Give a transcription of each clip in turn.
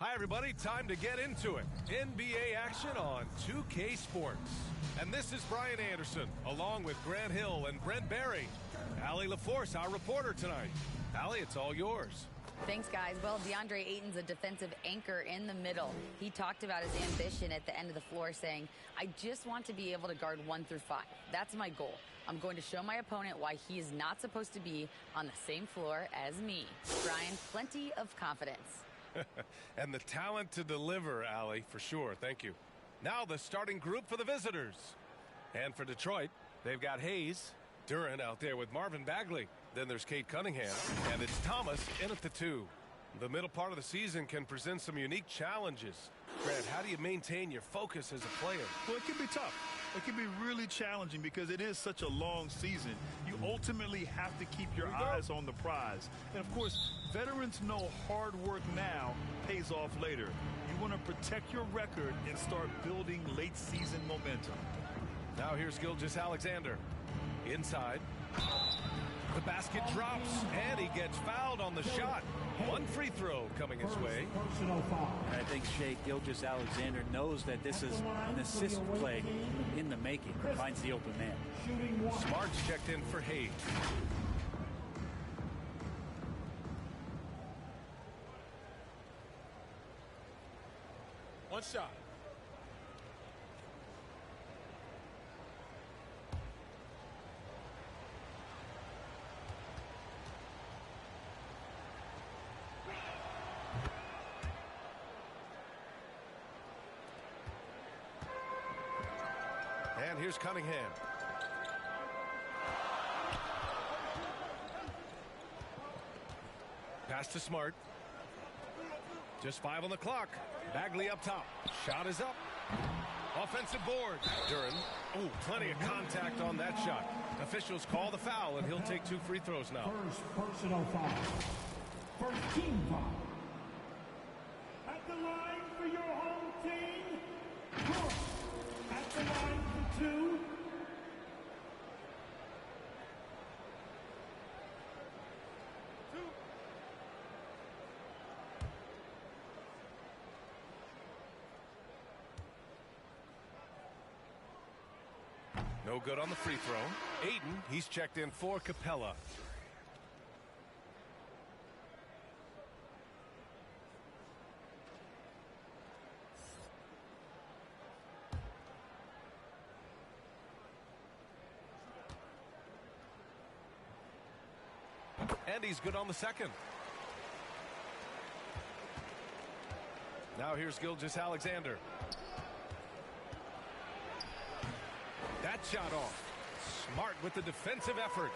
Hi, everybody. Time to get into it. NBA action on 2K Sports. And this is Brian Anderson, along with Grant Hill and Brent Barry. Allie LaForce, our reporter tonight. Allie, it's all yours. Thanks, guys. Well, DeAndre Ayton's a defensive anchor in the middle. He talked about his ambition at the end of the floor, saying, I just want to be able to guard 1 through 5. That's my goal. I'm going to show my opponent why he is not supposed to be on the same floor as me. Brian, plenty of confidence. And the talent to deliver, Allie, for sure. Thank you. Now the starting group for the visitors. And for Detroit, they've got Hayes, Duren out there with Marvin Bagley. Then there's Cade Cunningham, and it's Thomas in at the 2. The middle part of the season can present some unique challenges. Grant, how do you maintain your focus as a player? Well, it can be tough. It can be really challenging because it is such a long season. You ultimately have to keep your eyes on the prize. And, of course, veterans know hard work now pays off later. You want to protect your record and start building late-season momentum. Now here's Gilgeous-Alexander. Inside. The basket drops, and he gets fouled on the shot. 1 free throw coming his way. I think Shai Gilgeous-Alexander knows that this is an assist play in the making. Finds the open man. Smart's checked in for Hayes. One shot. And here's Cunningham. Pass to Smart. Just 5 on the clock. Bagley up top. Shot is up. Offensive board. Duren. Oh, plenty of contact on that shot. Officials call the foul, and he'll take 2 free throws now. First personal foul. First team foul. At the line for your home team. Cook. At the line for 2. No good on the free throw. Ayton, he's checked in for Capella. And he's good on the second. Now here's Gilgeous-Alexander. That shot off. Smart with the defensive effort.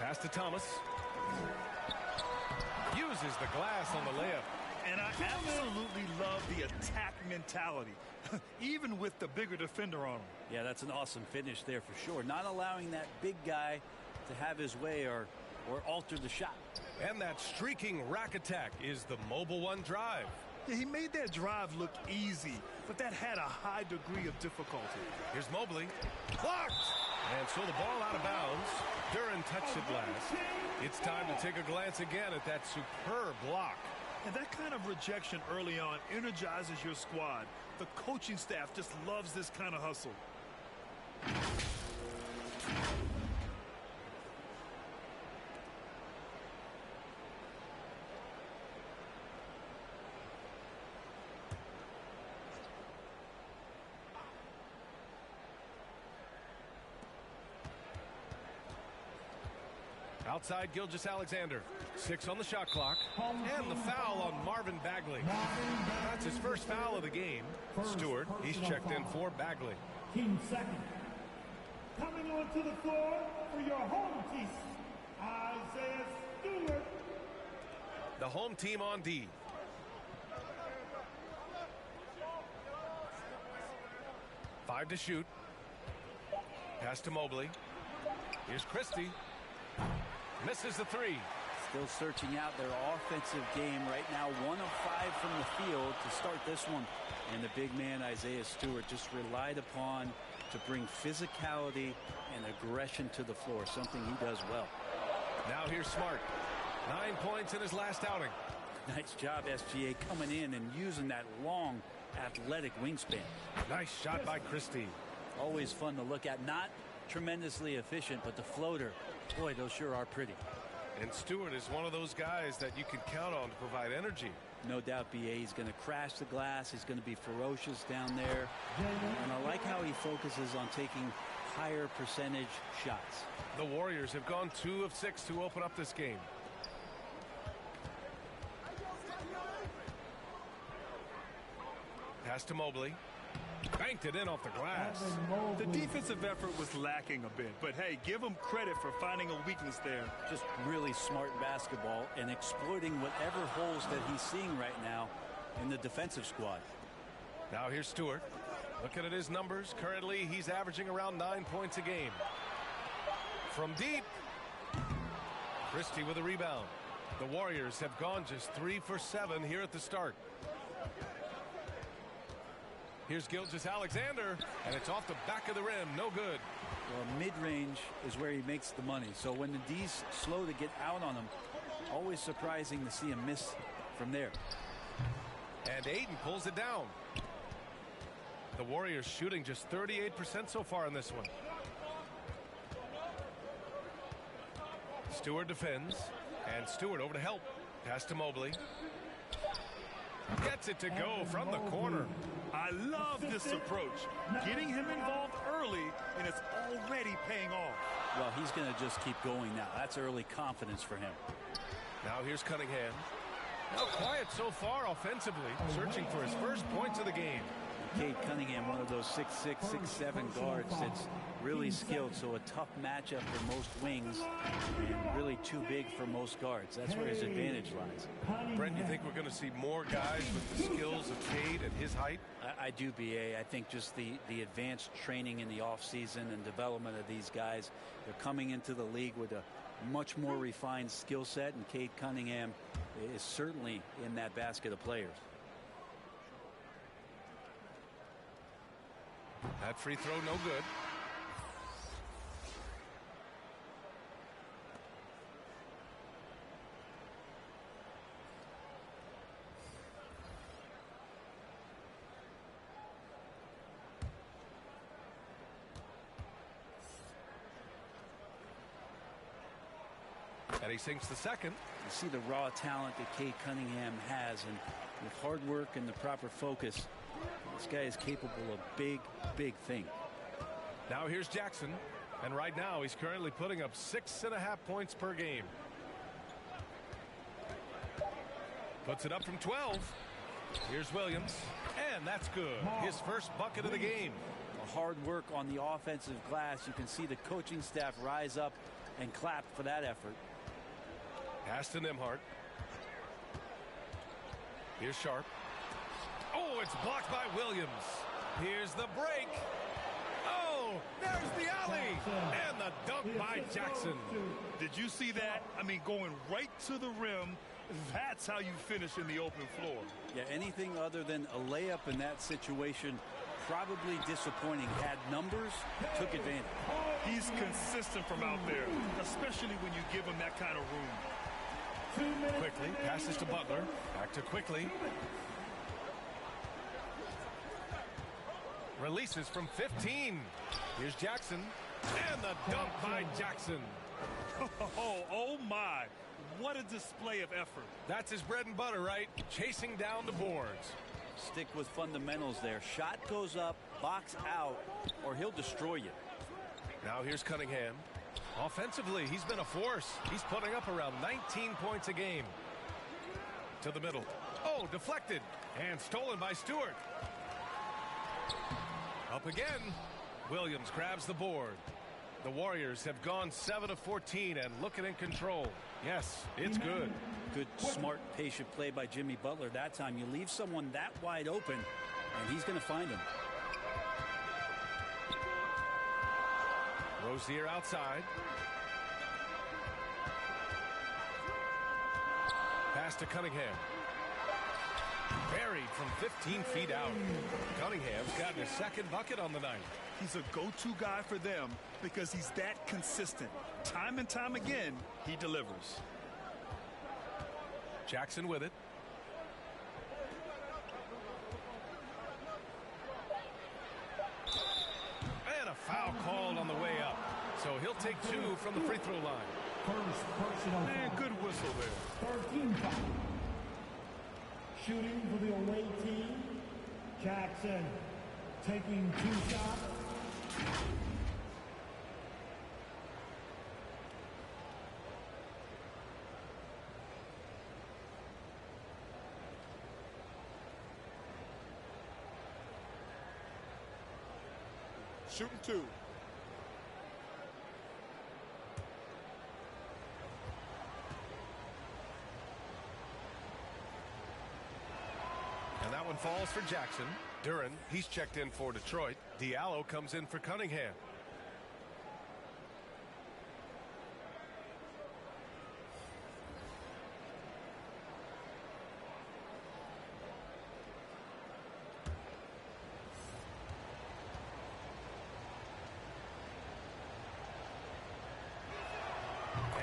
Pass to Thomas. Uses the glass on the layup. And I absolutely love the attack mentality, even with the bigger defender on him. Yeah, that's an awesome finish there for sure. Not allowing that big guy to have his way or alter the shot. And that streaking rack attack is the mobile 1 drive. Yeah, he made that drive look easy, but that had a high degree of difficulty. Here's Mobley. Blocked! And so the ball out of bounds. Duren touched it last. It's time to take a glance again at that superb block. And that kind of rejection early on energizes your squad. The coaching staff just loves this kind of hustle. Outside Gilgeous-Alexander. 6 on the shot clock. And the foul on Marvin Bagley. That's his first foul of the game. Stewart, he's checked in for Bagley. Team second. Coming onto the floor for your home team, Isaiah Stewart. The home team on D. Five to shoot. Pass to Mobley. Here's Christie. Misses the three. Still searching out their offensive game right now. 1 of 5 from the field to start this one. And the big man, Isaiah Stewart, just relied upon to bring physicality and aggression to the floor, something he does well. Now here's Smart. 9 points in his last outing. Nice job, SGA, coming in and using that long, athletic wingspan. Nice shot by Christie. Always fun to look at. Not tremendously efficient, but the floater, boy, those sure are pretty. And Stewart is one of those guys that you can count on to provide energy. No doubt, BA, he's going to crash the glass. He's going to be ferocious down there. And I like how he focuses on taking higher percentage shots. The Warriors have gone 2 of 6 to open up this game. Pass to Mobley. Banked it in off the glass. The defensive effort was lacking a bit, but hey, give him credit for finding a weakness there. Just really smart basketball and exploiting whatever holes that he's seeing right now in the defensive squad. Now here's Stewart. Looking at his numbers, currently he's averaging around 9 points a game. From deep, Christie with a rebound. The Warriors have gone just 3 for 7 here at the start. Here's Gilgeous-Alexander, and it's off the back of the rim. No good. Well, mid-range is where he makes the money. So when the D's slow to get out on him, always surprising to see him miss from there. And Ayton pulls it down. The Warriors shooting just 38% so far in this one. Stewart defends, and Stewart over to help. Pass to Mobley. Gets it to go from the corner. I love this approach. Getting him involved early, and it's already paying off. Well, he's going to just keep going now. That's early confidence for him. Now here's Cunningham. Now quiet so far offensively, searching for his first points of the game. Cade Cunningham, one of those 6'6", 6'7" guards that's really skilled, so a tough matchup for most wings and really too big for most guards. That's where his advantage lies. Brent, you think we're going to see more guys with the skills of Cade at his height? I do, BA. I think just the advanced training in the offseason and development of these guys, they're coming into the league with a much more refined skill set, and Cade Cunningham is certainly in that basket of players. That free throw no good. And he sinks the second. You see the raw talent that Cade Cunningham has, and with hard work and the proper focus, this guy is capable of big, big things. Now here's Jackson, and right now he's currently putting up 6.5 points per game. Puts it up from 12. Here's Williams, and that's good. His first bucket of the game. Hard work on the offensive glass. You can see the coaching staff rise up and clap for that effort. Pass to Nembhard. Here's Sharp. Oh, it's blocked by Williams. Here's the break. Oh, there's the alley. And the dunk by Jackson. Did you see that? I mean, going right to the rim. That's how you finish in the open floor. Yeah, anything other than a layup in that situation, probably disappointing. Had numbers, took advantage. He's consistent from out there, especially when you give him that kind of room. Quickly passes to Butler. Back to Quickly. Releases from 15. Here's Jackson. And the dunk by Jackson. Oh my. What a display of effort. That's his bread and butter, right? Chasing down the boards. Stick with fundamentals there. Shot goes up, box out, or he'll destroy you. Now here's Cunningham. Offensively, he's been a force. He's putting up around 19 points a game. To the middle. Oh, deflected. And stolen by Stewart. Up again. Williams grabs the board. The Warriors have gone 7 of 14 and looking in control. Yes, it's good. Good, smart, patient play by Jimmy Butler that time. You leave someone that wide open, and he's going to find him. Rozier outside. Pass to Cunningham. Buried from 15 feet out. Cunningham's gotten his second bucket on the night. He's a go-to guy for them because he's that consistent. Time and time again, he delivers. Jackson with it. And a foul called on the way up. So he'll take 2 from the free throw line. First personal And foul. good whistle there. 13 foul. Shooting for the away team. Jackson taking 2 shots. Shooting 2. And that one falls for Jackson. Duren, he's checked in for Detroit. Diallo comes in for Cunningham.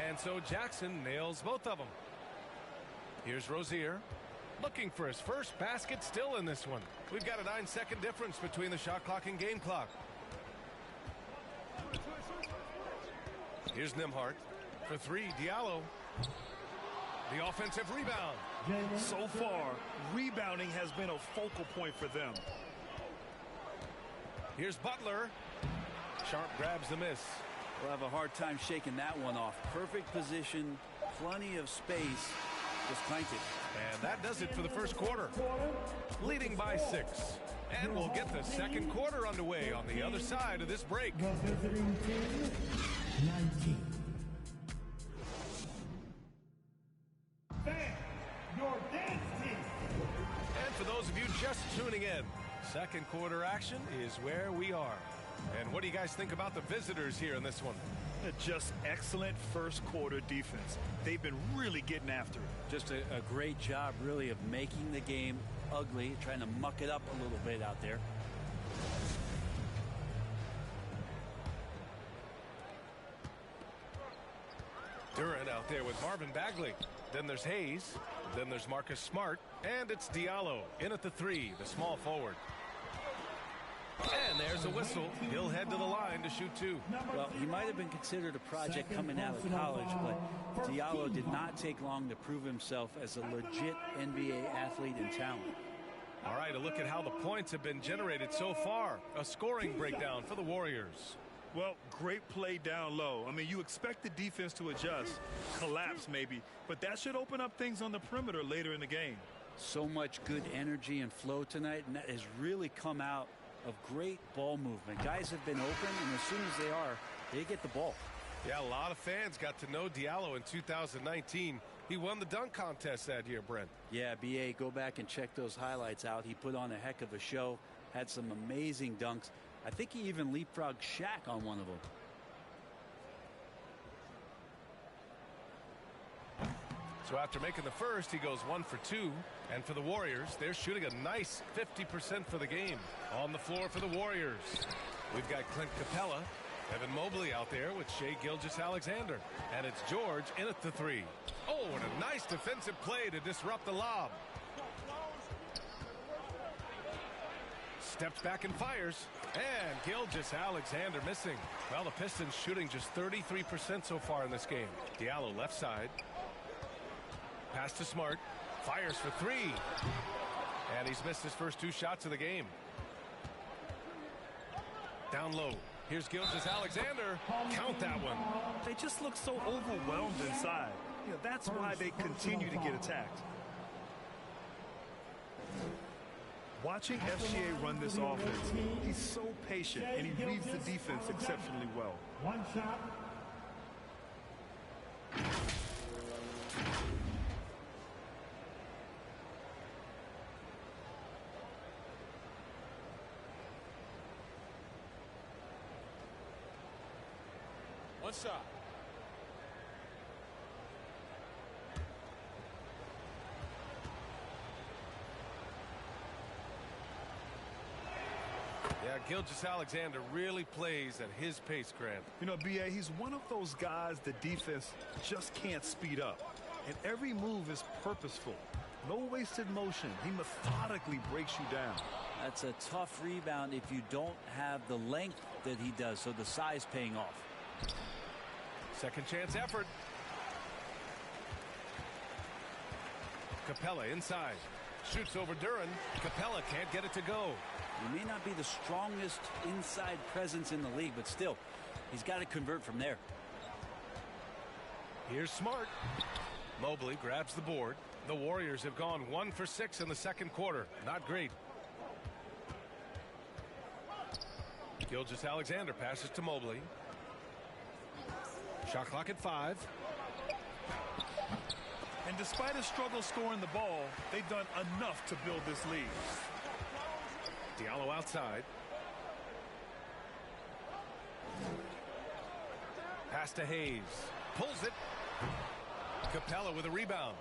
And so Jackson nails both of them. Here's Rozier. Looking for his first basket still in this one. We've got a 9-second difference between the shot clock and game clock. Here's Nembhard. For 3, Diallo. The offensive rebound. So far, rebounding has been a focal point for them. Here's Butler. Sharp grabs the miss. We'll have a hard time shaking that one off. Perfect position, plenty of space. Just clanked it. And that does it for the first quarter. Leading by 6. And we'll get the second quarter underway on the other side of this break. The visiting team, 19. Fans, your dance team. And for those of you just tuning in, second quarter action is where we are. And what do you guys think about the visitors here in this one? Just excellent first quarter defense. They've been really getting after it. Just a great job, really, of making the game ugly, trying to muck it up a little bit out there. Duren out there with Marvin Bagley. Then there's Hayes. Then there's Marcus Smart. And it's Diallo in at the 3, the small forward. And there's a whistle. He'll head to the line to shoot 2. Well, he might have been considered a project coming out of college, but Diallo did not take long to prove himself as a legit NBA athlete and talent. All right, a look at how the points have been generated so far. A scoring breakdown for the Warriors. Well, great play down low. I mean, you expect the defense to adjust, collapse maybe, but that should open up things on the perimeter later in the game. So much good energy and flow tonight, and that has really come out of great ball movement. Guys have been open, and as soon as they are, they get the ball. Yeah, a lot of fans got to know Diallo in 2019. He won the dunk contest that year, Brent. Yeah, BA, go back and check those highlights out. He put on a heck of a show, had some amazing dunks. I think he even leapfrogged Shaq on one of them. So after making the first, he goes 1 for 2. And for the Warriors, they're shooting a nice 50% for the game. On the floor for the Warriors, we've got Clint Capella, Evan Mobley out there with Shai Gilgeous-Alexander. And it's George in at the 3. Oh, and a nice defensive play to disrupt the lob. Steps back and fires. And Gilgeous-Alexander missing. Well, the Pistons shooting just 33% so far in this game. Diallo left side. Pass to Smart. Fires for 3. And he's missed his first 2 shots of the game. Down low. Here's Gilgeous-Alexander. Count that one. They just look so overwhelmed inside. You know, that's why they continue to get attacked. Watching FCA run this offense, he's so patient and he reads the defense exceptionally well. One shot. One shot. Yeah, Gilgeous-Alexander really plays at his pace, Grant. You know, BA, he's one of those guys the defense just can't speed up. And every move is purposeful. No wasted motion. He methodically breaks you down. That's a tough rebound if you don't have the length that he does, so the size paying off. Second chance effort. Capella inside. Shoots over Duran. Capella can't get it to go. He may not be the strongest inside presence in the league, but still, he's got to convert from there. Here's Smart. Mobley grabs the board. The Warriors have gone 1 for 6 in the second quarter. Not great. Gilgeous-Alexander passes to Mobley. Shot clock at 5. And despite a struggle scoring the ball, they've done enough to build this lead. Diallo outside. Pass to Hayes. Pulls it. Capella with a rebound.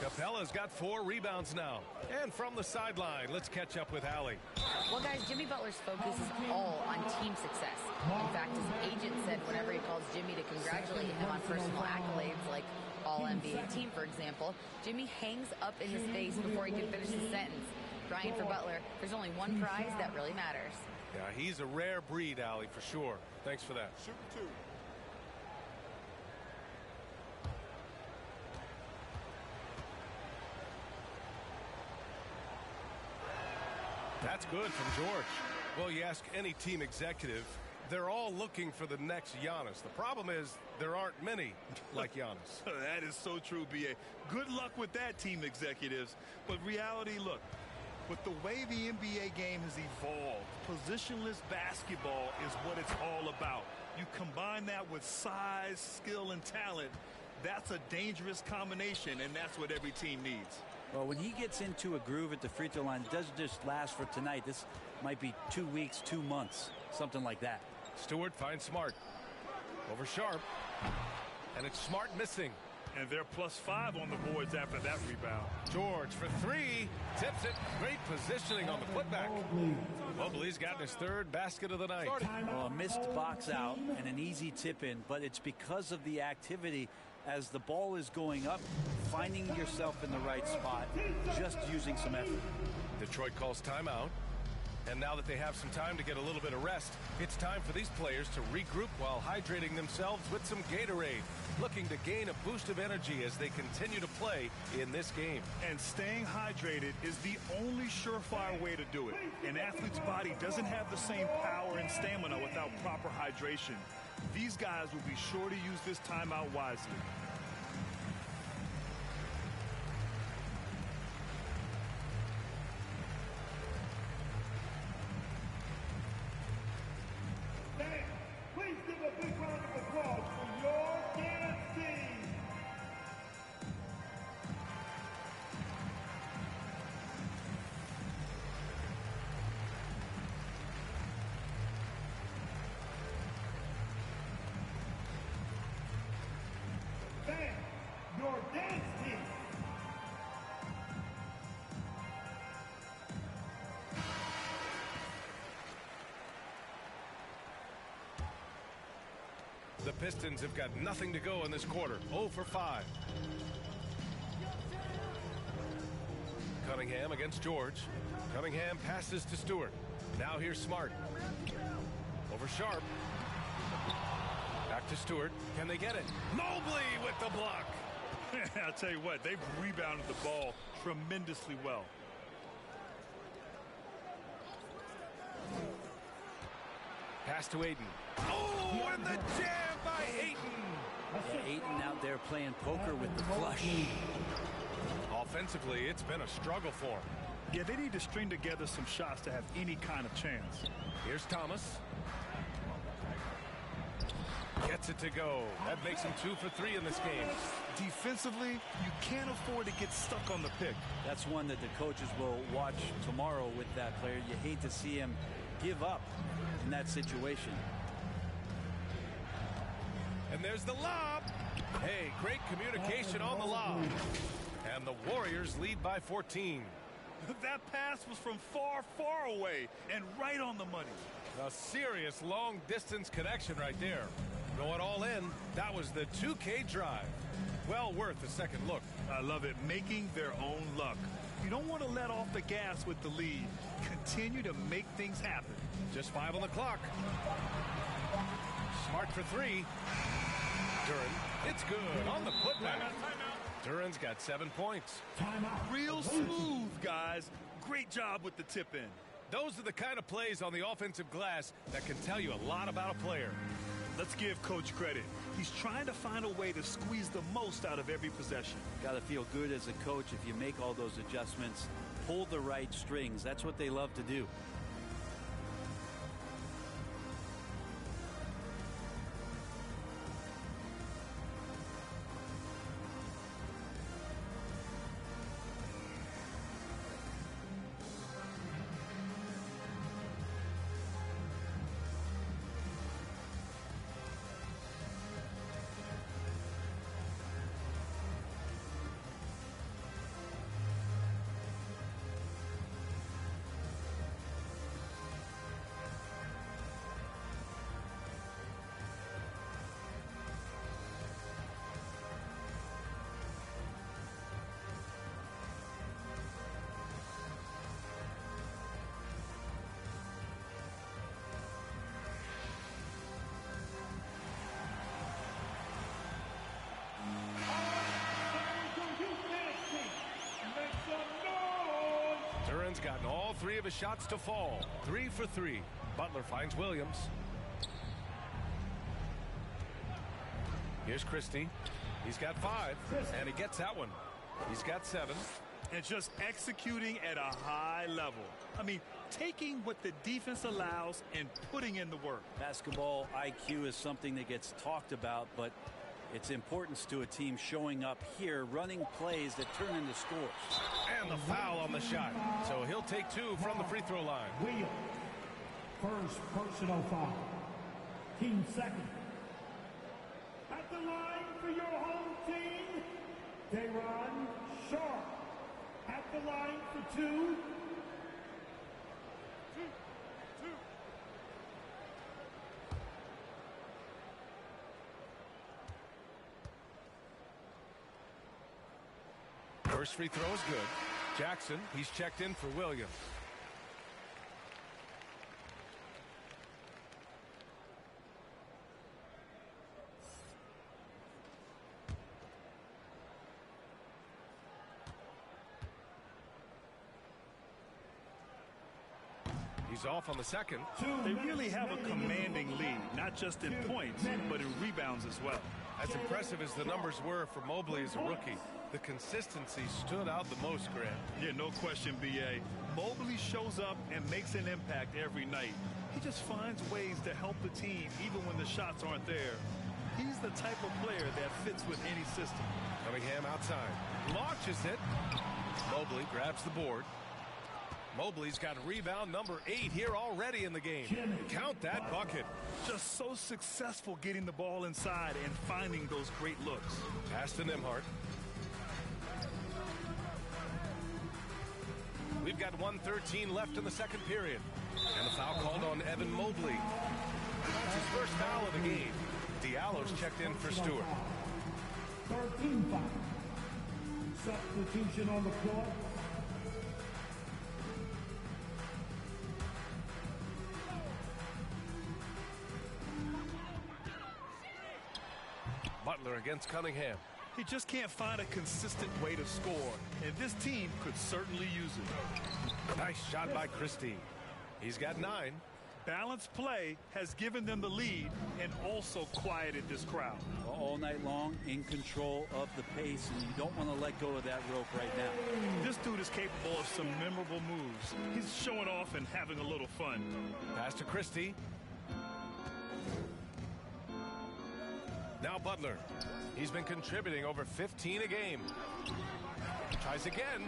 Capella's got 4 rebounds now. And from the sideline, let's catch up with Allie. Well, guys, Jimmy Butler's focus is all on team success. In fact, his agent said whenever he calls Jimmy to congratulate him on personal accolades like All-NBA team, for example, Jimmy hangs up in his face before he can finish his sentence. Brian, for Butler, there's only one prize that really matters. Yeah, he's a rare breed, Allie, for sure. Thanks for that. Shooting 2. That's good from George. Well, you ask any team executive, they're all looking for the next Giannis. The problem is there aren't many like Giannis. That is so true, BA. Good luck with that, team executives. But reality, look, with the way the NBA game has evolved, positionless basketball is what it's all about. You combine that with size, skill, and talent, that's a dangerous combination, and that's what every team needs. Well, when he gets into a groove at the free throw line, it doesn't just last for tonight. This might be 2 weeks, 2 months, something like that. Stewart finds Smart. Over Sharp. And it's Smart missing. And they're +5 on the boards after that rebound. George for 3. Tips it. Great positioning on the putback. Mobley's gotten his 3rd basket of the night. Well, a missed box out and an easy tip in, but it's because of the activity as the ball is going up, finding yourself in the right spot, just using some effort. Detroit calls timeout. And now that they have some time to get a little bit of rest, it's time for these players to regroup while hydrating themselves with some Gatorade, looking to gain a boost of energy as they continue to play in this game. And staying hydrated is the only surefire way to do it. An athlete's body doesn't have the same power and stamina without proper hydration. These guys will be sure to use this timeout wisely. Please give a big round of applause for your dance team. Fans, your dance team. The Pistons have got nothing to go in this quarter. 0 for 5. Cunningham against George. Cunningham passes to Stewart. Now here's Smart. Over Sharp. Back to Stewart. Can they get it? Mobley with the block. I'll tell you what, they've rebounded the ball tremendously well. Pass to Ayton. Oh, and the jam by Ayton. Yeah, Ayton out there playing poker with the flush. Offensively, it's been a struggle for him. Yeah, they need to string together some shots to have any kind of chance. Here's Thomas. Gets it to go. That makes him 2 for 3 in this game. Defensively, you can't afford to get stuck on the pick. That's one that the coaches will watch tomorrow with that player. You hate to see him give up in that situation. And there's the lob. Hey, great communication on the lob. And the Warriors lead by 14. That pass was from far, far away and right on the money. A serious long-distance connection right there. Going all in, that was the 2K drive. Well worth a second look. I love it, making their own luck. You don't want to let off the gas with the lead. Continue to make things happen. Just 5 on the clock. Smart for 3. Duren, it's good on the putback. Duren's got 7 points. Real smooth, guys. Great job with the tip in. Those are the kind of plays on the offensive glass that can tell you a lot about a player. Let's give Coach credit. He's trying to find a way to squeeze the most out of every possession. Got to feel good as a coach if you make all those adjustments, pull the right strings. That's what they love to do. Duren's gotten all 3 of his shots to fall. 3 for 3. Butler finds Williams. Here's Christie. He's got 5, and he gets that one. He's got 7. And just executing at a high level. I mean, taking what the defense allows and putting in the work. Basketball IQ is something that gets talked about, but its importance to a team showing up here, running plays that turn into scores. And the foul on the shot. So he'll take 2 from the free throw line. Williams, first personal foul. Team second. At the line for your home team, Dayron Sharp. At the line for 2. First free throw is good. Jackson, he's checked in for Williams. He's off on the second. They really have a commanding lead, not just in points, but in rebounds as well. As impressive as the numbers were for Mobley as a rookie, the consistency stood out the most, Grant. Yeah, no question, B.A. Mobley shows up and makes an impact every night. He just finds ways to help the team even when the shots aren't there. He's the type of player that fits with any system. Cunningham outside. Launches it. Mobley grabs the board. Mobley's got rebound number 8 here already in the game. Count that bucket. Just so successful getting the ball inside and finding those great looks. Pass to Nembhard. We've got 1:13 left in the second period. And the foul called on Evan Mobley. It's his first foul of the game. Diallo's checked in for Stewart. 13 foul. Substitution on the court. Butler against Cunningham. He just can't find a consistent way to score, and this team could certainly use it. Nice shot by Christie. He's got 9. Balanced play has given them the lead and also quieted this crowd. All night long, in control of the pace, and you don't want to let go of that rope right now. This dude is capable of some memorable moves. He's showing off and having a little fun. Pass to Christie. Now Butler. He's been contributing over 15 a game. Tries again.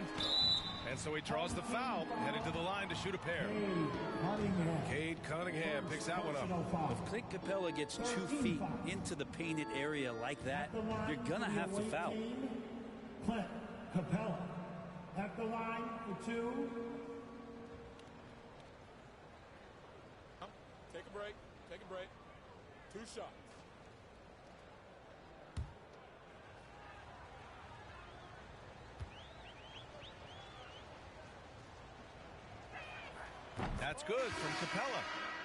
And so he draws the foul, headed to the line to shoot a pair. Cade Cunningham picks that one up. If Clint Capella gets 2 feet into the painted area like that, you're going to have to foul. Clint Capella at the line for 2. Take a break. Take a break. 2 shots. That's good from Capella.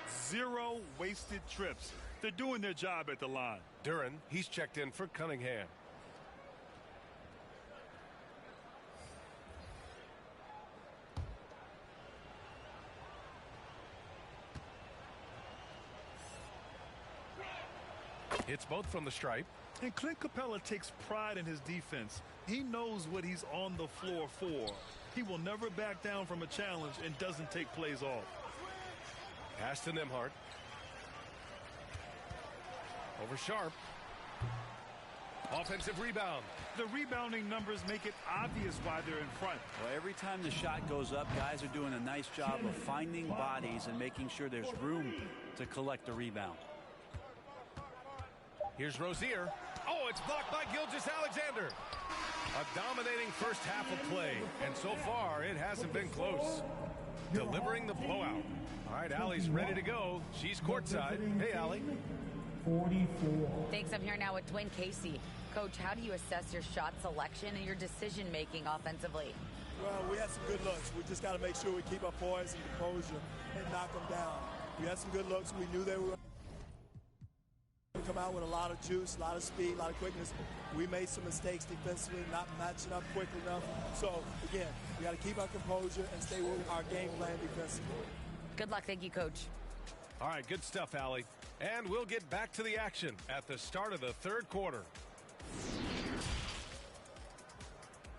0 wasted trips. They're doing their job at the line. Duren, he's checked in for Cunningham. Hits both from the stripe. And Clint Capella takes pride in his defense. He knows what he's on the floor for. He will never back down from a challenge and doesn't take plays off. Pass to Nembhard. Over Sharp. Offensive rebound. The rebounding numbers make it obvious why they're in front. Well, every time the shot goes up, guys are doing a nice job of finding bodies and making sure there's room to collect the rebound. Here's Rozier. Oh, it's blocked by Gilgeous-Alexander. A dominating first half of play, and so far it hasn't been close. Delivering the blowout. All right, Allie's ready to go. She's courtside. Hey, Allie. 44. Thanks. I'm here now with Dwayne Casey. Coach, how do you assess your shot selection and your decision-making offensively? Well, we had some good looks. We just got to make sure we keep our poise and composure and knock them down. We had some good looks. We knew they were going to come out with a lot of juice, a lot of speed, a lot of quickness. We made some mistakes defensively, not matching up quick enough. So, again, we got to keep our composure and stay with our game plan defensively. Good luck. Thank you, Coach. All right, good stuff, Allie. And we'll get back to the action at the start of the third quarter.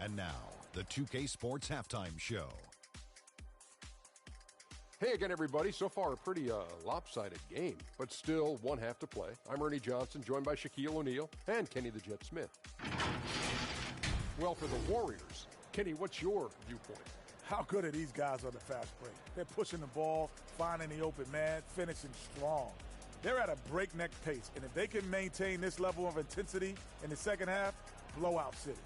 And now, the 2K Sports Halftime Show. Hey again, everybody. So far, a pretty lopsided game, but still one half to play. I'm Ernie Johnson, joined by Shaquille O'Neal and Kenny the Jet Smith. Well, for the Warriors, Kenny, what's your viewpoint? How good are these guys on the fast break? They're pushing the ball, finding the open man, finishing strong. They're at a breakneck pace, and if they can maintain this level of intensity in the second half, blowout city.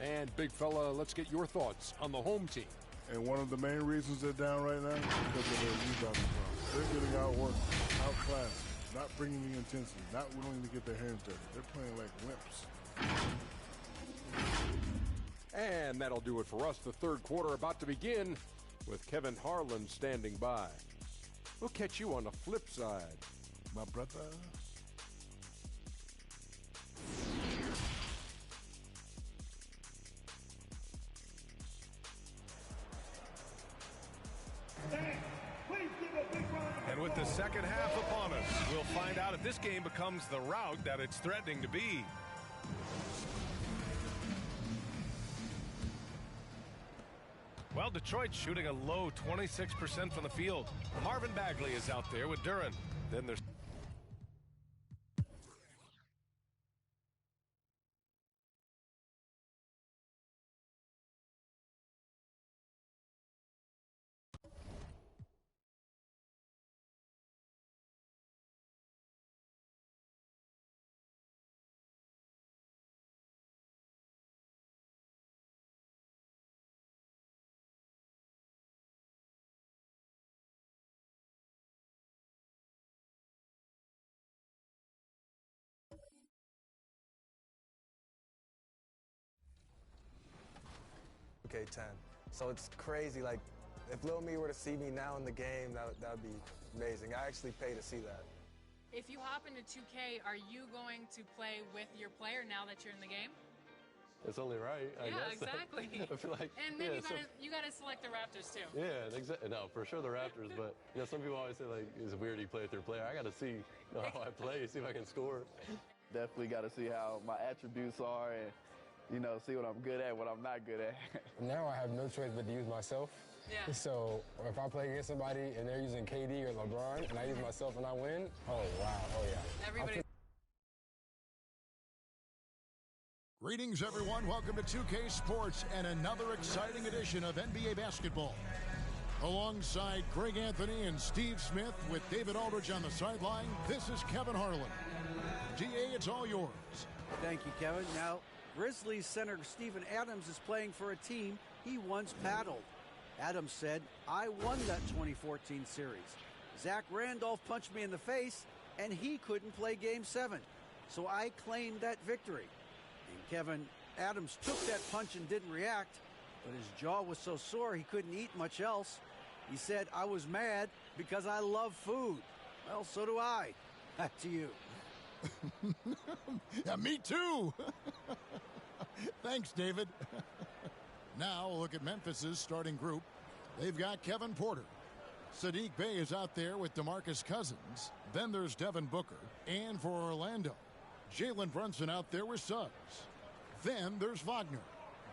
And, big fella, let's get your thoughts on the home team. And one of the main reasons they're down right now is because of their rebounding problem. They're getting outworked, outclassed, not bringing the intensity, not willing to get their hands dirty. They're playing like wimps. And that'll do it for us. The third quarter about to begin with Kevin Harlan standing by. We'll catch you on the flip side, my brother. And with the second half upon us, we'll find out if this game becomes the rout that it's threatening to be. Well, Detroit's shooting a low 26% from the field. Marvin Bagley is out there with Duren. Then there's Okay, 10. So it's crazy. Like, if Lil Me were to see me now in the game, that would be amazing. I actually pay to see that. If you hop into 2K, are you going to play with your player now that you're in the game? it's only right. I guess. Exactly. I feel like, and then you gotta select the Raptors too. Yeah, exactly. No, for sure the Raptors. But some people always say like, it's weird you play with your player. I got to see how I play, see if I can score. Definitely got to see how my attributes are and see what I'm good at, what I'm not good at. Now I have no choice but to use myself. Yeah. So if I play against somebody and they're using KD or LeBron and I use myself and I win, oh wow, oh yeah. Everybody. Greetings, everyone. Welcome to 2K Sports and another exciting edition of NBA basketball. Alongside Greg Anthony and Steve Smith with David Aldridge on the sideline, this is Kevin Harlan. DA, it's all yours. Thank you, Kevin. Now, Grizzlies center Steven Adams is playing for a team he once paddled. Adams said, I won that 2014 series. Zach Randolph punched me in the face, and he couldn't play Game 7. So I claimed that victory. And Kevin, Adams took that punch and didn't react, but his jaw was so sore he couldn't eat much else. He said, I was mad because I love food. Well, so do I. Back to you. Yeah, me too. Thanks, David. Now, look at Memphis's starting group. They've got Kevin Porter. Sadiq Bey is out there with DeMarcus Cousins. Then there's Devin Booker. And for Orlando, Jalen Brunson out there with Suggs. Then there's Wagner.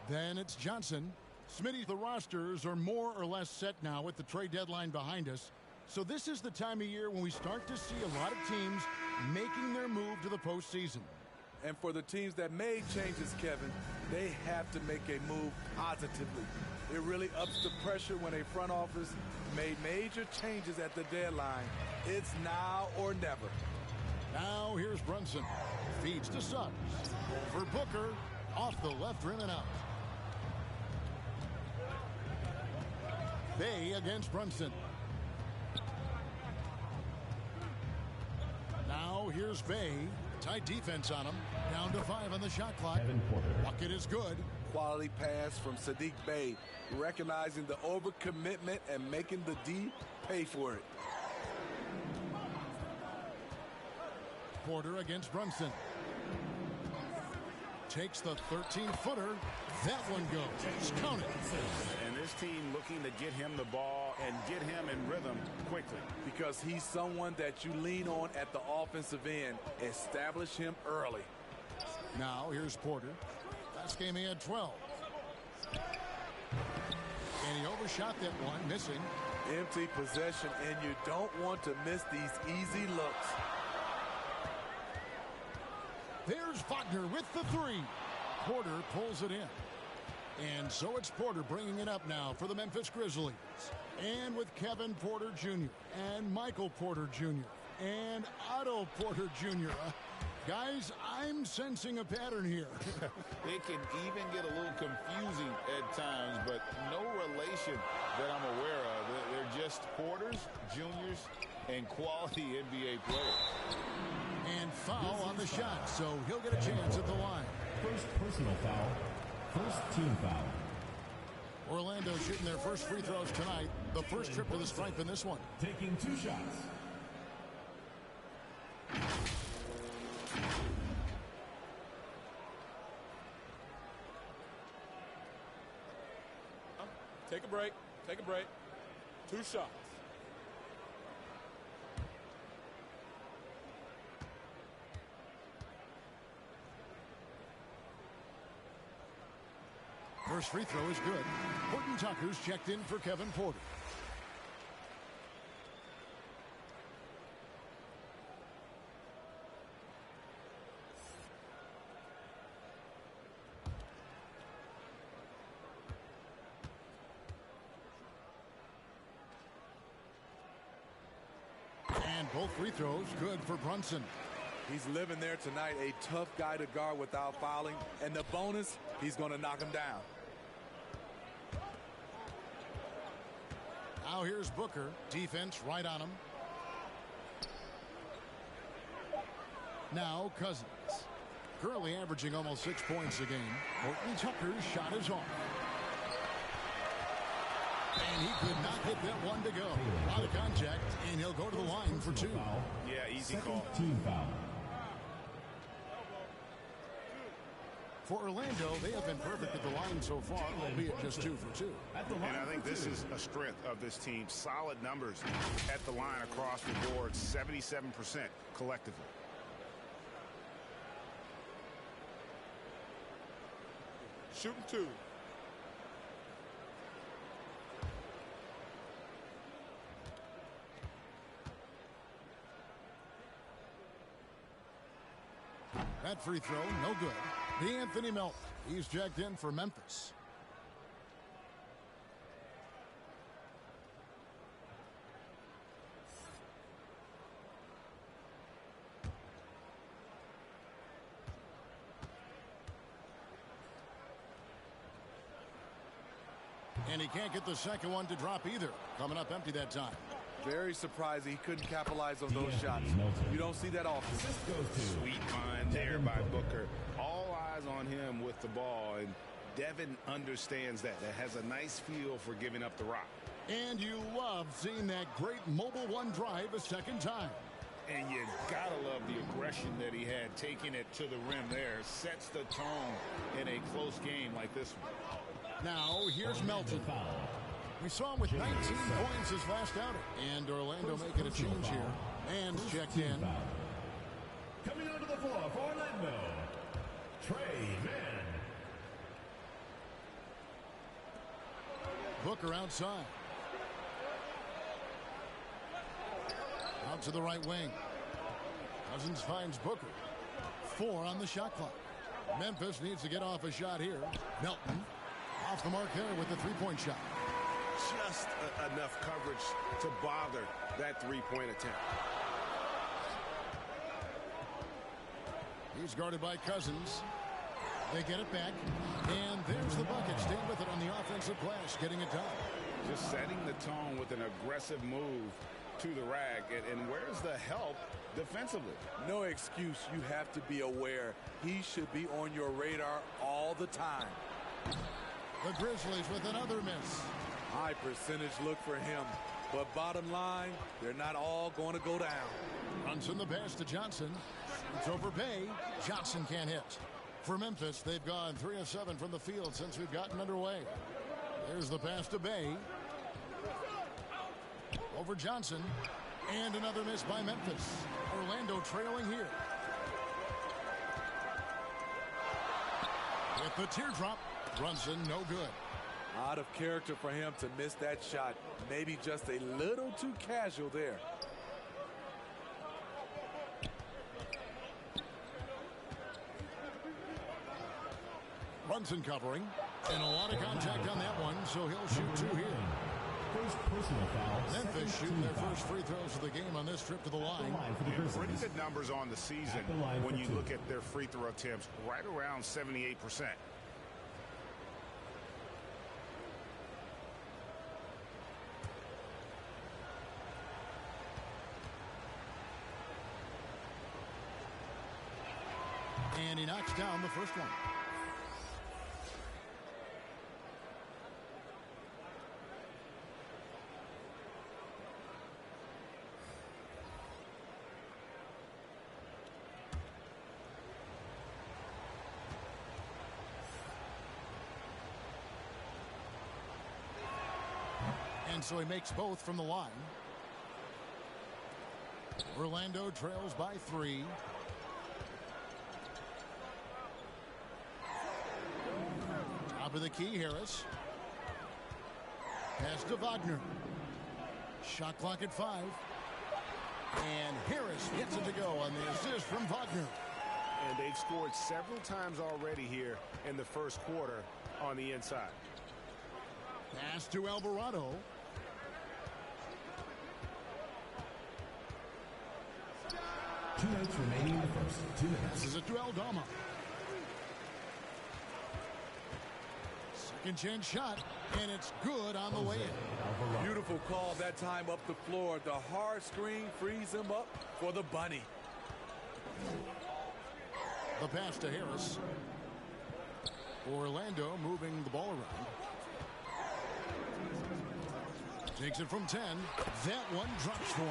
Then it's Johnson. Smitty, the rosters are more or less set now with the trade deadline behind us. So this is the time of year when we start to see a lot of teams making their move to the postseason. And for the teams that made changes, Kevin, they have to make a move positively. It really ups the pressure when a front office made major changes at the deadline. It's now or never. Now here's Brunson. Feeds to Suggs. Over Booker. Off the left rim and out. Bey against Brunson. Now here's Bey. Tight defense on him. Down to 5 on the shot clock. Bucket is good. Quality pass from Sadiq Bey, recognizing the overcommitment and making the D pay for it. Porter against Brunson. Takes the 13-footer. That one goes. Count it. And this team looking to get him the ball and get him in rhythm quickly. Because he's someone that you lean on at the offensive end. Establish him early. Now here's Porter. Last game he had 12. And he overshot that one, missing. Empty possession, and you don't want to miss these easy looks. There's Wagner with the 3. Porter pulls it in. And so it's Porter bringing it up now for the Memphis Grizzlies. And with Kevin Porter Jr. and Michael Porter Jr. and Otto Porter Jr. Guys, I'm sensing a pattern here. It can even get a little confusing at times, but no relation that I'm aware of. They're just Porters, Juniors, and quality NBA players. And foul on the shot, so he'll get a chance at the line. First personal foul. First team foul. Orlando shooting their first free throws tonight. The first trip to the stripe in this one. Taking 2 shots. Take a break. Take a break. 2 shots. First free throw is good. Horton Tucker's checked in for Kevin Porter. And both free throws good for Brunson. He's living there tonight, a tough guy to guard without fouling. And the bonus, he's going to knock him down. Now here's Booker. Defense right on him. Now Cousins. Currently averaging almost 6 points a game. Horton Tucker's shot is off. And he could not get that one to go. Out of contact, and he'll go to the line for 2. Yeah, easy call. Team foul. For Orlando, they have been perfect at the line so far, albeit just 2 for 2. And I think this is a strength of this team. Solid numbers at the line across the board, 77% collectively. Shooting 2. That free throw, no good. DeAnthony Melton, he's checked in for Memphis. And he can't get the second one to drop either. Coming up empty that time. Very surprising he couldn't capitalize on those shots. You don't see that often. Sweet find there by Booker. All eyes on him with the ball, and Devin understands that. That has a nice feel for giving up the rock. And you love seeing that great mobile one drive a second time. And you gotta love the aggression that he had, taking it to the rim there. Sets the tone in a close game like this one. Now, here's Melton. We saw him with 19 points his last outing. And Orlando making a change here. And checked in. Coming onto the floor for Orlando, Trey Mann. Booker outside. Out to the right wing. Cousins finds Booker. 4 on the shot clock. Memphis needs to get off a shot here. Melton off the mark there with the three-point shot. Just enough coverage to bother that three-point attempt. He's guarded by Cousins. They get it back. And there's the bucket. Staying with it on the offensive glass, getting it done. Just setting the tone with an aggressive move to the rack. And where's the help defensively? No excuse. You have to be aware. He should be on your radar all the time. The Grizzlies with another miss. High percentage look for him. But bottom line, they're not all going to go down. Brunson the pass to Johnson. It's over Bay. Johnson can't hit. For Memphis, they've gone 3 of 7 from the field since we've gotten underway. There's the pass to Bay. Over Johnson. And another miss by Memphis. Orlando trailing here. With the teardrop. Brunson, no good. Out of character for him to miss that shot. Maybe just a little too casual there. Brunson covering. And a lot of contact on that one, so he'll shoot 2 here. First personal foul. Memphis shooting their first free throws of the game on this trip to the line. Pretty good numbers on the season when you look at their free throw attempts, right around 78%. And he knocks down the first one. And so he makes both from the line. Orlando trails by 3. Top of the key, Harris. Pass to Wagner. Shot clock at 5. And Harris gets it to go on the assist from Wagner. And they've scored several times already here in the first quarter on the inside. Pass to Alvarado. 2 minutes remaining in the first. 2 minutes. This is it to Aldama. Second chance shot, and it's good on the way in. Beautiful call that time up the floor. The hard screen frees him up for the bunny. The pass to Harris. Orlando moving the ball around. Takes it from 10. That one drops for him.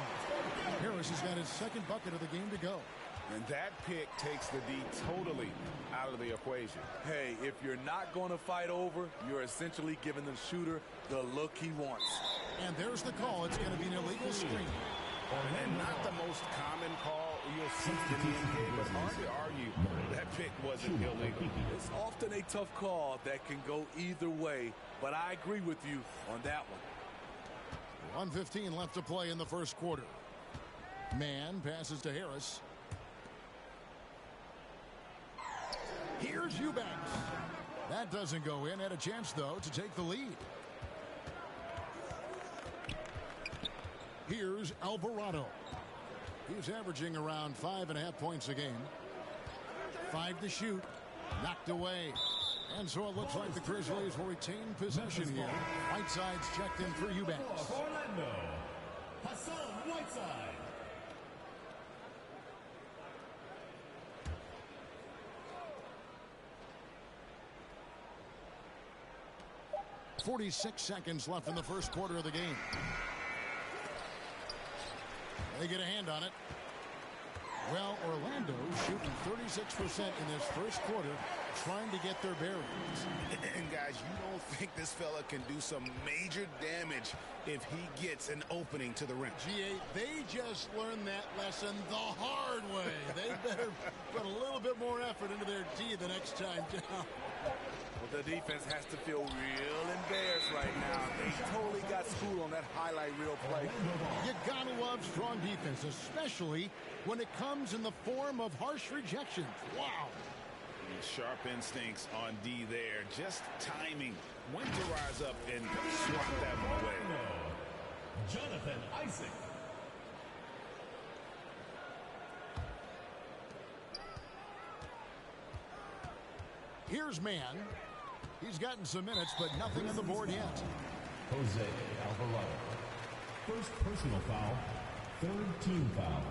Harris has got his second bucket of the game to go. And that pick takes the D totally out of the equation. Hey, if you're not going to fight over, you're essentially giving the shooter the look he wants. And there's the call. It's going to be an illegal screen. And not the most common call you'll see in the NBA, but hard to argue that pick wasn't illegal. It's often a tough call that can go either way, but I agree with you on that one. 1:15 left to play in the first quarter. Mann passes to Harris. Here's Eubanks. That doesn't go in. Had a chance, though, to take the lead. Here's Alvarado. He's averaging around 5.5 points a game. 5 to shoot. Knocked away. And so it looks like the Grizzlies will retain possession here. Whiteside's checked in for Eubanks. Orlando, Hassan Whiteside. .46 seconds left in the first quarter of the game. They get a hand on it. Well, Orlando shooting 36% in this first quarter, trying to get their bearings. And guys, you don't think this fella can do some major damage if he gets an opening to the rim. GA, they just learned that lesson the hard way. They better put a little bit more effort into their D the next time down. Well, the defense has to feel real embarrassed right now. They totally got schooled on that highlight reel play. You gotta love strong defense, especially when it comes in the form of harsh rejections. Wow. Sharp instincts on D there. Just timing. When to rise up and swat that one away. Jonathan Isaac. Here's Mann. He's gotten some minutes, but nothing on the board yet. Jose Alvarado. First personal foul. Third team foul.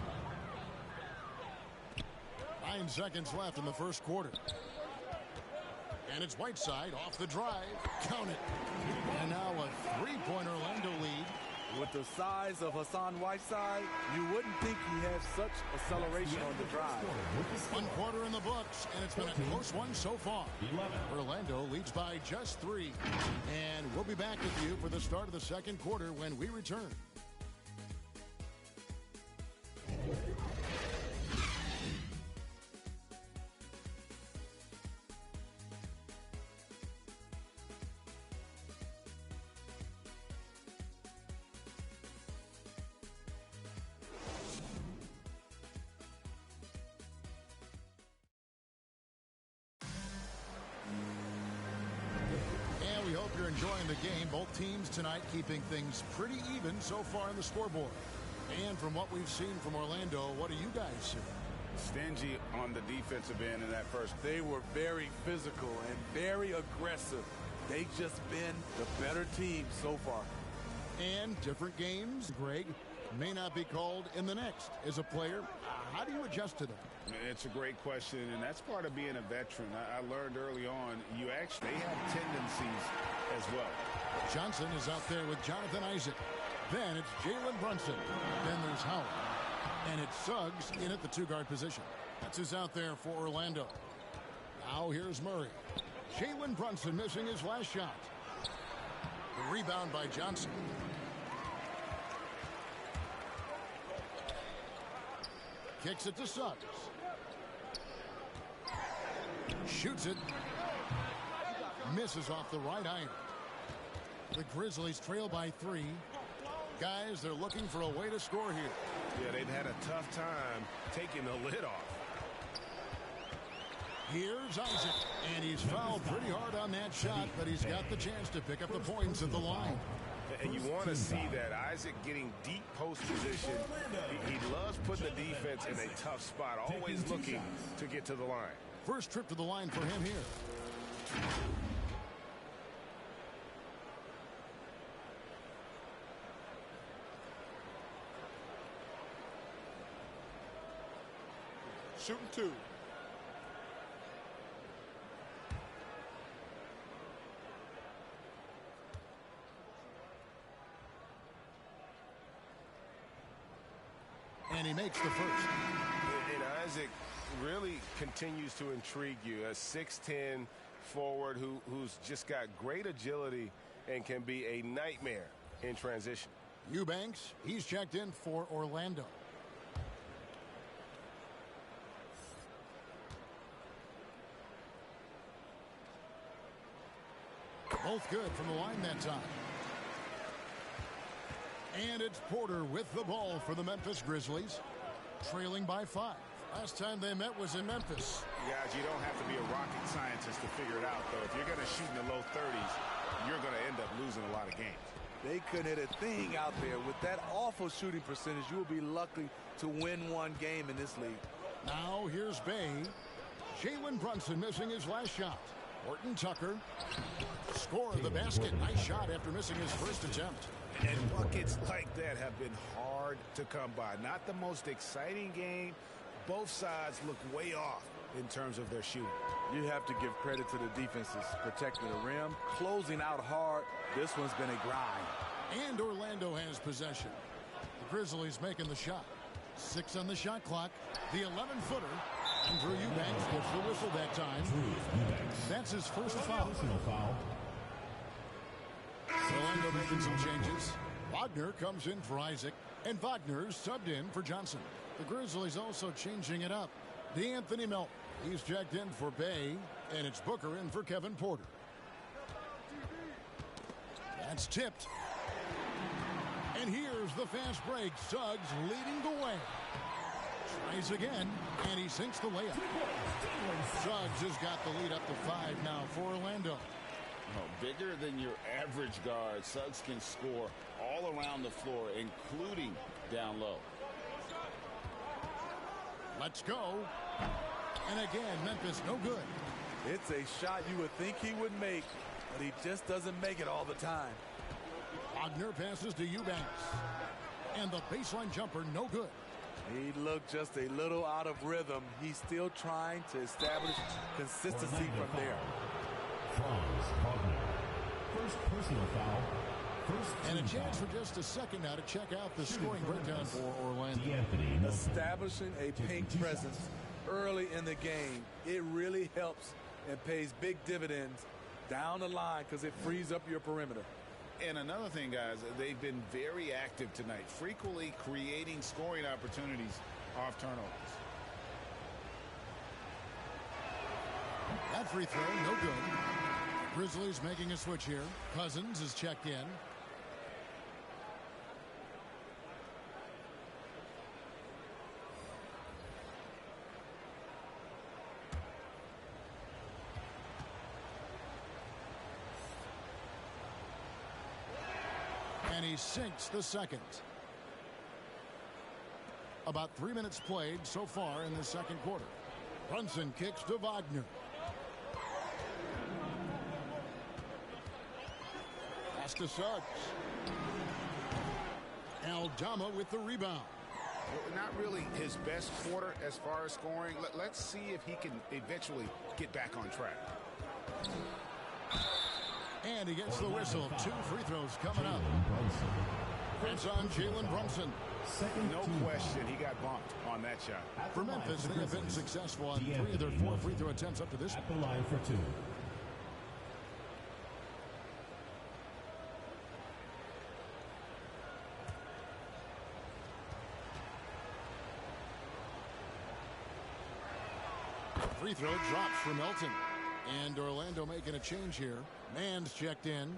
9 seconds left in the first quarter. And it's Whiteside off the drive. Count it. And now a 3-point Orlando lead. With the size of Hassan Whiteside, you wouldn't think he has such acceleration on the drive. 1 quarter in the books, and it's been a close one so far. Orlando leads by just 3. And we'll be back with you for the start of the second quarter when we return. We hope you're enjoying the game. Both teams tonight keeping things pretty even so far on the scoreboard. And from what we've seen from Orlando, what do you guys see? Stingy on the defensive end in that first. They were very physical and very aggressive. They've just been the better team so far. And different games, Greg, may not be called in the next. As a player, how do you adjust to that? It's a great question, and that's part of being a veteran. I learned early on, they have tendencies as well. Johnson is out there with Jonathan Isaac. Then it's Jalen Brunson. Then there's Howard. And it's Suggs in at the 2-guard position. That's who's out there for Orlando. Now here's Murray. Jalen Brunson missing his last shot. The rebound by Johnson. Kicks it to Suggs. Shoots it. Misses off the right iron. The Grizzlies trail by 3. Guys, they're looking for a way to score here. Yeah, they've had a tough time taking the lid off. Here's Isaac, and he's fouled pretty hard on that shot, but he's got the chance to pick up the points at the line. And you want to see that. Isaac getting deep post position. He loves putting the defense in a tough spot, always looking to get to the line. First trip to the line for him here. Shooting 2. And he makes the first. And Isaac really continues to intrigue you. A 6'10" forward who's just got great agility and can be a nightmare in transition. Eubanks, he's checked in for Orlando. Both good from the line that time. And it's Porter with the ball for the Memphis Grizzlies, trailing by 5. Last time they met was in Memphis. Guys, you don't have to be a rocket scientist to figure it out, though. If you're going to shoot in the low 30s, you're going to end up losing a lot of games. They couldn't hit a thing out there. With that awful shooting percentage, you will be lucky to win one game in this league. Now here's Bay. Jalen Brunson missing his last shot. Horton Tucker score the basket. Nice shot after missing his first attempt. And buckets like that have been hard to come by. Not the most exciting game. Both sides look way off in terms of their shooting. You have to give credit to the defenses protecting the rim, closing out hard. This one's been a grind. And Orlando has possession. The Grizzlies making the shot. 6 on the shot clock. The 11-footer. Andrew Eubanks gets the whistle that time. That's his first foul. Orlando making some changes. Wagner comes in for Isaac, and Wagner's subbed in for Johnson. The Grizzlies also changing it up. DeAnthony Melton, he's checked in for Bay, and it's Booker in for Kevin Porter. That's tipped. And here's the fast break. Suggs leading the way. Tries again, and he sinks the layup. Suggs has got the lead up to 5 now for Orlando. Bigger than your average guard, Suggs can score all around the floor, including down low. Let's go. And again, Memphis no good. It's a shot you would think he would make, but he just doesn't make it all the time. Wagner passes to Eubanks. And the baseline jumper no good. He looked just a little out of rhythm. He's still trying to establish consistency from there. First personal foul. And a chance for just a second now to check out the scoring breakdown for Orlando. Establishing a paint presence early in the game, it really helps and pays big dividends down the line because it frees up your perimeter. And another thing, guys, they've been very active tonight, frequently creating scoring opportunities off turnovers. That free throw, no good. Grizzlies making a switch here. Cousins is checked in. And he sinks the second. About 3 minutes played so far in the second quarter. Brunson kicks to Wagner. Pass to Suggs. Aldama with the rebound. Not really his best quarter as far as scoring. Let's see if he can eventually get back on track. And he gets the whistle. 2 free throws coming up. It's on Jalen Brunson. No question, he got bumped on that shot. For Memphis, they have been successful on 3 of their 4 free throw attempts up to this point. The line for 2. Free throw drops for Melton. And Orlando making a change here. Mann's checked in.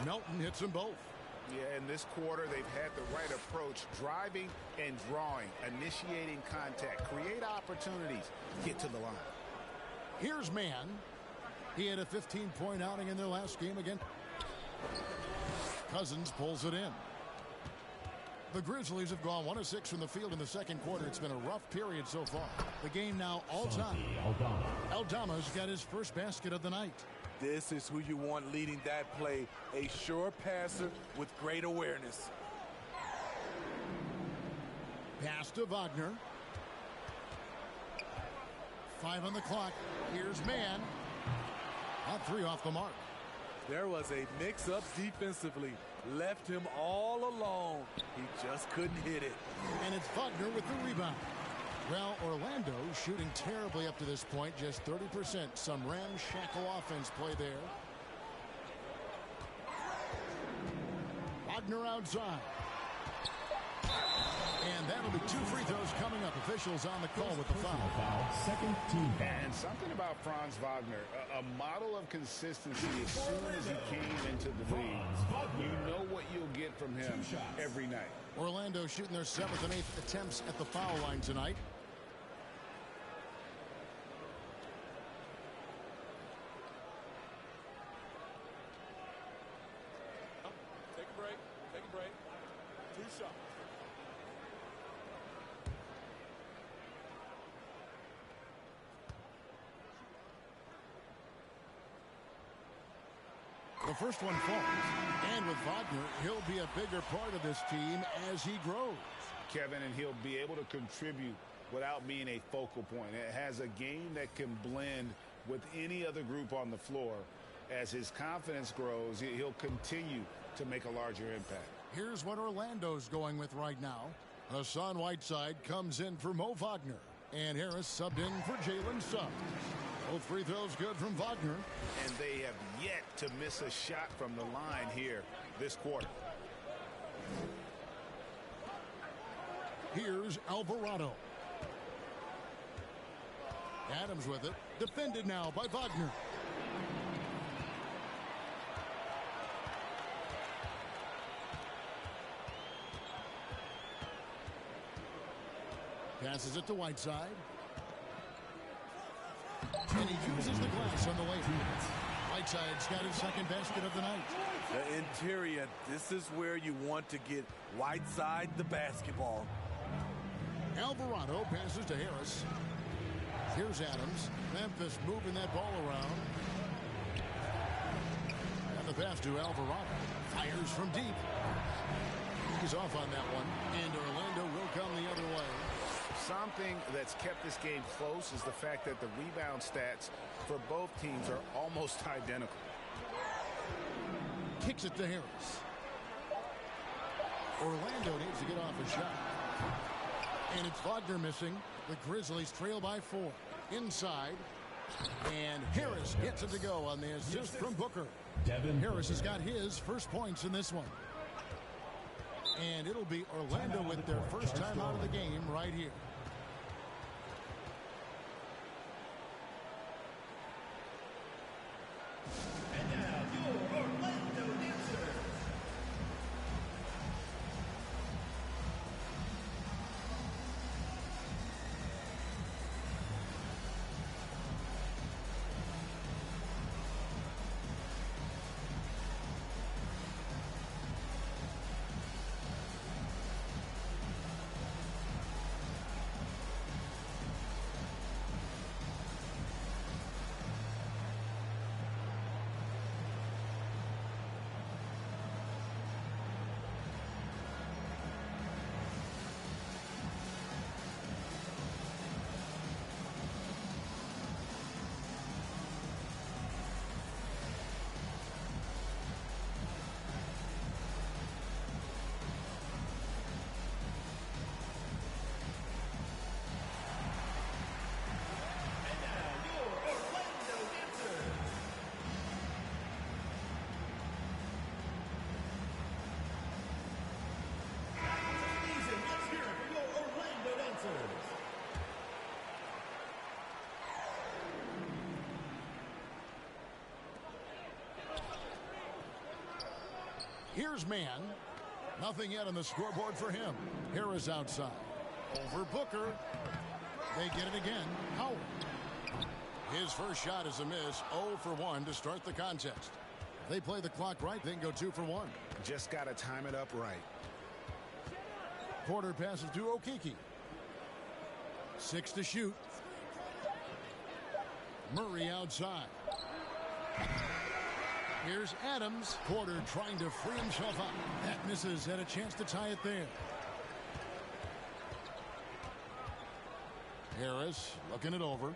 Melton hits them both. Yeah, in this quarter, they've had the right approach, driving and drawing, initiating contact, create opportunities, get to the line. Here's Mann. He had a 15-point outing in their last game again. Cousins pulls it in. The Grizzlies have gone 1 of 6 from the field in the second quarter. It's been a rough period so far. The game now all time. Aldama's got his first basket of the night. This is who you want leading that play. A sure passer with great awareness. Pass to Wagner. 5 on the clock. Here's Mann. On 3 off the mark. There was a mix-up defensively. Left him all alone. He just couldn't hit it. And it's Wagner with the rebound. Well, Orlando shooting terribly up to this point, just 30%. Some ramshackle offense play there. Wagner outside. And that'll be 2 free throws coming up. Officials on the call with the foul. Second team foul. And something about Franz Wagner, a model of consistency as soon as he came into the league. You know what you'll get from him every night. Orlando shooting their 7th and 8th attempts at the foul line tonight. Take a break. Take a break. 2 shots. The first one falls. And with Wagner, he'll be a bigger part of this team as he grows. Kevin, and he'll be able to contribute without being a focal point. It has a game that can blend with any other group on the floor. As his confidence grows, he'll continue to make a larger impact. Here's what Orlando's going with right now. Hassan Whiteside comes in for Mo Wagner. And Harris subbed in for Jalen Suggs. Both free throws good from Wagner. And they have yet to miss a shot from the line here this quarter. Here's Alvarado. Adams with it. Defended now by Wagner. Passes it to Whiteside. And he uses the glass on the way. Whiteside's got his second basket of the night. The interior, this is where you want to get Whiteside the basketball. Alvarado passes to Harris. Here's Adams. Memphis moving that ball around. And the pass to Alvarado. Fires from deep. He's off on that one. And Orlando will come the other way. Something that's kept this game close is the fact that the rebound stats for both teams are almost identical. Kicks it to Harris. Orlando needs to get off a shot. And it's Wagner missing. The Grizzlies trail by 4. Inside. And Harris gets it to go on the assist from Booker. Harris has got his first points in this one. And it'll be Orlando with their first time out of the game right here. And now your Orlando dancer. Here's Mann. Nothing yet on the scoreboard for him. Harris outside. Over Booker. They get it again. Howard. His first shot is a miss. 0 for 1 to start the contest. If they play the clock right, they can go 2 for 1. Just got to time it up right. Porter passes to Okeke. 6 to shoot. Murray outside. Here's Adams. Porter trying to free himself up. That misses. Had a chance to tie it there. Harris looking it over.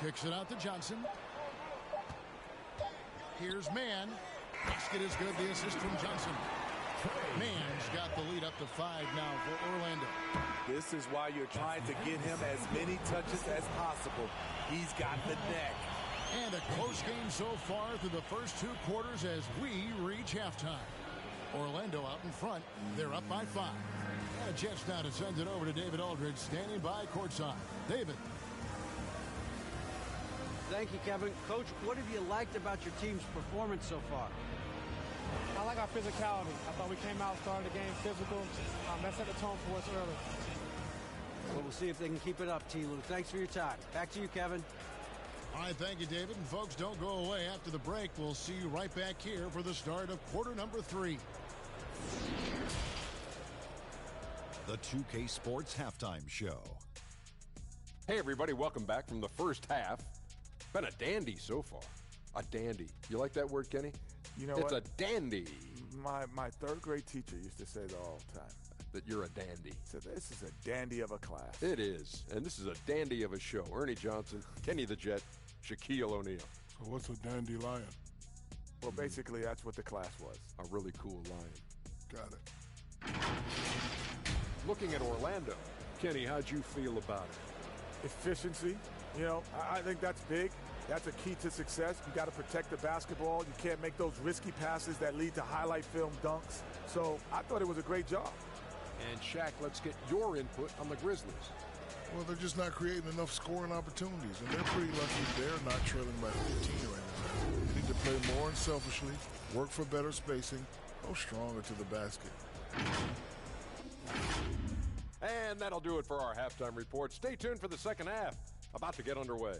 Kicks it out to Johnson. Here's Mann. Basket is good. The assist from Johnson. Mann's got the lead up to 5 now for Orlando. This is why you're trying to get him as many touches as possible. He's got the neck. And a close game so far through the first 2 quarters as we reach halftime. Orlando out in front. They're up by 5. And a chance now to send it over to David Aldridge, standing by courtside. David. Thank you, Kevin. Coach, what have you liked about your team's performance so far? I like our physicality. I thought we came out, started the game physical. That set the tone for us early. Well, we'll see if they can keep it up, T-Lou. Thanks for your time. Back to you, Kevin. All right, thank you, David. And folks, don't go away. After the break, we'll see you right back here for the start of quarter number 3. The 2K Sports Halftime Show. Hey, everybody, welcome back from the first half. Been a dandy so far. A dandy. You like that word, Kenny? You know it's what? a dandy. My 3rd grade teacher used to say that all the time. That you're a dandy. So this is a dandy of a class. It is. And this is a dandy of a show. Ernie Johnson, Kenny the Jet, Shaquille O'Neal. So what's a dandelion? Well, basically, that's what the class was. A really cool lion. Got it. Looking at Orlando, Kenny, how'd you feel about it? Efficiency. You know, I think that's big. That's a key to success. You got to protect the basketball. You can't make those risky passes that lead to highlight film dunks. So I thought it was a great job. And Shaq, let's get your input on the Grizzlies. Well, they're just not creating enough scoring opportunities, and they're pretty lucky they're not trailing by 15 right now. They need to play more unselfishly, work for better spacing, go stronger to the basket. And that'll do it for our halftime report. Stay tuned for the second half. About to get underway.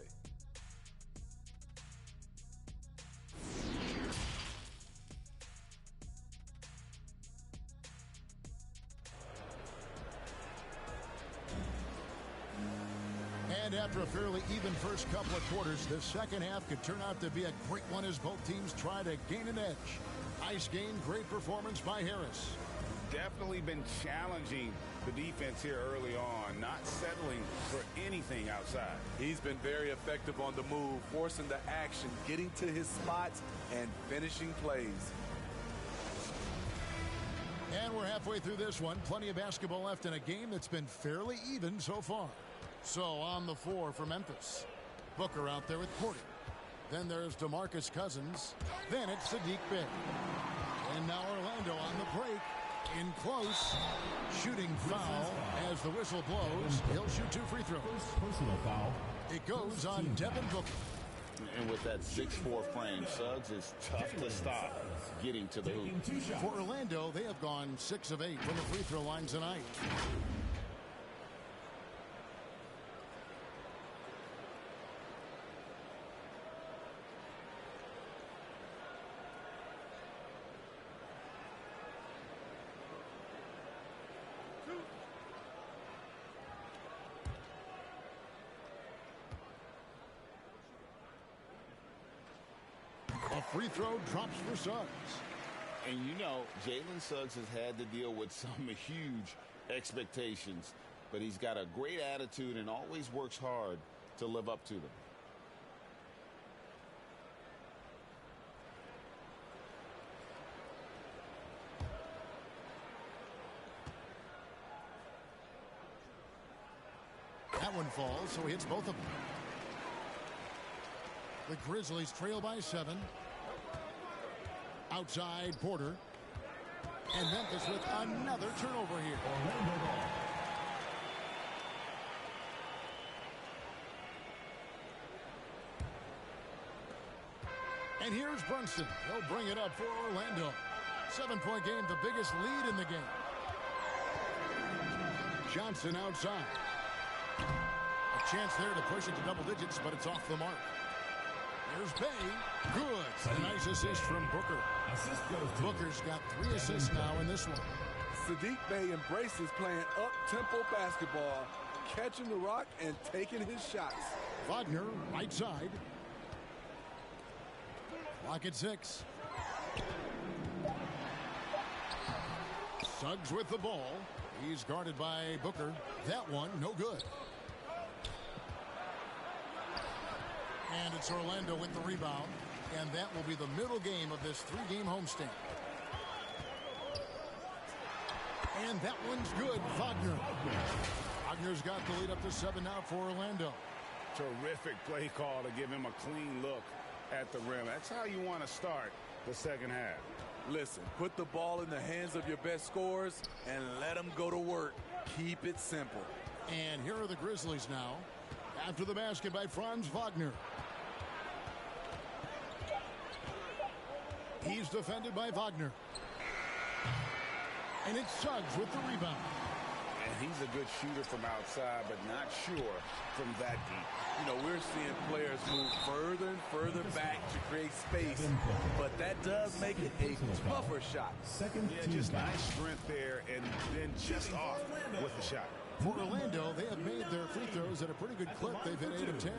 And after a fairly even first couple of quarters, the second half could turn out to be a great one as both teams try to gain an edge. Nice game, great performance by Harris. Definitely been challenging the defense here early on, not settling for anything outside. He's been very effective on the move, forcing the action, getting to his spots, and finishing plays. And we're halfway through this one. Plenty of basketball left in a game that's been fairly even so far. So on the floor for Memphis. Booker out there with Porter. Then there's DeMarcus Cousins. Then it's Sadiq Bey. And now Orlando on the break. In close. Shooting foul as the whistle blows. He'll shoot 2 free throws. Personal foul. It goes on Devin Booker. And with that 6'4" frame, Suggs is tough to stop getting to the hoop. For Orlando, they have gone 6 of 8 from the free throw line tonight. A free throw drops for Suggs. And you know, Jalen Suggs has had to deal with some huge expectations, but he's got a great attitude and always works hard to live up to them. That one falls, so he hits both of them. The Grizzlies trail by 7. Outside Porter. And Memphis with another turnover here. Orlando ball. And here's Brunson. He'll bring it up for Orlando. 7-point game, the biggest lead in the game. Johnson outside. A chance there to push it to double digits, but it's off the mark. There's Bey. Good. A nice assist from Booker. Booker's got 3 assists now in this one. Sadiq Bey embraces playing up-tempo basketball, catching the rock and taking his shots. Wagner, right side. Clock at 6. Suggs with the ball. He's guarded by Booker. That one, no good. And it's Orlando with the rebound. And that will be the middle game of this 3-game homestand. And that one's good. Wagner. Wagner's got the lead up to 7 now for Orlando. Terrific play call to give him a clean look at the rim. That's how you want to start the second half. Listen, put the ball in the hands of your best scorers and let them go to work. Keep it simple. And here are the Grizzlies now. After the basket by Franz Wagner. He's defended by Wagner. And it's Suggs with the rebound. And he's a good shooter from outside, but not sure from that deep. You know, we're seeing players move further and further back to create space, but that does make it a tougher shot. Yeah, just nice strength there, and then just off with the shot. For Orlando, they have made their free throws at a pretty good clip. They've hit 8 of 10.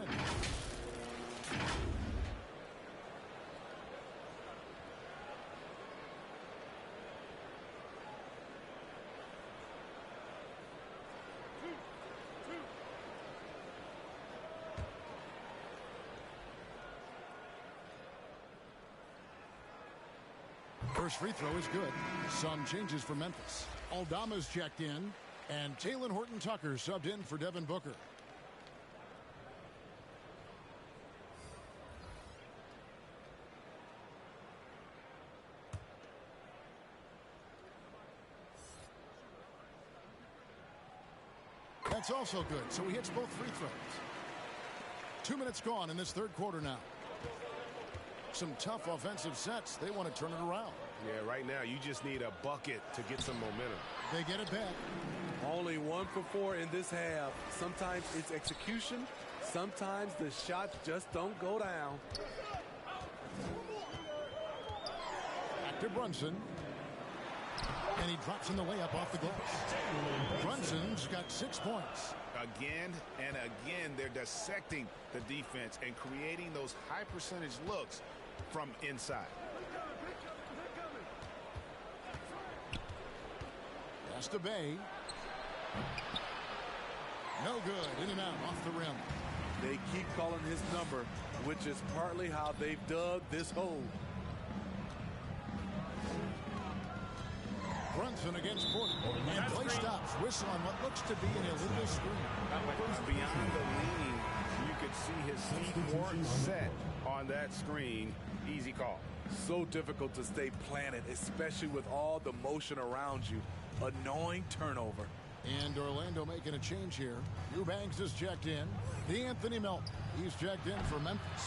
First free throw is good. Some changes for Memphis. Aldama's checked in, and Talen Horton-Tucker subbed in for Devin Booker. That's also good, so he hits both free throws. 2 minutes gone in this third quarter now. Some tough offensive sets. They want to turn it around. Yeah, right now you just need a bucket to get some momentum. They get it back. Only 1 for 4 in this half. Sometimes it's execution. Sometimes the shots just don't go down. Back to Brunson. And he drops in the layup off the glass. Brunson's got 6 points. Again and again, they're dissecting the defense and creating those high percentage looks from inside. Pass to Bay. No good. In and out off the rim. They keep calling his number, which is partly how they've dug this hole. Brunson against Porter. And play stops. Whistle on what looks to be an illegal screen. Beyond the lean, you could see his feet weren't set on that screen. Easy call. So difficult to stay planted, especially with all the motion around you. Annoying turnover. And Orlando making a change here. Eubanks is checked in. DeAnthony Melton. He's checked in for Memphis.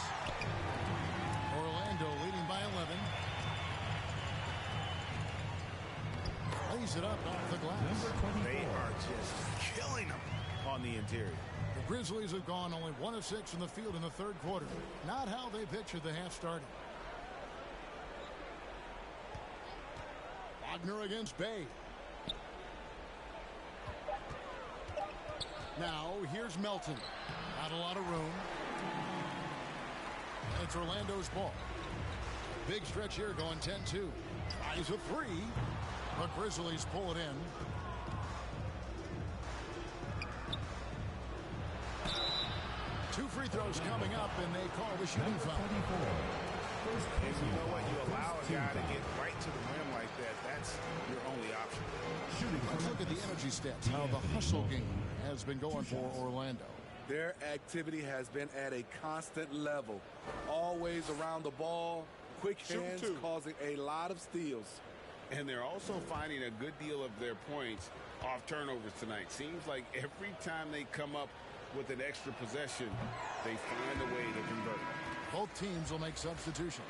Orlando leading by 11. Lays it up off the glass. They are just killing them on the interior. The Grizzlies have gone only 1 of 6 from the field in the third quarter. Not how they pictured the half starting. Wagner against Bay. Now, here's Melton. Not a lot of room. It's Orlando's ball. Big stretch here going 10-2. Tries a 3. The Grizzlies pull it in. Two free throws coming up, and they call the shooting foul. And you know what? You allow a guy to get right to the rim like that. That's your only option. Let's look at the energy stats, how the hustle game has been going for Orlando. Their activity has been at a constant level. Always around the ball, quick hands causing a lot of steals. And they're also finding a good deal of their points off turnovers tonight. Seems like every time they come up with an extra possession, they find a way to convert. Both teams will make substitutions.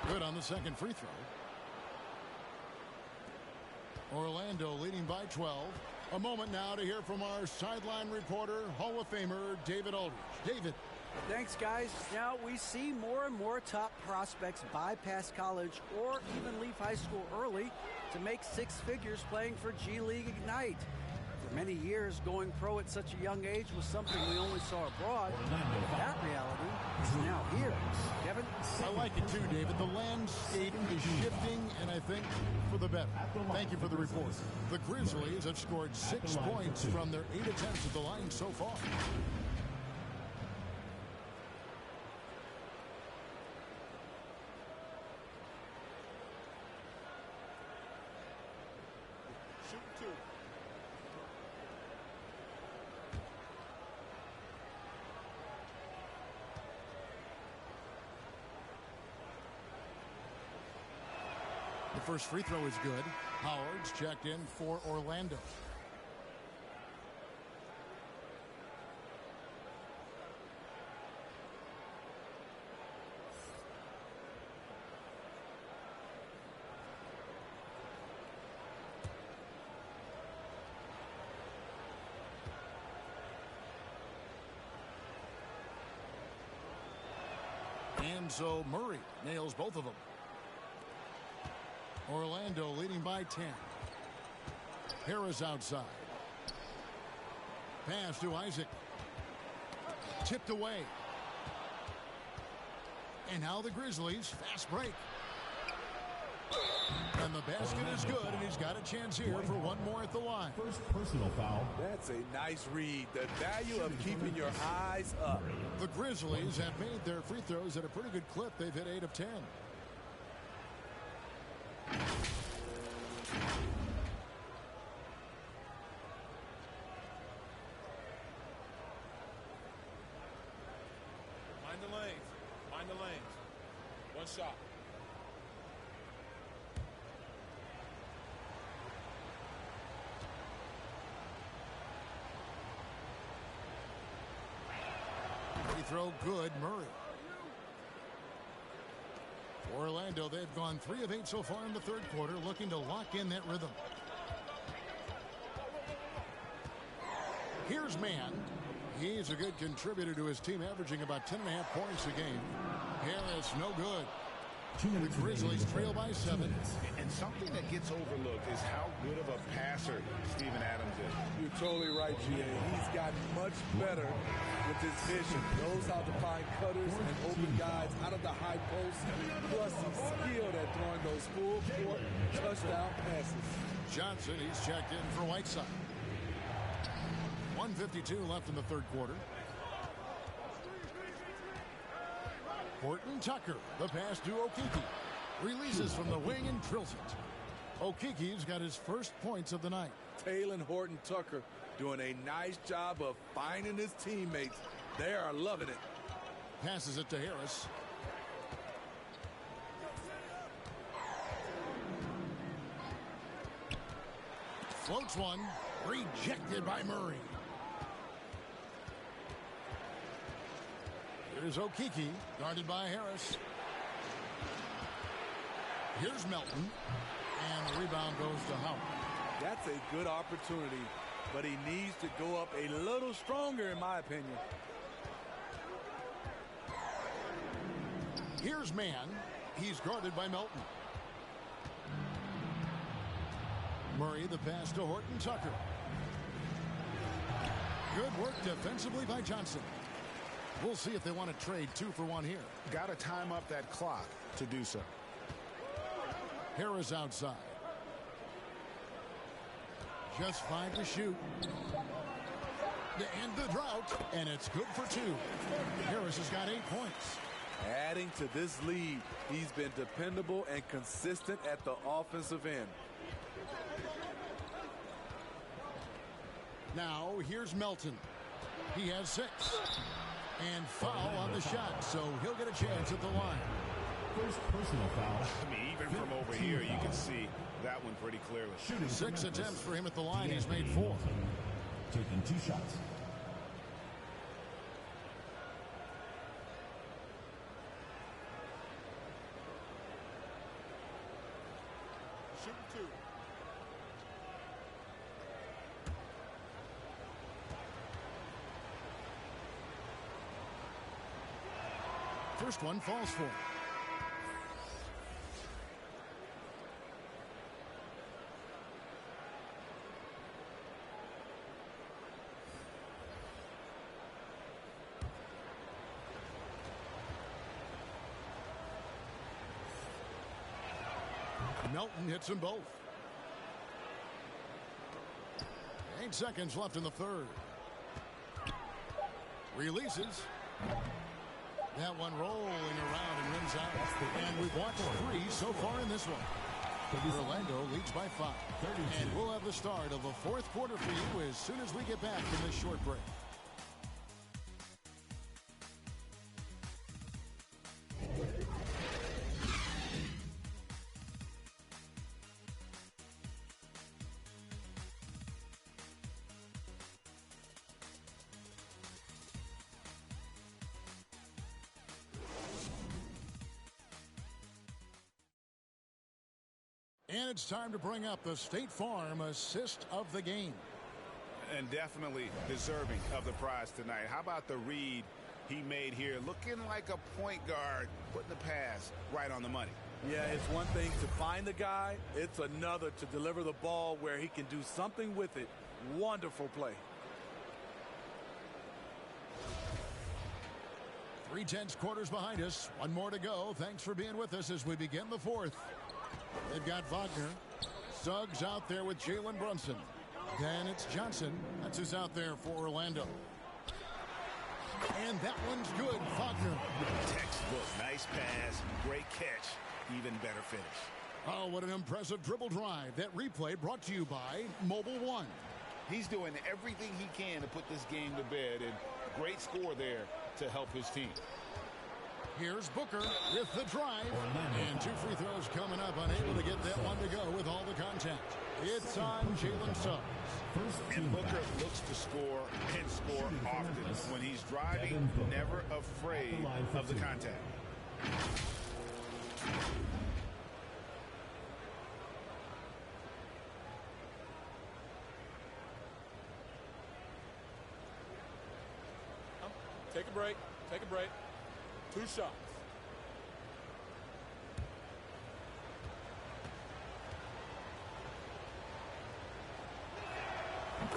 Good on the second free throw. Orlando leading by 12. A moment now to hear from our sideline reporter, Hall of Famer David Aldridge. David. Thanks, guys. Now, we see more and more top prospects bypass college or even leave high school early to make 6 figures playing for G League Ignite. For many years, going pro at such a young age was something we only saw abroad. That reality is now here. Kevin? I like it too, David. The landscape is shifting, and I think for the better. Thank you for the report. The Grizzlies have scored 6 points from their 8 attempts at the line so far. The first free throw is good. Howard's checked in for Orlando. And so Murray nails both of them. Orlando leading by 10. Harris outside. Pass to Isaac. Tipped away. And now the Grizzlies. Fast break. And the basket is good, and he's got a chance here for one more at the line. First personal foul. That's a nice read. The value of keeping your eyes up. The Grizzlies have made their free throws at a pretty good clip. They've hit 8 of 10. Mind the lanes. Mind the lanes. One shot. Free throw good, Murray. For Orlando, they've gone 3 of 8 so far in the third quarter, looking to lock in that rhythm. Here's Mann. He's a good contributor to his team, averaging about 10.5 points a game. Harris, no good. The Grizzlies trail by 7. And something that gets overlooked is how good of a passer Steven Adams is. You're totally right, G.A. He's gotten much better with his vision. Knows how to find cutters and open guys out of the high post. Plus, he's skilled at throwing those full court touchdown passes. Johnson, he's checked in for Whiteside. 1:52 left in the third quarter. Horton Tucker, the pass to Okeke. Releases from the wing and drills it. Okeke's got his first points of the night. Taylor Horton Tucker doing a nice job of finding his teammates. They are loving it. Passes it to Harris. Floats one. Rejected by Murray. Here's Okeke, guarded by Harris. Here's Melton. And the rebound goes to Howard. That's a good opportunity, but he needs to go up a little stronger, in my opinion. Here's Mann. He's guarded by Melton. Murray, the pass to Horton Tucker. Good work defensively by Johnson. We'll see if they want to trade 2 for 1 here. Got to time up that clock to do so. Harris outside. Just 5 to shoot. To end the drought, and it's good for 2. Harris has got 8 points. Adding to this lead, he's been dependable and consistent at the offensive end. Now, here's Melton. He has 6. And foul on the shot, so he'll get a chance at the line. First personal foul. I mean, even from over here, you can see that one pretty clearly. 6 attempts for him at the line. He's made 4. Taking 2 shots. Shooting 2. First one falls for him. Melton hits them both. 8 seconds left in the third. Releases. That one rolling around and rims out. And we've watched 3 so far in this one. Orlando leads by 5. And we'll have the start of the fourth quarter for you as soon as we get back from this short break. And it's time to bring up the State Farm assist of the game. And definitely deserving of the prize tonight. How about the read he made here? Looking like a point guard, putting the pass right on the money. Yeah, it's one thing to find the guy. It's another to deliver the ball where he can do something with it. Wonderful play. 3/10 quarters behind us. One more to go. Thanks for being with us as we begin the fourth. They've got Wagner. Suggs out there with Jalen Brunson. Then it's Johnson. That's who's out there for Orlando. And that one's good. Wagner. Textbook. Nice pass. Great catch. Even better finish. Oh, what an impressive dribble drive. That replay brought to you by Mobile One. He's doing everything he can to put this game to bed. And great score there to help his team. Here's Booker with the drive. And 2 free throws coming up. Unable to get that one to go with all the contact. It's on Jalen Suggs. And Booker looks to score and score often. When he's driving, never afraid of the contact. Take a break. Take a break. 2 shots.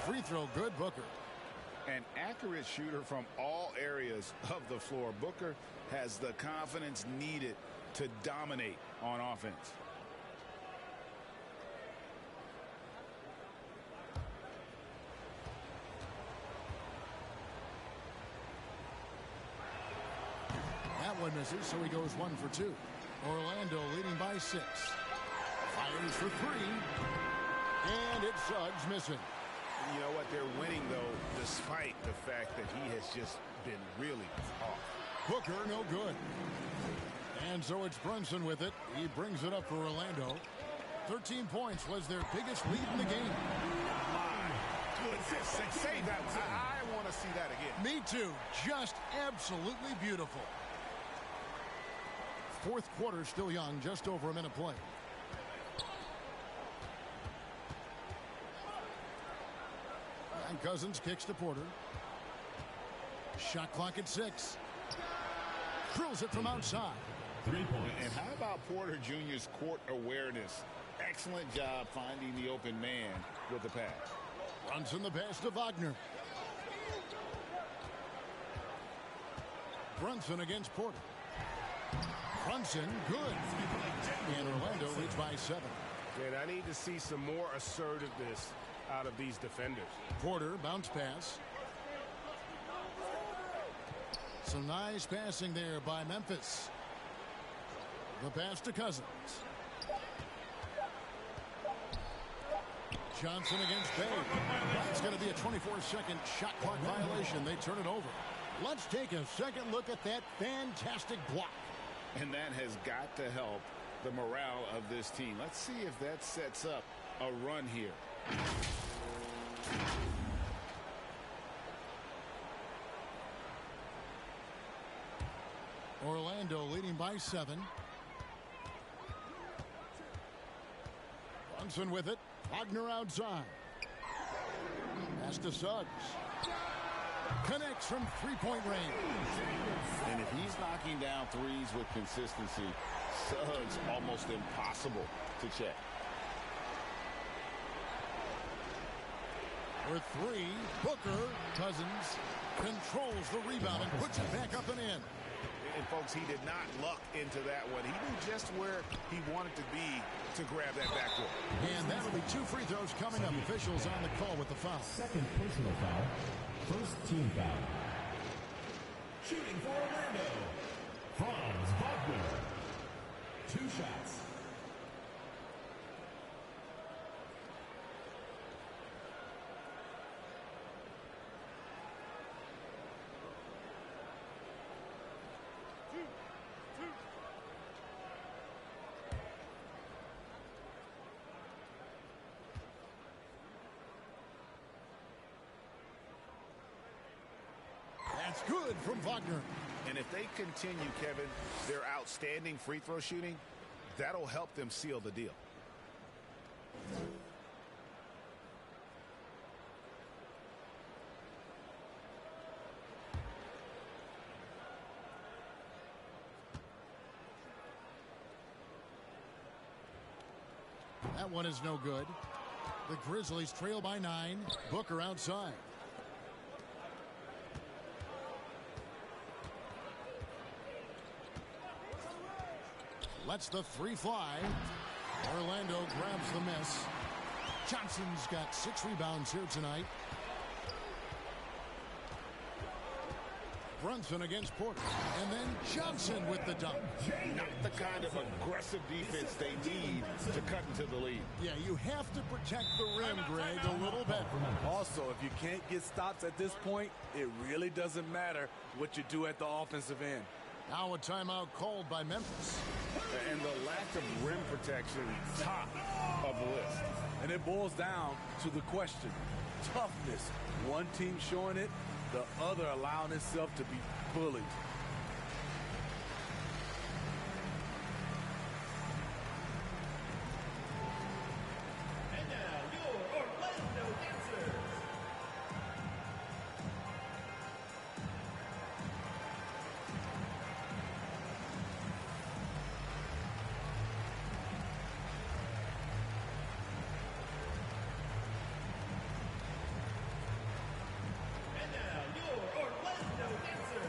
Free throw good, Booker. An accurate shooter from all areas of the floor. Booker has the confidence needed to dominate on offense. That one misses, so he goes 1 for 2. Orlando leading by 6. Fires for 3. And it's Suggs missing. You know what? They're winning, though, despite the fact that he has just been really off. Booker, no good. And so it's Brunson with it. He brings it up for Orlando. 13 points was their biggest lead in the game. My goodness. Say that. I want to see that again. Me too. Just absolutely beautiful. Fourth quarter still young. Just over a minute play. And Cousins kicks to Porter. Shot clock at 6. Drills it from outside. 3 points. And how about Porter Jr.'s court awareness? Excellent job finding the open man with the pass. Brunson the pass to Wagner. Brunson against Porter. Brunson, good. And Orlando leads by 7. And I need to see some more assertiveness out of these defenders. Porter, bounce pass. Some nice passing there by Memphis. The pass to Cousins. Johnson against Bay. That's going to be a 24-second shot clock violation. They turn it over. Let's take a second look at that fantastic block. And that has got to help the morale of this team. Let's see if that sets up a run here. Orlando leading by 7. Brunson with it. Wagner outside. Pass to Suggs. Connects from three-point range. And if he's knocking down threes with consistency, Suggs almost impossible to check. For 3, Booker. Cousins controls the rebound and puts it back up and in. And folks, he did not luck into that one. He knew just where he wanted to be to grab that backboard. And that'll be 2 free throws coming up. Officials on the call with the foul. Second personal foul. First team foul. Shooting for Orlando, Franz Wagner. 2 shots. That's good from Wagner. And if they continue, Kevin, their outstanding free throw shooting, that'll help them seal the deal. That one is no good. The Grizzlies trail by 9. Booker outside. Lets the 3 fly. Orlando grabs the miss. Johnson's got 6 rebounds here tonight. Brunson against Porter. And then Johnson with the dunk. Not the kind of aggressive defense they need to cut into the lead. Yeah, you have to protect the rim, Greg, a little bit. Also, if you can't get stops at this point, it really doesn't matter what you do at the offensive end. Now a timeout called by Memphis. And the lack of rim protection, top of the list. And it boils down to the question. Toughness. One team showing it, the other allowing itself to be bullied. And now your Orlando Dancers. And now your Orlando Dancers.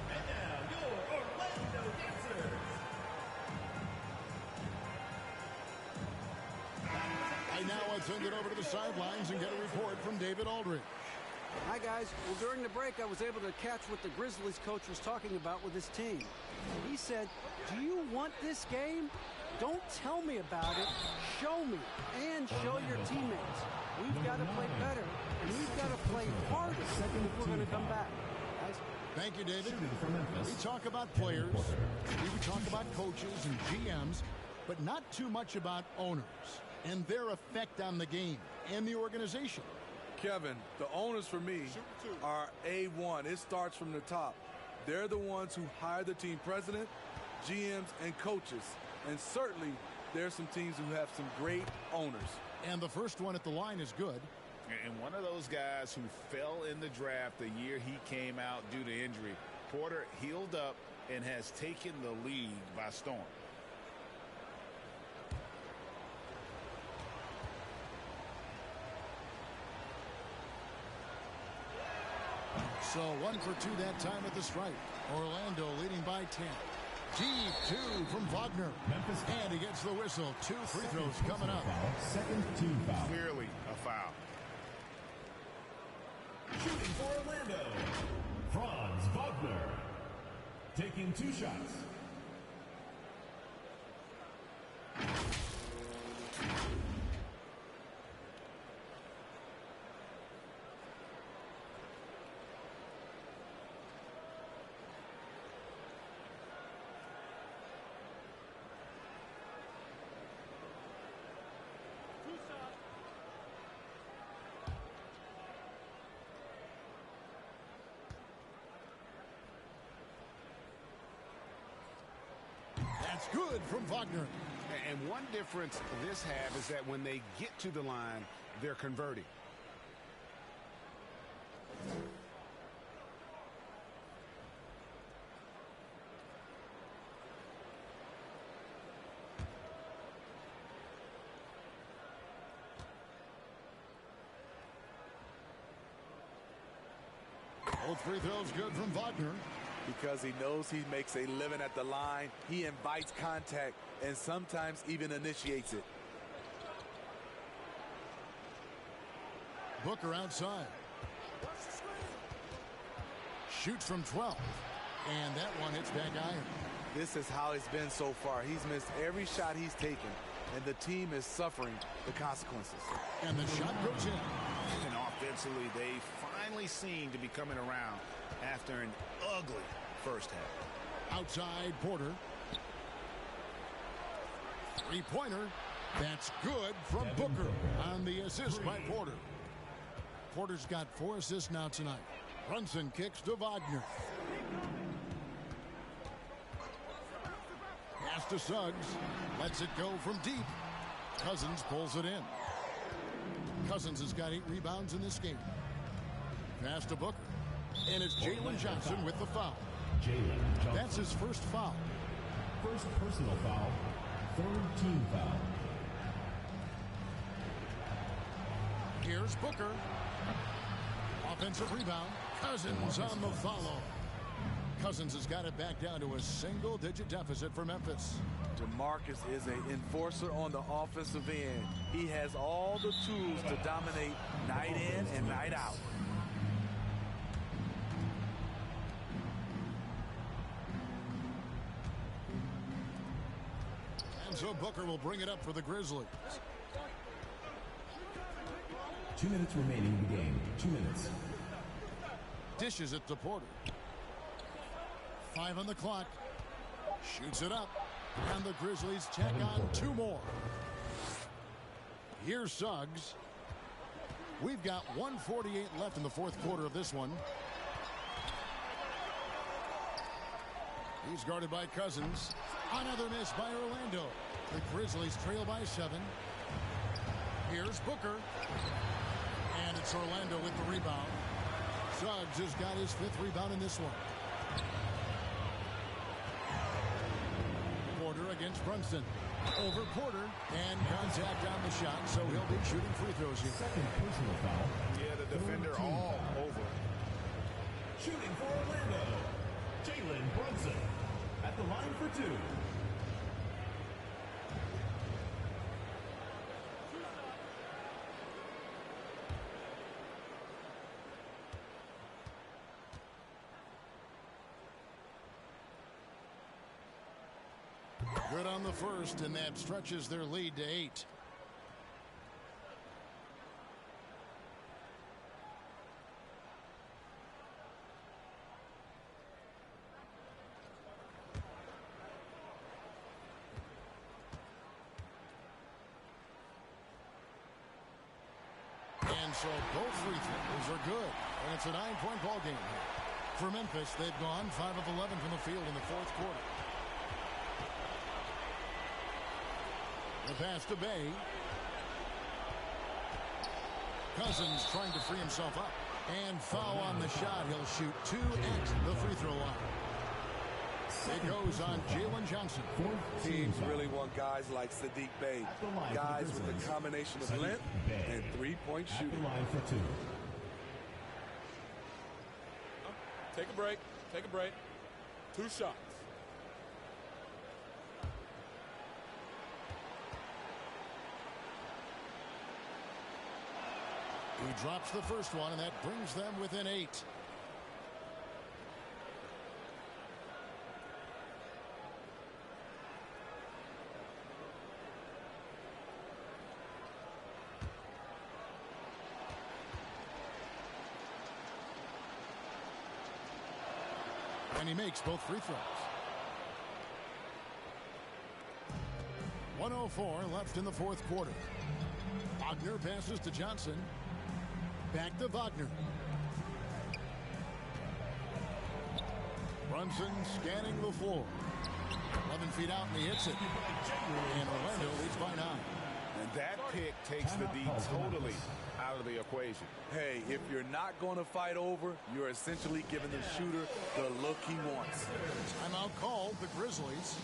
And now your Orlando Dancers. I now send it over to the sidelines and get a report from David Aldridge. Hi, guys. Well, during the break, I was able to catch what the Grizzlies coach was talking about with his team. He said, "Do you want this game? Don't tell me about it. Show me and show your teammates. We've got to play better, and we've got to play harder if we're going to come back." Guys. Thank you, David. We talk about players, we talk about coaches and GMs, but not too much about owners and their effect on the game and the organization. Kevin, the owners for me are A1. It starts from the top. They're the ones who hire the team president, GMs, and coaches. And certainly, there's some teams who have some great owners. And the first one at the line is good. And one of those guys who fell in the draft the year he came out due to injury. Porter healed up and has taken the league by storm. So 1 for 2 that time at the stripe. Orlando leading by 10. Deep 2 from Wagner. Memphis. And he gets the whistle. 2 free throws coming up. Second team foul. Clearly a foul. Shooting for Orlando, Franz Wagner. Taking 2 shots. That's good from Wagner. And one difference this has is that when they get to the line, they're converting. Both free throws good from Wagner. Because he knows he makes a living at the line, he invites contact and sometimes even initiates it. Booker outside. Shoots from 12. And that one hits back iron. This is how it's been so far. He's missed every shot he's taken, and the team is suffering the consequences. And the shot goes in. And offensively, they finally seem to be coming around after an ugly first half. Outside Porter. Three-pointer. That's good from Booker on the assist by Porter. Porter's got 4 assists now tonight. Brunson kicks to Wagner. Pass to Suggs. Lets it go from deep. Cousins pulls it in. Cousins has got 8 rebounds in this game. Pass to Booker. And it's Jalen Johnson with the foul. That's his first foul. First personal foul. Third team foul. Here's Booker. Offensive rebound. Cousins on the follow. Cousins has got it back down to a single-digit deficit for Memphis. DeMarcus is an enforcer on the offensive end. He has all the tools to dominate night in and night out. And so Booker will bring it up for the Grizzlies. 2 minutes remaining in the game. 2 minutes. Dishes it to Porter. 5 on the clock. Shoots it up. And the Grizzlies check on 2 more. Here's Suggs. We've got 1:48 left in the 4th quarter of this one. He's guarded by Cousins. Another miss by Orlando. The Grizzlies trail by 7. Here's Booker. And it's Orlando with the rebound. Suggs has got his 5th rebound in this one. Porter against Brunson. Over Porter. And contact on the shot, so he'll be shooting free throws here. Second personal foul. Yeah, the defender all over. Shooting for Orlando. Jalen Brunson at the line for 2. Good on the first, and that stretches their lead to 8. And so both free throws are good, and it's a 9-point ball game. For Memphis, they've gone 5 of 11 from the field in the 4th quarter. The pass to Bay. Cousins trying to free himself up. And foul on the shot. He'll shoot 2 at the free throw line. It goes on Jalen Johnson. Teams really want guys like Saddiq Bey. Guys with a combination of length and 3-point shooting. For 2. Take a break. Take a break. 2 shots. He drops the first one, and that brings them within 8. And he makes both free throws. 1:04 left in the 4th quarter. Wagner passes to Johnson. Back to Wagner. Brunson scanning the floor. 11 feet out, and he hits it. And Orlando leads by 9. And that pick takes the D totally out of the equation. Hey, if you're not going to fight over, you're essentially giving the shooter the look he wants. Timeout called the Grizzlies.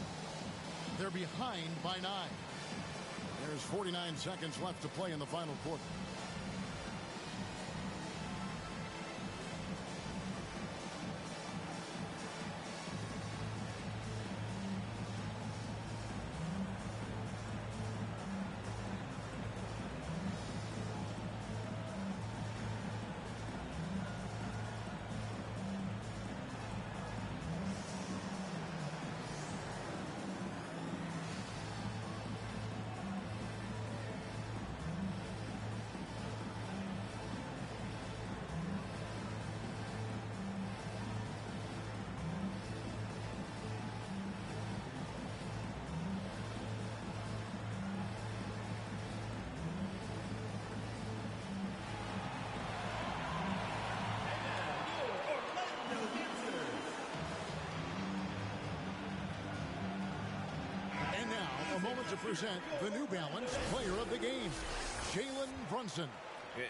They're behind by 9. There's 49 seconds left to play in the final quarter. moment to present the New Balance Player of the Game, Jalen Brunson.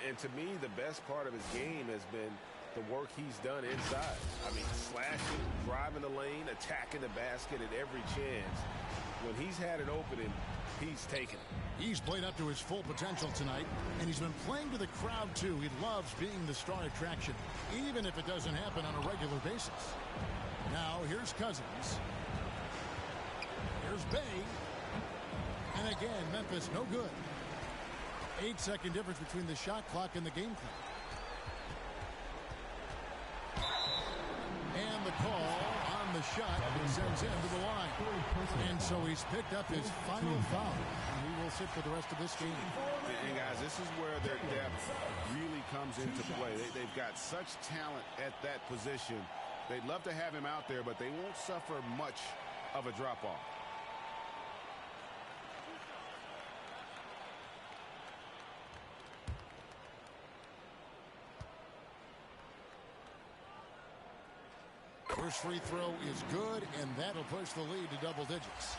And to me, the best part of his game has been the work he's done inside. I mean, slashing, driving the lane, attacking the basket at every chance. When he's had an opening, he's taken it. He's played up to his full potential tonight, and he's been playing to the crowd, too. He loves being the star attraction, even if it doesn't happen on a regular basis. Now, here's Cousins. Here's Bay. And again, Memphis no good. 8-second difference between the shot clock and the game clock. And the call on the shot sends him to the line. And so he's picked up his final foul. And he will sit for the rest of this game. And guys, this is where their depth really comes into play. They've got such talent at that position. They'd love to have him out there, but they won't suffer much of a drop-off. First free throw is good, and that'll push the lead to double digits.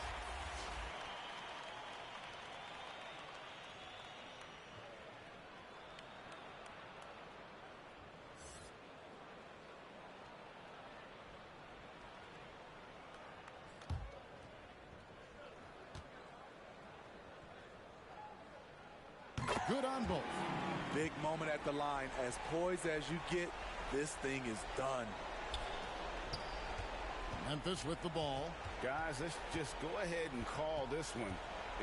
Good on both. Big moment at the line. As poised as you get, this thing is done. Memphis with the ball. Guys, let's just go ahead and call this one.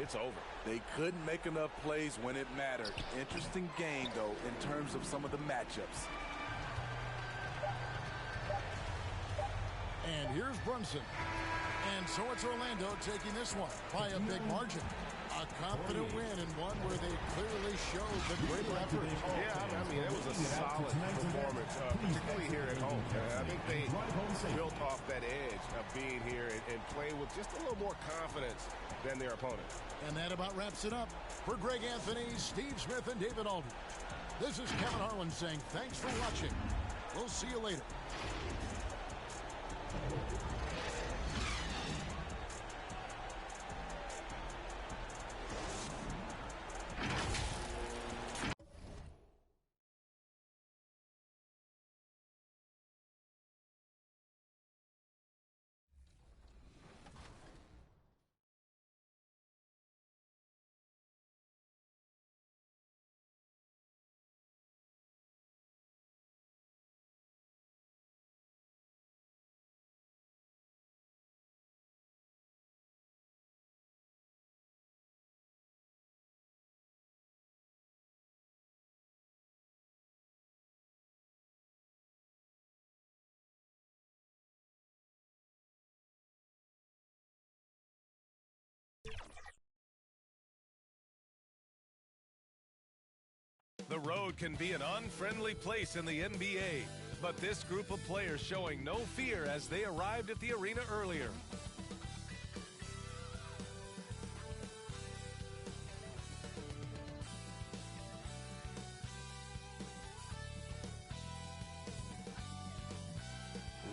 It's over. They couldn't make enough plays when it mattered. Interesting game, though, in terms of some of the matchups. And here's Brunson. And so it's Orlando taking this one by a big margin. A confident win, and one where they clearly showed the greater effort. Yeah, I mean, it was a solid performance, particularly here at home. I think they built off that edge of being here and played with just a little more confidence than their opponent. And that about wraps it up. For Greg Anthony, Steve Smith, and David Aldridge, this is Kevin Harlan saying thanks for watching. We'll see you later. The road can be an unfriendly place in the NBA, but this group of players showing no fear as they arrived at the arena earlier.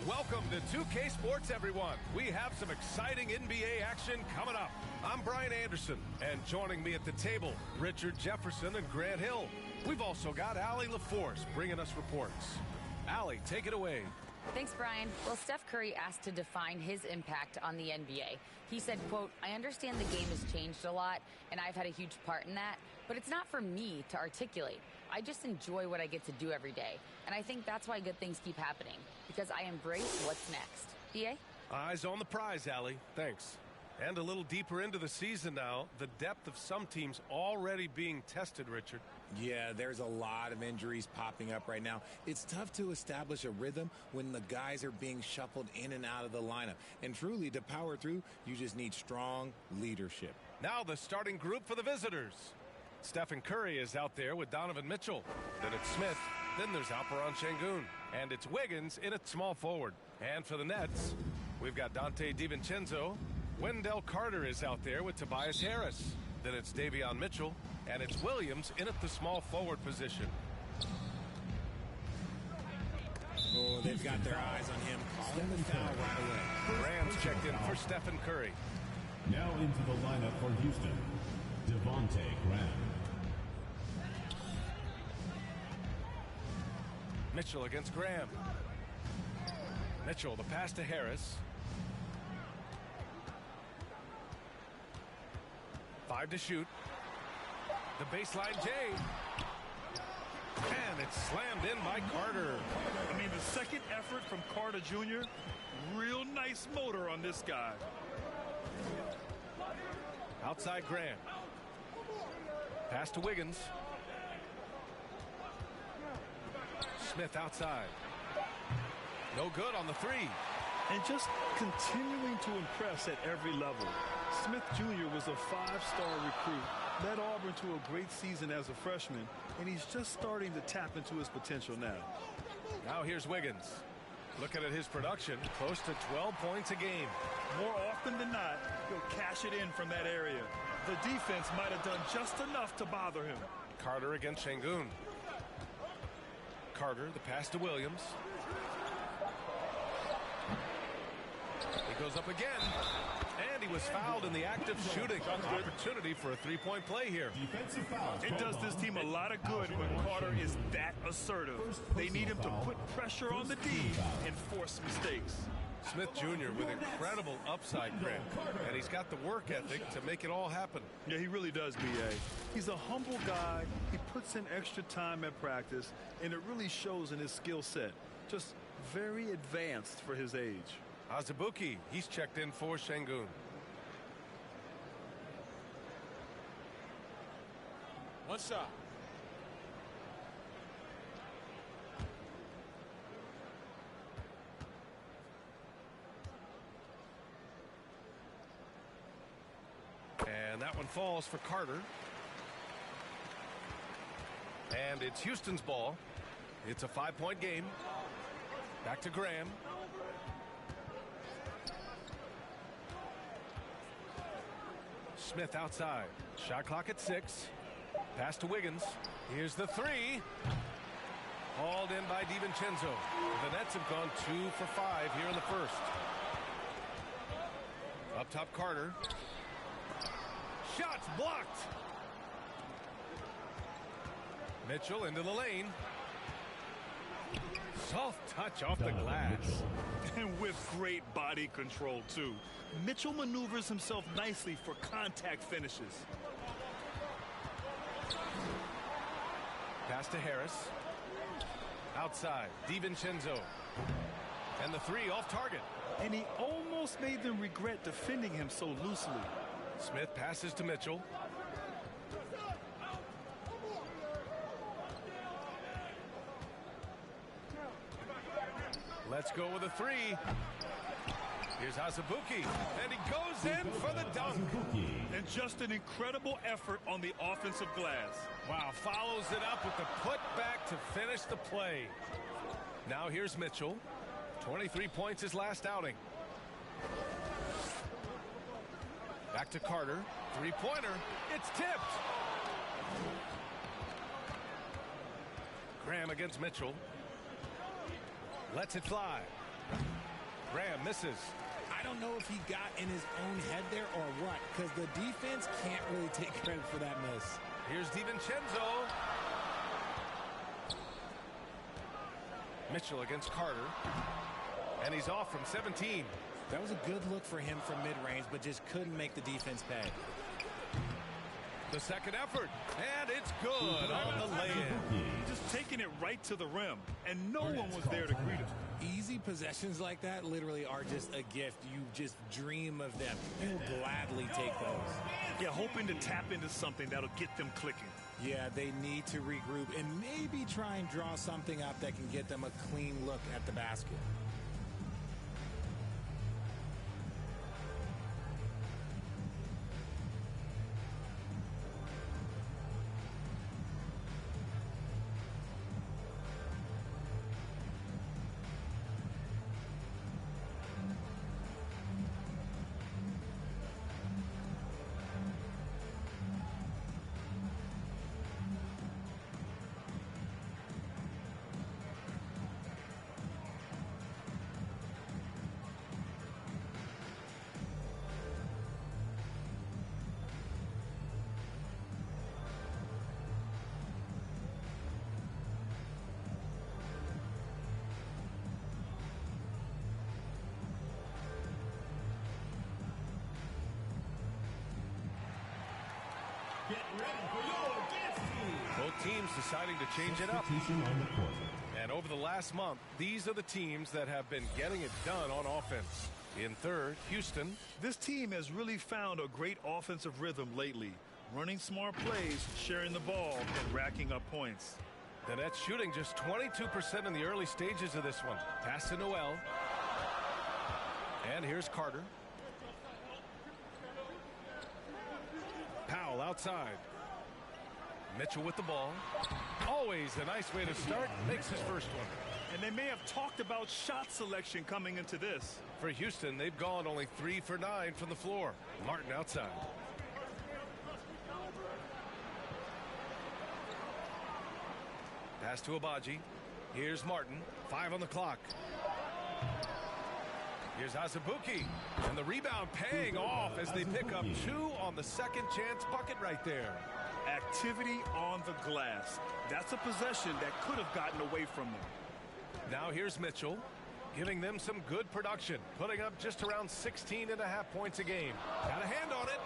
Welcome to 2K Sports, everyone. We have some exciting NBA action coming up. I'm Brian Anderson, and joining me at the table, Richard Jefferson and Grant Hill. We've also got Allie LaForce bringing us reports. Allie, take it away. Thanks, Brian. Well, Steph Curry asked to define his impact on the NBA. He said, quote, "I understand the game has changed a lot, and I've had a huge part in that, but it's not for me to articulate. I just enjoy what I get to do every day, and I think that's why good things keep happening, because I embrace what's next." DA? Eyes on the prize, Allie. Thanks. And a little deeper into the season now, the depth of some teams already being tested, Richard. Yeah, there's a lot of injuries popping up right now. It's tough to establish a rhythm when the guys are being shuffled in and out of the lineup. And truly, to power through, you just need strong leadership. Now the starting group for the visitors. Stephen Curry is out there with Donovan Mitchell. Then it's Smith. Then there's Alperon Şengün. And it's Wiggins in at small forward. And for the Nets, we've got Dante DiVincenzo. Wendell Carter is out there with Tobias Harris. Then it's Davion Mitchell. And it's Williams in at the small forward position. Oh, they've got their eyes on him, calling the foul right away. Rams checked in for Stephen Curry. Now into the lineup for Houston, Devontae Graham. Mitchell against Graham. Mitchell, the pass to Harris. 5 to shoot. The baseline J. And it's slammed in by Carter. I mean, the second effort from Carter Jr., real nice motor on this guy. Outside Graham. Pass to Wiggins. Smith outside. No good on the three. And just continuing to impress at every level. Smith Jr. was a 5-star recruit, led Auburn to a great season as a freshman, and he's just starting to tap into his potential now. Now here's Wiggins. Looking at his production, close to 12 points a game. More often than not, he'll cash it in from that area. The defense might have done just enough to bother him. Carter against Şengün. Carter, the pass to Williams. He goes up again. And he was fouled in the act of shooting. Opportunity for a three-point play here. It does this team a lot of good when Carter is that assertive. They need him to put pressure on the D and force mistakes. Smith Jr. with incredible upside, Graham. And he's got the work ethic to make it all happen. Yeah, he really does, B.A. He's a humble guy. He puts in extra time at practice, and it really shows in his skill set. Just very advanced for his age. Azubuike, he's checked in for Şengün. One shot. And that one falls for Carter. And it's Houston's ball. It's a 5-point game. Back to Graham. Smith outside. Shot clock at 6. Pass to Wiggins. Here's the three. Hauled in by DiVincenzo. The Nets have gone 2 for 5 here in the first. Up top, Carter. Shots blocked. Mitchell into the lane. Soft touch off the glass. And with great body control, too. Mitchell maneuvers himself nicely for contact finishes. Pass to Harris. Outside, DiVincenzo. And the three off target. And he almost made them regret defending him so loosely. Smith passes to Mitchell. Let's go with a three. Here's Azubuike, and he goes in for the dunk. And just an incredible effort on the offensive glass. Wow, follows it up with the putback to finish the play. Now here's Mitchell. 23 points his last outing. Back to Carter. Three-pointer. It's tipped. Graham against Mitchell. Lets it fly. Graham misses. I don't know if he got in his own head there or what, because the defense can't really take credit for that miss. Here's DiVincenzo. Mitchell against Carter. And he's off from 17. That was a good look for him from mid-range, but just couldn't make the defense pay. The second effort, and it's good on the lay-in. Just taking it right to the rim, and no one was there to greet him. Easy possessions like that literally are just a gift. You just dream of them. You'll gladly take those. Yeah, hoping to tap into something that'll get them clicking. Yeah, they need to regroup and maybe try and draw something up that can get them a clean look at the basket. teams deciding to change it up. And over the last month, these are the teams that have been getting it done on offense. In third, Houston. This team has really found a great offensive rhythm lately. Running smart plays, sharing the ball, and racking up points. The Nets shooting just 22% in the early stages of this one. Pass to Noel. And here's Carter. Powell outside. Mitchell with the ball. Always a nice way to start. Makes his first one. And they may have talked about shot selection coming into this. For Houston, they've gone only 3 for 9 from the floor. Martin outside. Pass to Abaji. Here's Martin. 5 on the clock. Here's Azubuike. And the rebound paying off as they pick up 2 on the second chance bucket right there. Activity on the glass. That's a possession that could have gotten away from them. Now here's Mitchell, giving them some good production, putting up just around 16.5 points a game. Got a hand on it.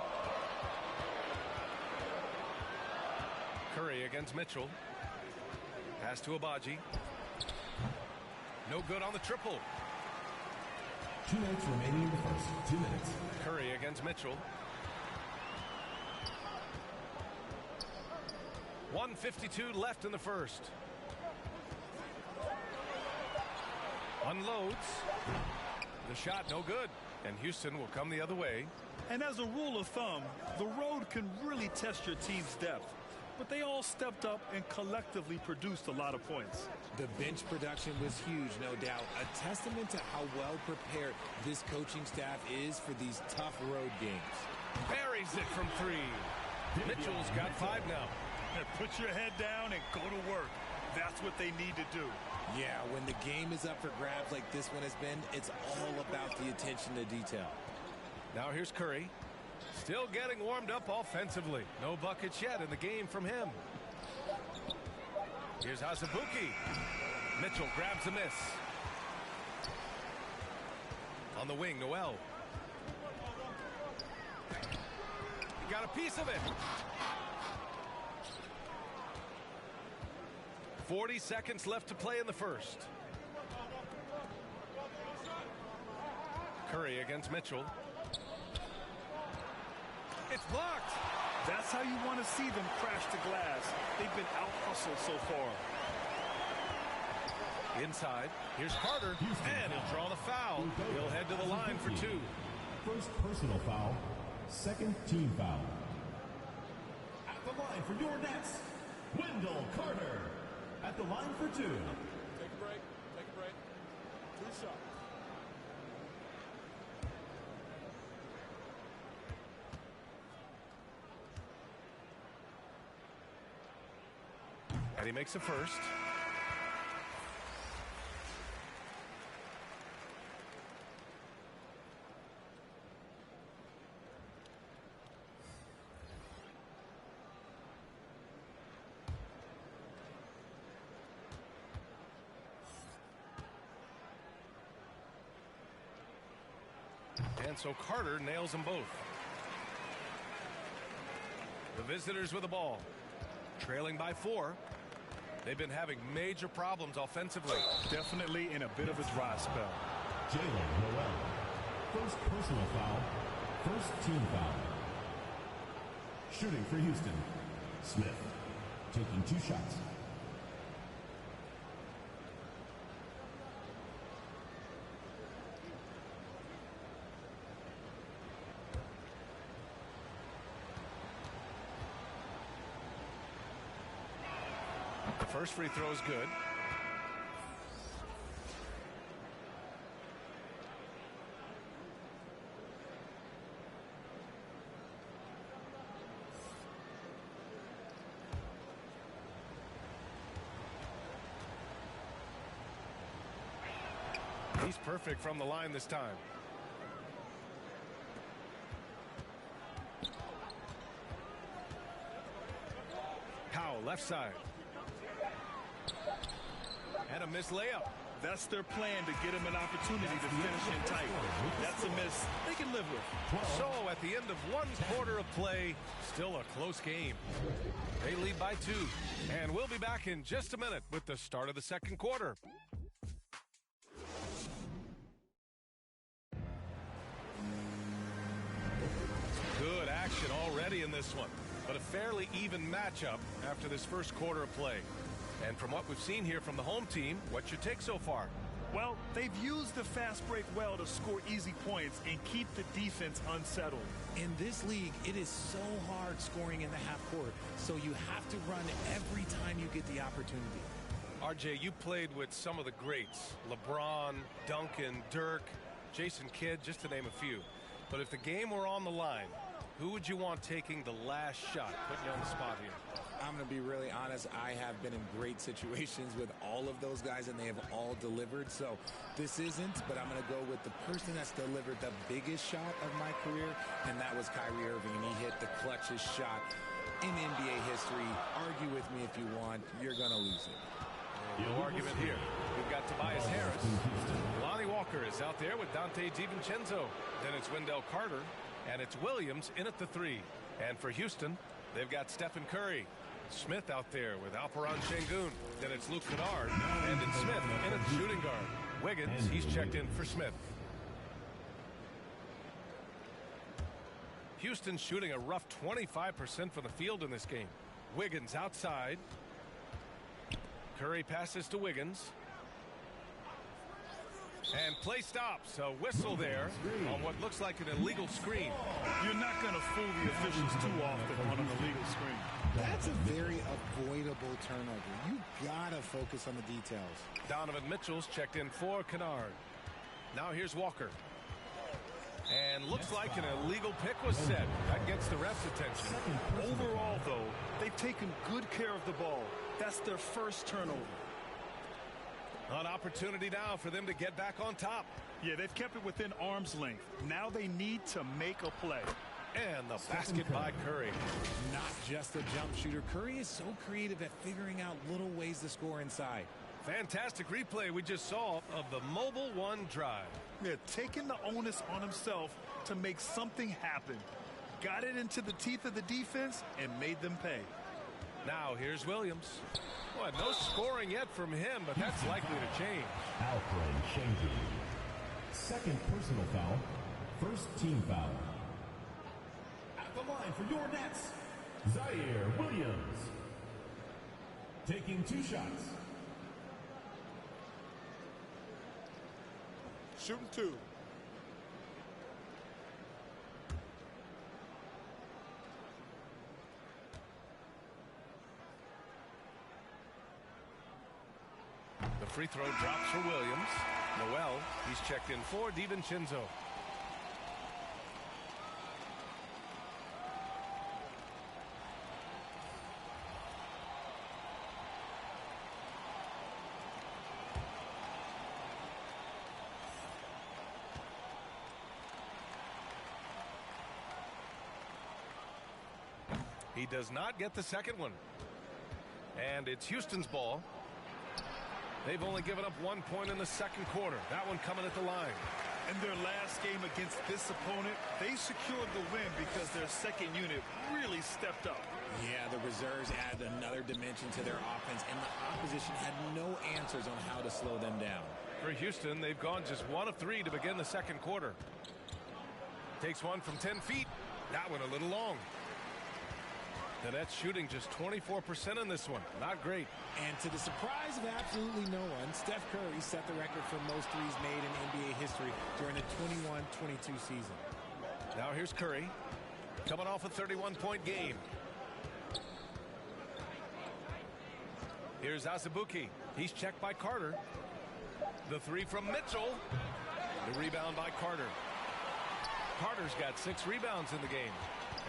Curry against Mitchell. Pass to Abaji. No good on the triple. 2 minutes remaining in the first. 2 minutes. Curry against Mitchell. 1:52 left in the first. Unloads. The shot no good. And Houston will come the other way. And as a rule of thumb, the road can really test your team's depth. But they all stepped up and collectively produced a lot of points. The bench production was huge, no doubt. A testament to how well prepared this coaching staff is for these tough road games. Buries it from 3. Mitchell's got 5 now. Put your head down and go to work. That's what they need to do. Yeah, when the game is up for grabs like this one has been, it's all about the attention to detail. Now here's Curry. Still getting warmed up offensively. No buckets yet in the game from him. Here's Azubuike. Mitchell grabs a miss. On the wing, Noel. He got a piece of it. 40 seconds left to play in the first. Curry against Mitchell. It's blocked. That's how you want to see them crash the glass. They've been out-hustled so far. Inside. Here's Carter. And he'll draw the foul. He'll head to the line for 2. First personal foul. Second team foul. At the line for your Nets, Wendell Carter. At the line for 2. Take a break. Take a break. 2 shots. And he makes a first. And so Carter nails them both. The visitors with the ball. Trailing by 4. They've been having major problems offensively. Definitely in a bit of a dry spell. Jalen Noel. First personal foul. First team foul. Shooting for Houston, Smith. Taking 2 shots. First free throw is good. He's perfect from the line this time. Powell left side. And a missed layup. That's their plan, to get him an opportunity to finish in tight. That's a miss they can live with. So at the end of one quarter of play, still a close game. They lead by 2. And we'll be back in just a minute with the start of the second quarter. Good action already in this one, but a fairly even matchup after this first quarter of play. And from what we've seen here from the home team, what's your take so far? Well, they've used the fast break well to score easy points and keep the defense unsettled. In this league, it is so hard scoring in the half court, so you have to run every time you get the opportunity. RJ, you played with some of the greats, LeBron, Duncan, Dirk, Jason Kidd, just to name a few. But if the game were on the line, who would you want taking the last shot? Putting you on the spot here. I'm going to be really honest. I have been in great situations with all of those guys, and they have all delivered. So this isn't, but I'm going to go with the person that's delivered the biggest shot of my career, and that was Kyrie Irving. And he hit the clutchest shot in NBA history. Argue with me if you want. You're going to lose it. No argument here. We've got Tobias Harris. Lonnie Walker is out there with Dante DiVincenzo. Then it's Wendell Carter, and it's Williams in at the 3. And for Houston, they've got Stephen Curry. Smith out there with Alperon Şengün. Then it's Luke Kennard, and it's Smith in at the shooting guard. Wiggins, he's checked in for Smith. Houston shooting a rough 25% from the field in this game. Wiggins outside. Curry passes to Wiggins. And play stops. A whistle there on what looks like an illegal screen. You're not going to fool the officials too often on an illegal screen. That's a very avoidable turnover. You got to focus on the details. Donovan Mitchell's checked in for Kennard. Now here's Walker. And looks like an illegal pick was set. That gets the ref's attention. Overall, though, they've taken good care of the ball. That's their first turnover. An opportunity now for them to get back on top. Yeah, they've kept it within arm's length. Now they need to make a play. And the basket by Curry. Not just a jump shooter. Curry is so creative at figuring out little ways to score inside. Fantastic replay we just saw of the Mobile One drive. Yeah, taking the onus on himself to make something happen. Got it into the teeth of the defense and made them pay. Now here's Williams. Boy, no scoring yet from him, but that's likely to change. Alperon Şengün. Second personal foul. First team foul. At the line for your Nets, Zaire Williams. Taking 2 shots. Shooting 2. The free throw drops for Williams. Noel, he's checked in for DiVincenzo. He does not get the second one. And it's Houston's ball. They've only given up 1 point in the second quarter. That one coming at the line. In their last game against this opponent, they secured the win because their second unit really stepped up. Yeah, the reserves add another dimension to their offense, and the opposition had no answers on how to slow them down. For Houston, they've gone just 1 of 3 to begin the second quarter. Takes one from 10 feet. That one a little long. The Nets shooting just 24% in this one. Not great. And to the surprise of absolutely no one, Steph Curry set the record for most threes made in NBA history during the 21-22 season. Now here's Curry, coming off a 31-point game. Here's Azubuike. He's checked by Carter. The 3 from Mitchell. The rebound by Carter. Carter's got 6 rebounds in the game.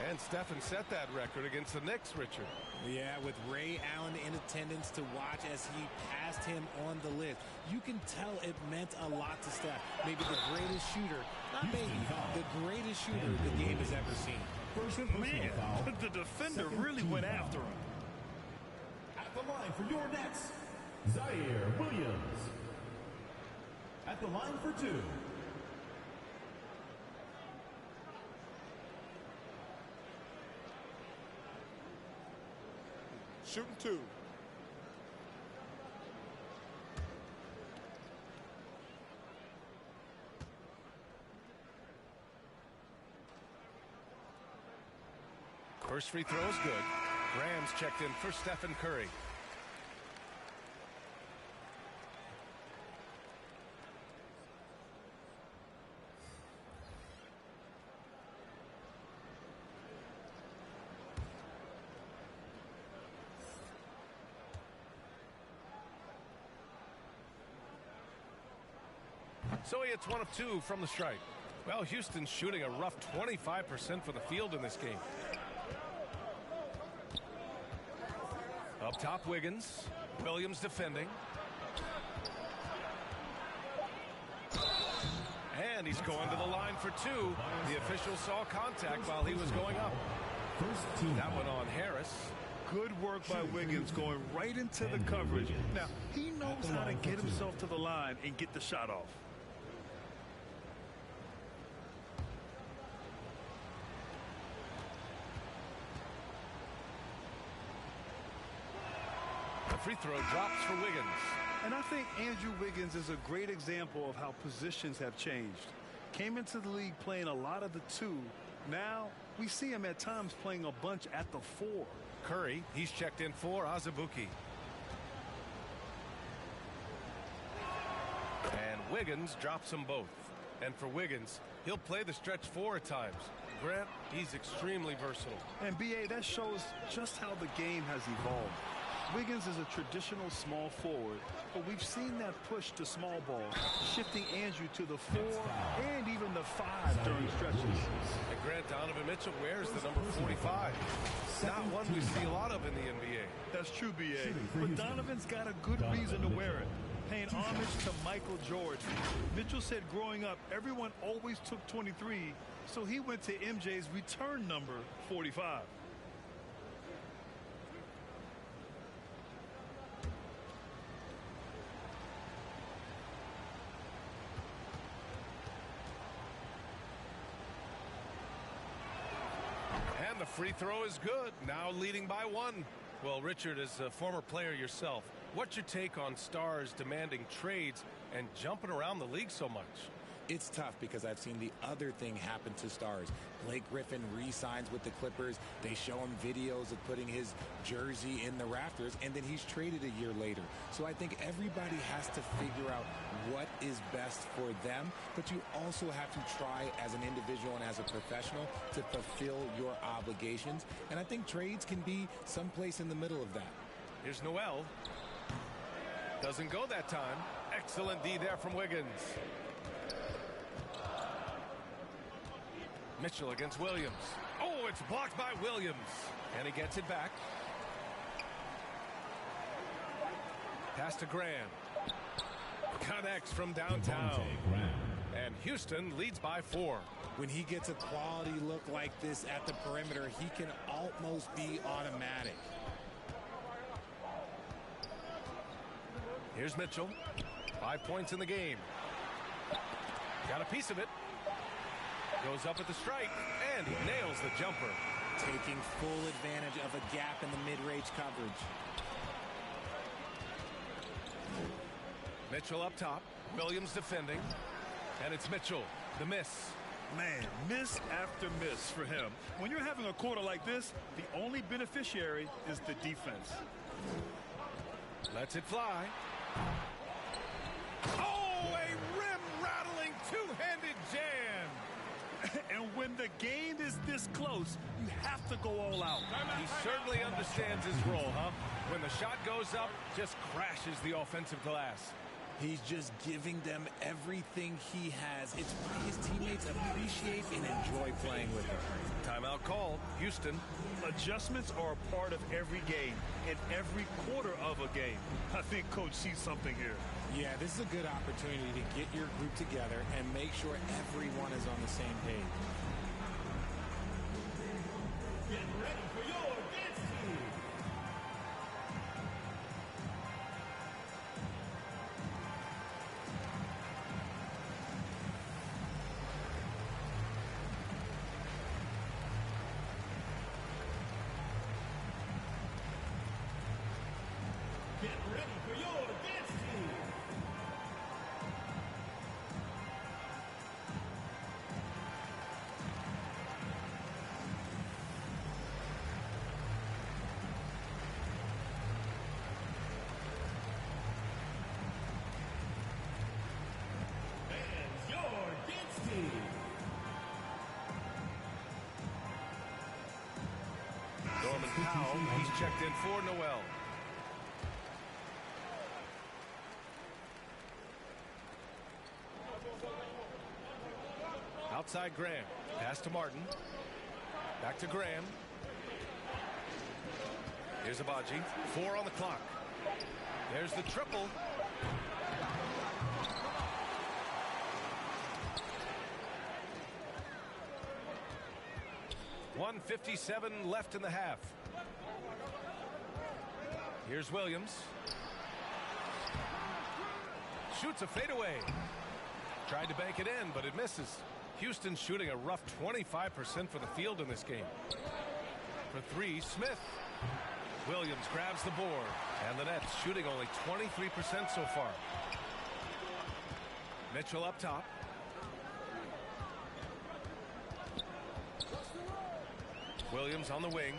And Stephen set that record against the Knicks, Richard. Yeah, with Ray Allen in attendance to watch as he passed him on the list. You can tell it meant a lot to Steph. Maybe the greatest shooter, not maybe, the greatest shooter the game has ever seen. Man, the defender really went after him. At the line for your Nets, Zaire Williams. At the line for two. Shooting two. First free throw is good. Graham's checked in for Stephen Curry. So he hits 1 of 2 from the strike. Well, Houston's shooting a rough 25% from the field in this game. Up top, Wiggins. Williams defending. And he's going to the line for 2. The official saw contact while he was going up. That one on Harris. Good work by Wiggins going right into the coverage. Now, he knows how to get himself to the line and get the shot off. The free throw drops for Wiggins. And I think Andrew Wiggins is a great example of how positions have changed. Came into the league playing a lot of the 2. Now we see him at times playing a bunch at the 4. Curry, he's checked in for Azubuike. And Wiggins drops them both. And for Wiggins, he'll play the stretch 4 at times. Grant, he's extremely versatile. And BA, that shows just how the game has evolved. Wiggins is a traditional small forward, but we've seen that push to small ball, shifting Andrew to the 4 and even the 5 during stretches. And Grant, Donovan Mitchell wears the number 45. Not one we see a lot of in the NBA. That's true, BA. But Donovan's got a good reason to wear it, paying homage to Michael Jordan. Mitchell said growing up, everyone always took 23, so he went to MJ's return number 45. And the free throw is good. Now leading by 1. Well, Richard, as a former player yourself, what's your take on stars demanding trades and jumping around the league so much? It's tough because I've seen the other thing happen to stars. Blake Griffin re-signs with the Clippers. They show him videos of putting his jersey in the rafters, and then he's traded a year later. So I think everybody has to figure out what is best for them, but you also have to try as an individual and as a professional to fulfill your obligations. And I think trades can be someplace in the middle of that. Here's Noel. Doesn't go that time. Excellent D there from Wiggins. Mitchell against Williams. Oh, it's blocked by Williams. And he gets it back. Pass to Graham. Connects from downtown. And Houston leads by 4. When he gets a quality look like this at the perimeter, he can almost be automatic. Here's Mitchell. 5 points in the game. Got a piece of it. Goes up at the strike, and he nails the jumper. Taking full advantage of a gap in the mid-range coverage. Mitchell up top. Williams defending. And it's Mitchell. The miss. Man, miss after miss for him. When you're having a quarter like this, the only beneficiary is the defense. Lets it fly. Oh, a rim-rattling two-handed jam. And when the game is this close, you have to go all out. He certainly understands his role, huh? When the shot goes up, just crashes the offensive glass. He's just giving them everything he has. It's why his teammates appreciate and enjoy playing with him. Timeout called. Houston. Adjustments are a part of every game and every quarter of a game. I think Coach sees something here. Yeah, this is a good opportunity to get your group together and make sure everyone is on the same page. Get ready for your dance team. Powell, he's checked in for Noel. Outside Graham. Pass to Martin. Back to Graham. Here's Abaji. 4 on the clock. There's the triple. .157 left in the half. Here's Williams. Shoots a fadeaway. Tried to bank it in, but it misses. Houston's shooting a rough 25% for the field in this game. For 3, Smith. Williams grabs the board, and the Nets shooting only 23% so far. Mitchell up top. Williams on the wing.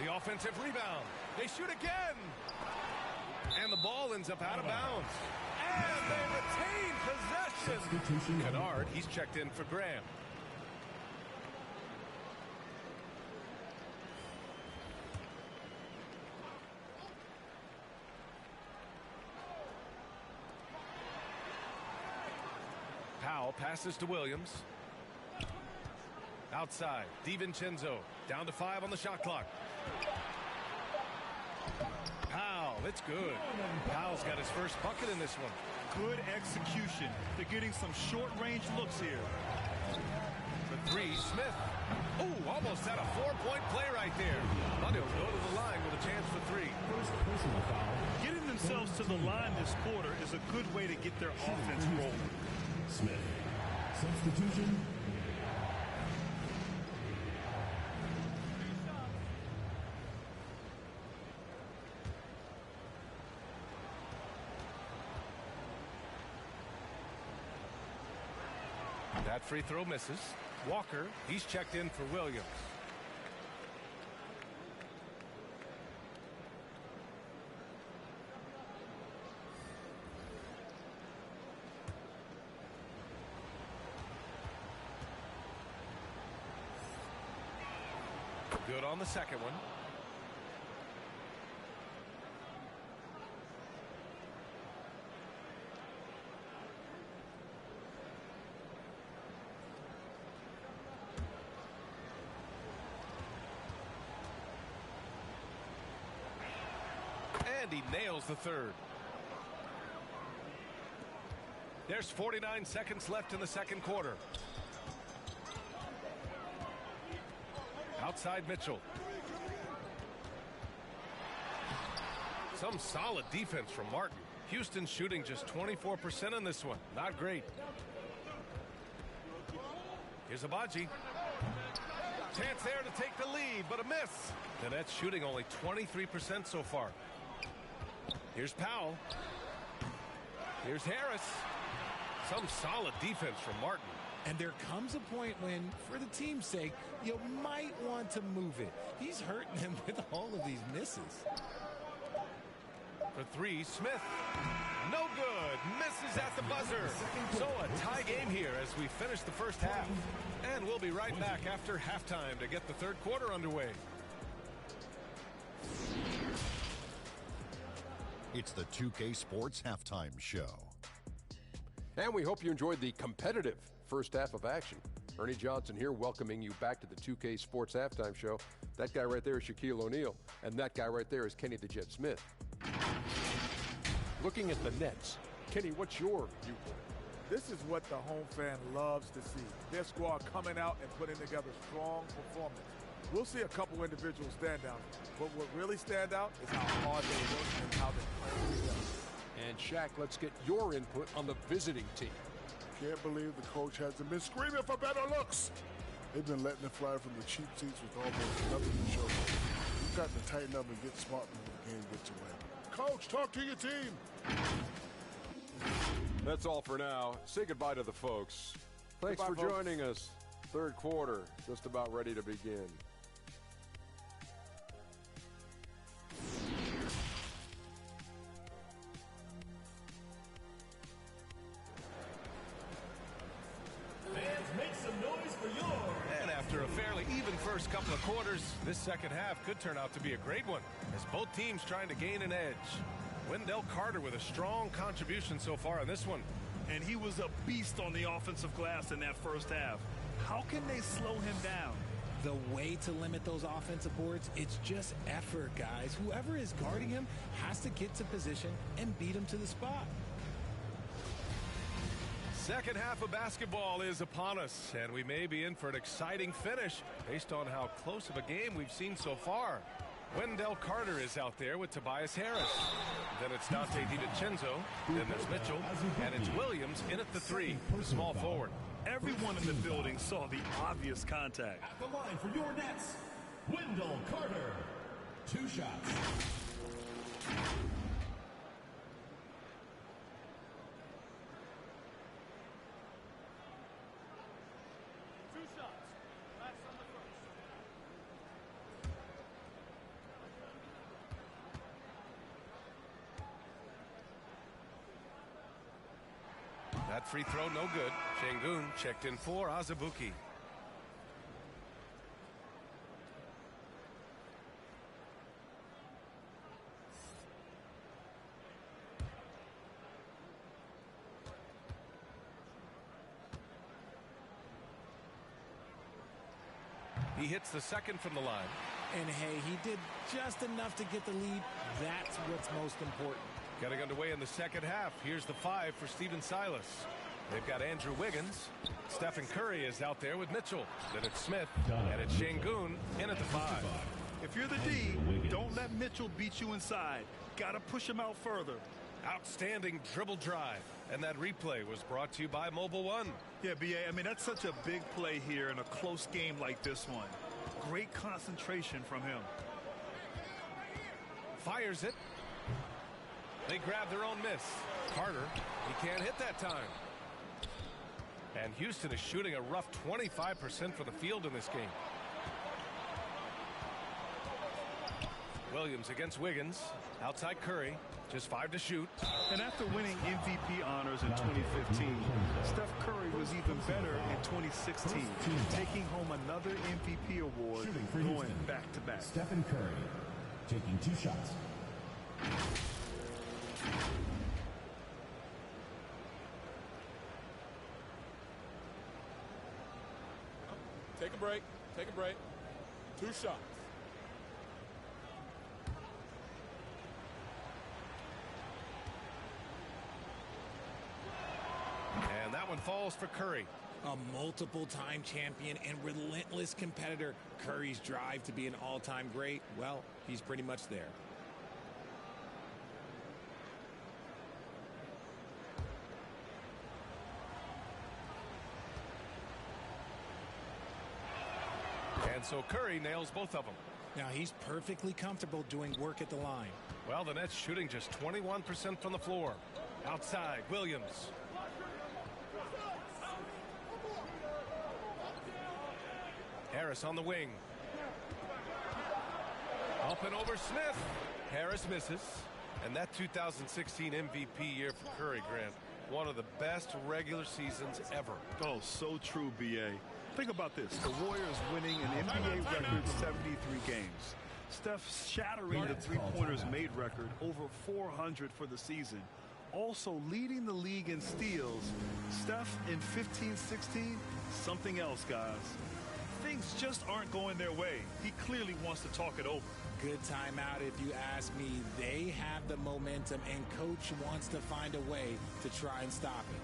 The offensive rebound. They shoot again. And the ball ends up out of bounds. And they retain possession. Kennard, he's checked in for Graham. Powell passes to Williams. Outside, DiVincenzo down to 5 on the shot clock. Powell, it's good. Powell's got his first bucket in this one. Good execution. They're getting some short-range looks here. For 3, Smith. Oh, almost had a 4-point play right there. But he'll go to the line with a chance for 3. First personal foul. Getting themselves to the line this quarter is a good way to get their offense rolling. Smith. Substitution. That free throw misses. Walker, he's checked in for Williams. Good on the second one. And he nails the third. There's 49 seconds left in the second quarter. Outside Mitchell. Some solid defense from Martin. Houston shooting just 24% in this one. Not great. Here's Abaji. Chance there to take the lead, but a miss. The Nets shooting only 23% so far. Here's Powell. Here's Harris. Some solid defense from Martin. And there comes a point when, for the team's sake, you might want to move it. He's hurting them with all of these misses. For 3, Smith. No good. Misses at the buzzer. So a tie game here as we finish the first half. And we'll be right back after halftime to get the third quarter underway. It's the 2K Sports Halftime Show. And we hope you enjoyed the competitive first half of action. Ernie Johnson here welcoming you back to the 2K Sports Halftime Show. That guy right there is Shaquille O'Neal, and that guy right there is Kenny the Jet Smith. Looking at the Nets, Kenny, what's your viewpoint? This is what the home fan loves to see. Their squad coming out and putting together strong performance. We'll see a couple individual stand-downs, but what really stand out is how hard they work and how they play together. And Shaq, let's get your input on the visiting team. Can't believe the coach hasn't been screaming for better looks. They've been letting it fly from the cheap seats with almost nothing to show. You've got to tighten up and get smart before the game gets away. Coach, talk to your team. That's all for now. Say goodbye to the folks. Thanks Goodbye, for folks. joining us. Third quarter, just about ready to begin. Fans, make some noise for first couple of quarters, this second half could turn out to be a great one as both teams trying to gain an edge. Wendell Carter with a strong contribution so far in this one. And he was a beast on the offensive glass in that first half. How can they slow him down? The way to limit those offensive boards, it's just effort, guys. Whoever is guarding him has to get to position and beat him to the spot. Second half of basketball is upon us, and we may be in for an exciting finish based on how close of a game we've seen so far. Wendell Carter is out there with Tobias Harris. Then it's Dante DiVincenzo. Then there's Mitchell. And it's Williams in at the 3, the small forward. Everyone in the building saw the obvious contact. At the line for your Nets, Wendell Carter. 2 shots. That free throw no good. Şengün checked in for Azubuike. He hits the second from the line. And hey, he did just enough to get the lead. That's what's most important. Getting underway in the second half. Here's the 5 for Stephen Silas. They've got Andrew Wiggins. Stephen Curry is out there with Mitchell. Then it's Smith. And it's Şengün in at the 5. If you're the D, don't let Mitchell beat you inside. Got to push him out further. Outstanding dribble drive. And that replay was brought to you by Mobile One. Yeah, BA, I mean, that's such a big play here in a close game like this one. Great concentration from him. Fires it. They grab their own miss. Carter, he can't hit that time. And Houston is shooting a rough 25% for the field in this game. Williams against Wiggins. Outside Curry. Just 5 to shoot. And after winning MVP honors in 2015, Steph Curry was even better in 2016, taking home another MVP award, going back-to-back. Stephen Curry taking 2 shots. Take a break. Take a break. 2 shots. And that one falls for Curry. A multiple-time champion and relentless competitor. Curry's drive to be an all-time great, well, he's pretty much there. And so Curry nails both of them. Now he's perfectly comfortable doing work at the line. Well, the Nets shooting just 21% from the floor. Outside, Williams. Harris on the wing. Up and over Smith. Harris misses. And that 2016 MVP year for Curry, Grant. One of the best regular seasons ever. Oh, so true, BA. Think about this. The Warriors winning an NBA record 73 games. Steph shattering the three-pointers made record, over 400 for the season. Also leading the league in steals. Steph in 15-16, something else, guys. Things just aren't going their way. He clearly wants to talk it over. Good timeout if you ask me. They have the momentum, and coach wants to find a way to try and stop it.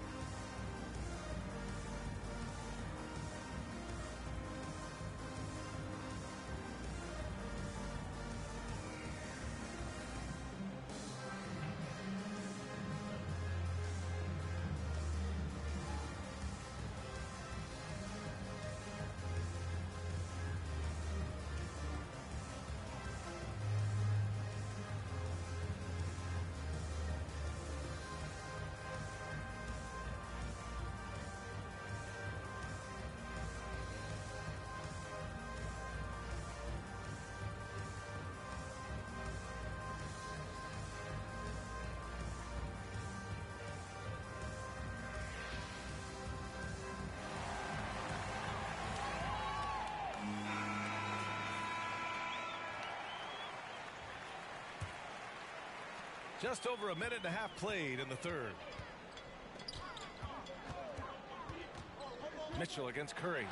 Just over a minute and a half played in the third. Mitchell against Curry.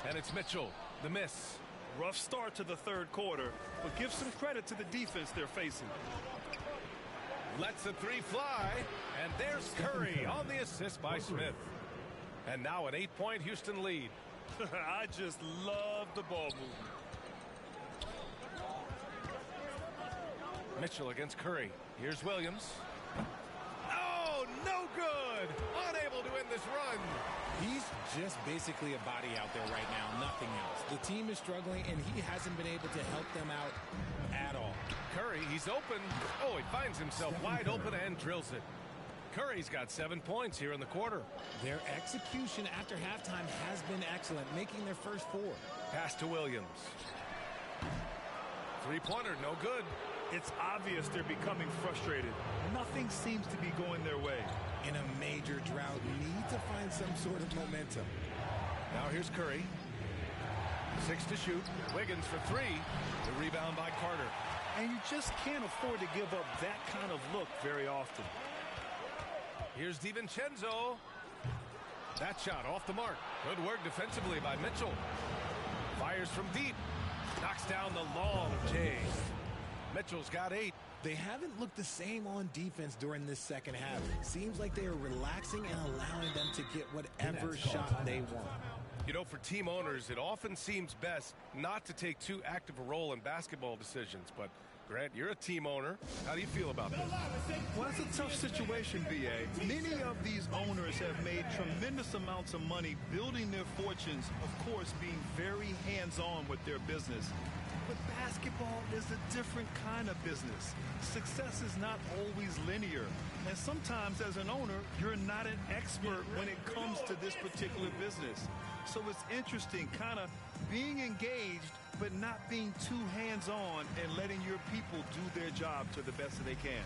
And it's Mitchell. The miss. Rough start to the third quarter, but give some credit to the defense they're facing. Lets the three fly, and there's Curry on the assist by Smith. And now an 8-point Houston lead. I just love the ball movement. Mitchell against Curry. Here's Williams. Oh, no good! Unable to end this run. He's just basically a body out there right now, nothing else. The team is struggling, and he hasn't been able to help them out at all. Curry, he's open. Oh, he finds himself wide open and drills it. Curry's got 7 points here in the quarter. Their execution after halftime has been excellent, making their first 4. Pass to Williams. Three-pointer, no good. It's obvious they're becoming frustrated. Nothing seems to be going their way. In a major drought, need to find some sort of momentum. Now here's Curry. 6 to shoot. Wiggins for 3. The rebound by Carter. And you just can't afford to give up that kind of look very often. Here's DiVincenzo. That shot off the mark. Good work defensively by Mitchell. Fires from deep. Knocks down the long J. Mitchell's got 8. They haven't looked the same on defense during this second half. Seems like they are relaxing and allowing them to get whatever shot they want. You know, for team owners, it often seems best not to take too active a role in basketball decisions. But, Grant, you're a team owner. How do you feel about this? Well, it's a tough situation, B.A. Many of these owners have made tremendous amounts of money building their fortunes, of course, being very hands-on with their business. But basketball is a different kind of business. Success is not always linear. And sometimes as an owner, you're not an expert when it comes to this particular business. So it's interesting kind of being engaged, but not being too hands-on and letting your people do their job to the best that they can.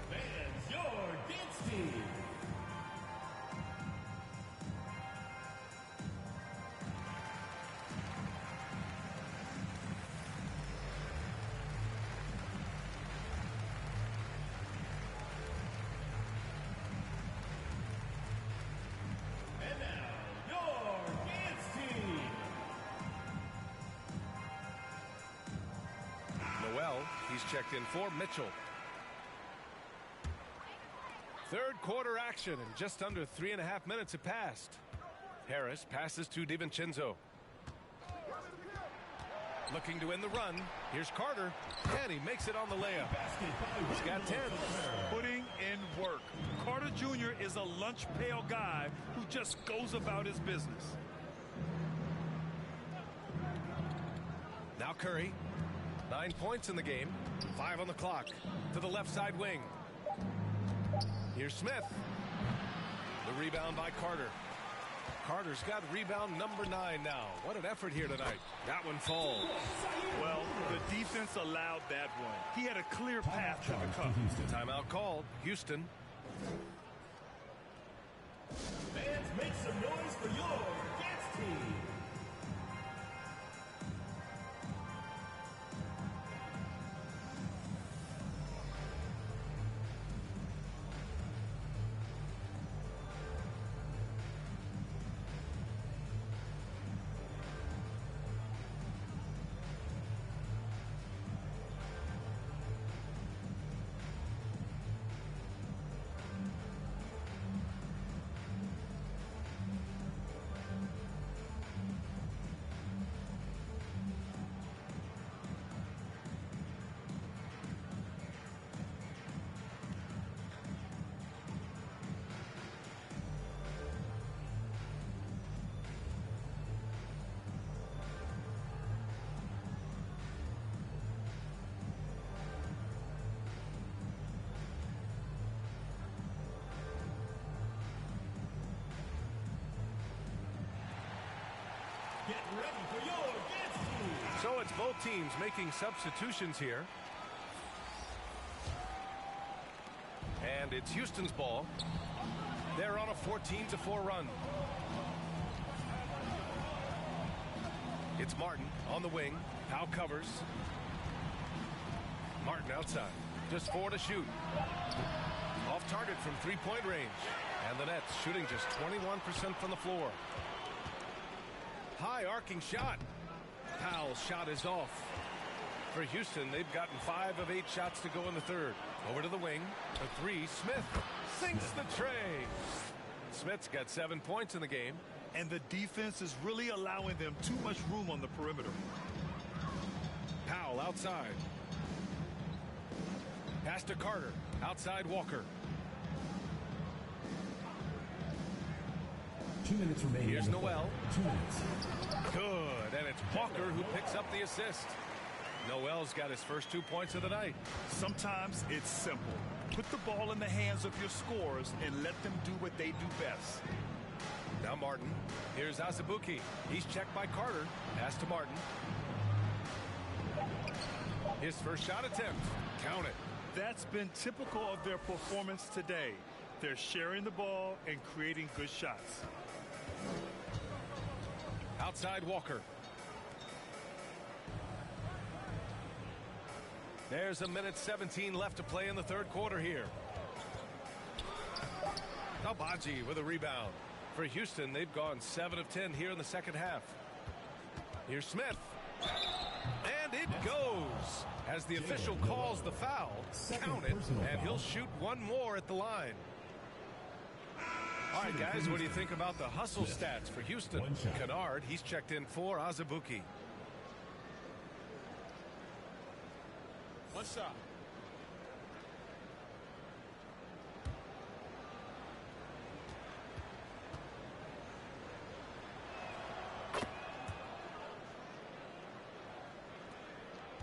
Fans, your dance team. He's checked in for Mitchell. Third quarter action, and just under 3.5 minutes have passed. Harris passes to DiVincenzo. Looking to end the run. Here's Carter, and he makes it on the layup. He's got 10. Putting in work. Carter Jr. is a lunch pail guy who just goes about his business. Now Curry. 9 points in the game. 5 on the clock. To the left side wing. Here's Smith. The rebound by Carter. Carter's got rebound number 9 now. What an effort here tonight. That one falls. Well, the defense allowed that one. He had a clear path to the cup. Timeout called. Houston. Fans, make some noise for your dance team. Get ready for your dance team. So it's both teams making substitutions here. And it's Houston's ball. They're on a 14-4 run. It's Martin on the wing. Powell covers. Martin outside. Just 4 to shoot. Off target from three-point range. And the Nets shooting just 21% from the floor. High arcing shot. Powell's shot is off. For Houston, they've gotten 5 of 8 shots to go in the third. Over to the wing. A 3. Smith sinks the tray. Smith's got 7 points in the game. And the defense is really allowing them too much room on the perimeter. Powell outside. Pass to Carter. Outside Walker. 2 minutes remaining. Here's Noel. 2 minutes. Good. And it's Walker who picks up the assist. Noel's got his first 2 points of the night. Sometimes it's simple. Put the ball in the hands of your scorers and let them do what they do best. Now Martin. Here's Azubuike. He's checked by Carter. Pass to Martin. His first shot attempt. Count it. That's been typical of their performance today. They're sharing the ball and creating good shots. Outside Walker. There's 1:17 left to play in the third quarter here. Albaji with a rebound. For Houston, they've gone 7 of 10 here in the second half. Here's Smith. And it goes. As the official calls the foul, count it, and he'll shoot one more at the line. All right, guys, what do you think about the hustle stats for Houston? Kennard, he's checked in for Azubuike. One shot.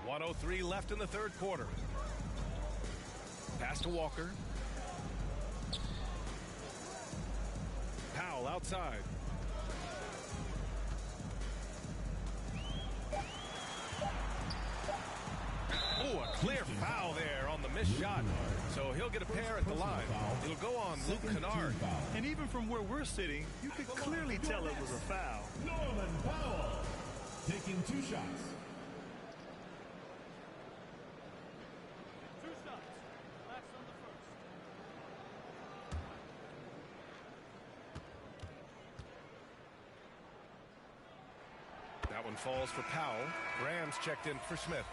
.103 left in the third quarter. Pass to Walker. Powell outside. Oh, a clear foul there on the missed shot. So he'll get a pair at the line. It'll go on Luke Kennard. And even from where we're sitting, you could clearly tell it was a foul. Norman Powell taking 2 shots. That one falls for Powell. Graham's checked in for Smith.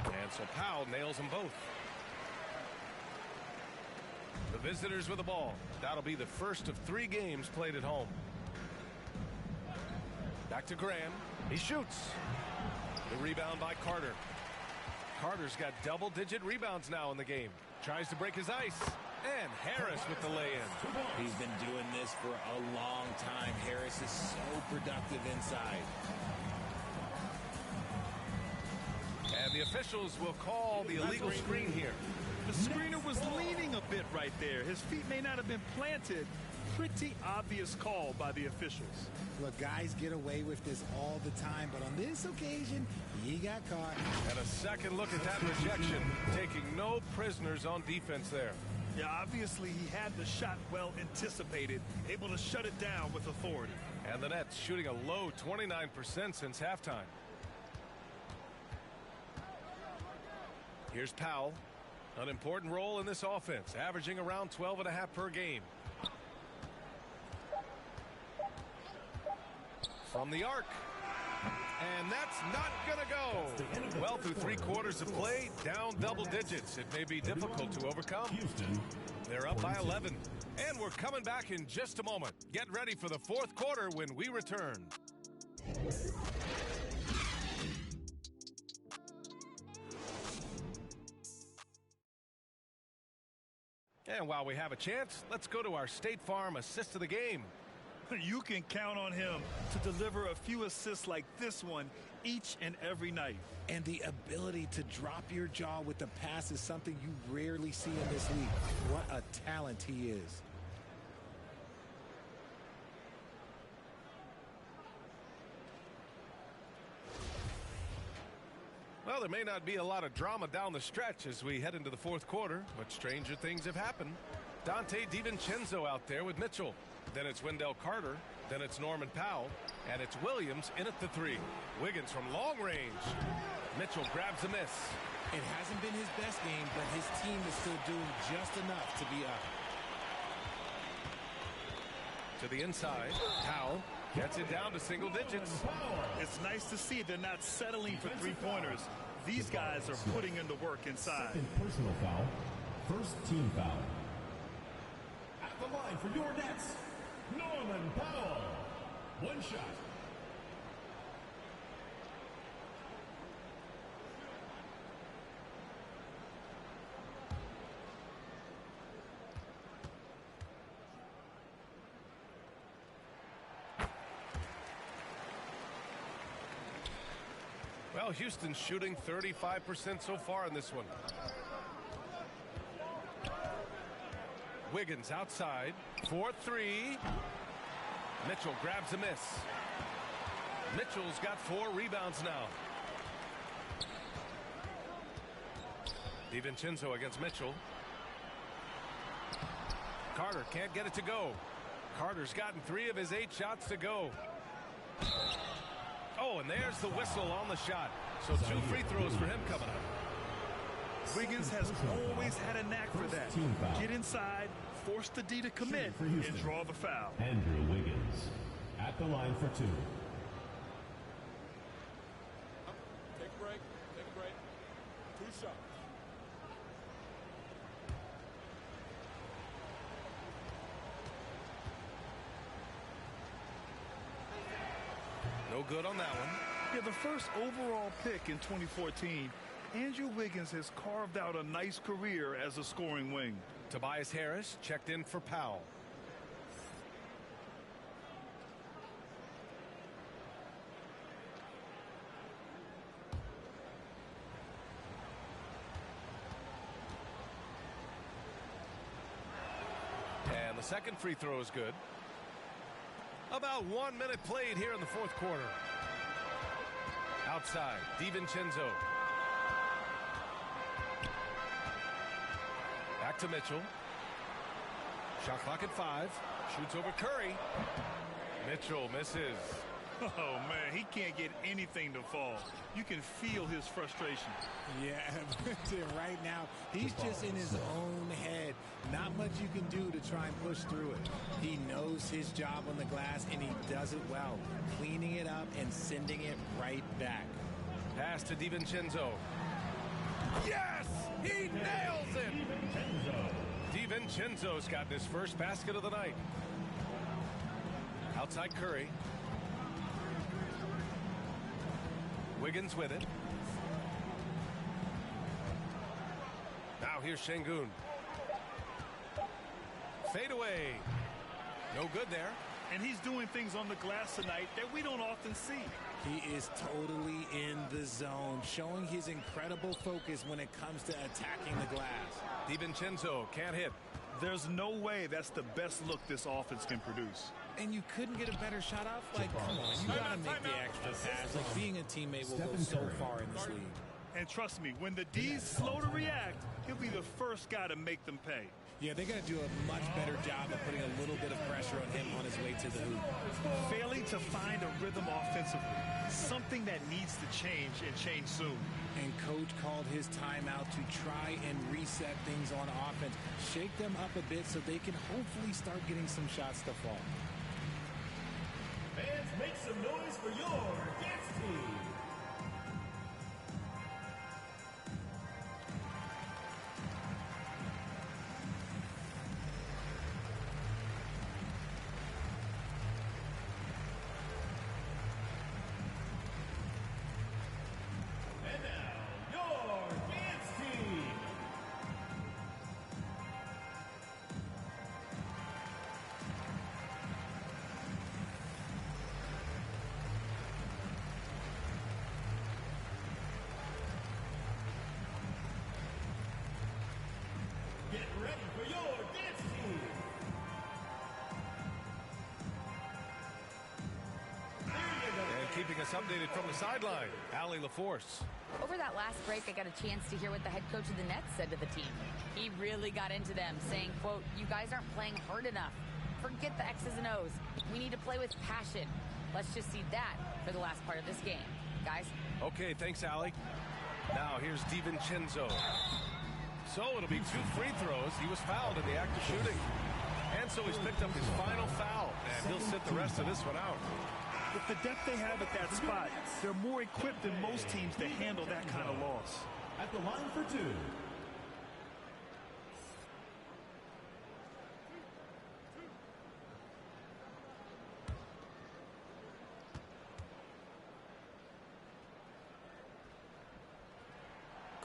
And so Powell nails them both. The visitors with the ball. That'll be the first of 3 games played at home. Back to Graham. He shoots. The rebound by Carter. Carter's got double-digit rebounds now in the game. Tries to break his ice. And Harris with the lay-in. He's been doing this for a long time. Harris is so productive inside. And the officials will call the illegal screen here. The screener was leaning a bit right there. His feet may not have been planted. Pretty obvious call by the officials. Look, guys get away with this all the time, but on this occasion, he got caught. And a second look at that rejection, taking no prisoners on defense there. Yeah, obviously he had the shot well anticipated, able to shut it down with authority. And the Nets shooting a low 29% since halftime. Here's Powell. An important role in this offense, averaging around 12.5 per game. From the arc. And that's not going to go. Well, through 3 quarters of play, down double digits. It may be difficult to overcome. They're up by 11. And we're coming back in just a moment. Get ready for the fourth quarter when we return. And while we have a chance, let's go to our State Farm assist of the game. You can count on him to deliver a few assists like this one each and every night. And the ability to drop your jaw with the pass is something you rarely see in this league. What a talent he is. Well, there may not be a lot of drama down the stretch as we head into the fourth quarter, but stranger things have happened. Dante DiVincenzo out there with Mitchell. Then it's Wendell Carter. Then it's Norman Powell. And it's Williams in at the 3. Wiggins from long range. Mitchell grabs a miss. It hasn't been his best game, but his team is still doing just enough to be up. To the inside. Powell gets it down to single digits. It's nice to see they're not settling for three-pointers. These guys are putting in the work inside. Second personal foul. First team foul. At the line for your Nets, Norman Powell. One shot. Well, Houston's shooting 35% so far in this one. Wiggins outside. 4-3. Mitchell grabs a miss. Mitchell's got 4 rebounds now. DiVincenzo against Mitchell. Carter can't get it to go. Carter's gotten 3 of his 8 shots to go. Oh, and there's the whistle on the shot. So 2 free throws for him coming up. Wiggins has always had a knack for that. Get inside, force the D to commit, and draw the foul. Andrew Wiggins at the line for 2. Take a break. Take a break. 2 shots. No good on that one. Yeah, the first overall pick in 2014, Andrew Wiggins has carved out a nice career as a scoring wing. Tobias Harris checked in for Powell. And the second free throw is good. About 1 minute played here in the fourth quarter. Outside, DiVincenzo. Back to Mitchell. Shot clock at 5. Shoots over Curry. Mitchell misses. Oh, man, he can't get anything to fall. You can feel his frustration. Yeah, right now, he's just in his own head. Not much you can do to try and push through it. He knows his job on the glass, and he does it well, cleaning it up and sending it right back. Pass to DiVincenzo. Yes! He nails it! DiVincenzo's gotten his first basket of the night. Outside Curry. Wiggins with it. Now here's Şengün. Fade away. No good there. And he's doing things on the glass tonight that we don't often see. He is totally in the zone, showing his incredible focus when it comes to attacking the glass. DiVincenzo can't hit. There's no way that's the best look this offense can produce. And you couldn't get a better shot off? Like, come on, you got to make the extra pass. Like, being a teammate will go so far in this league. And trust me, when the D's slow to react, he'll be the first guy to make them pay. Yeah, they got to do a much better job of putting a little bit of pressure on him on his way to the hoop. Failing to find a rhythm offensively, something that needs to change and change soon. And coach called his timeout to try and reset things on offense, shake them up a bit so they can hopefully start getting some shots to fall. Fans, make some noise for your dance team. And now, your dance team. Get ready for your dance team. And keeping us updated from the sideline, Allie LaForce. Over that last break, I got a chance to hear what the head coach of the Nets said to the team. He really got into them, saying, quote, "You guys aren't playing hard enough. Forget the X's and O's. We need to play with passion." Let's just see that for the last part of this game. Guys? Okay, thanks, Allie. Now here's DiVincenzo. So it'll be 2 free throws. He was fouled in the act of shooting. And so he's picked up his final foul, and he'll sit the rest of this one out. With the depth they have at that spot, they're more equipped than most teams to handle that kind of loss. At the line for 2.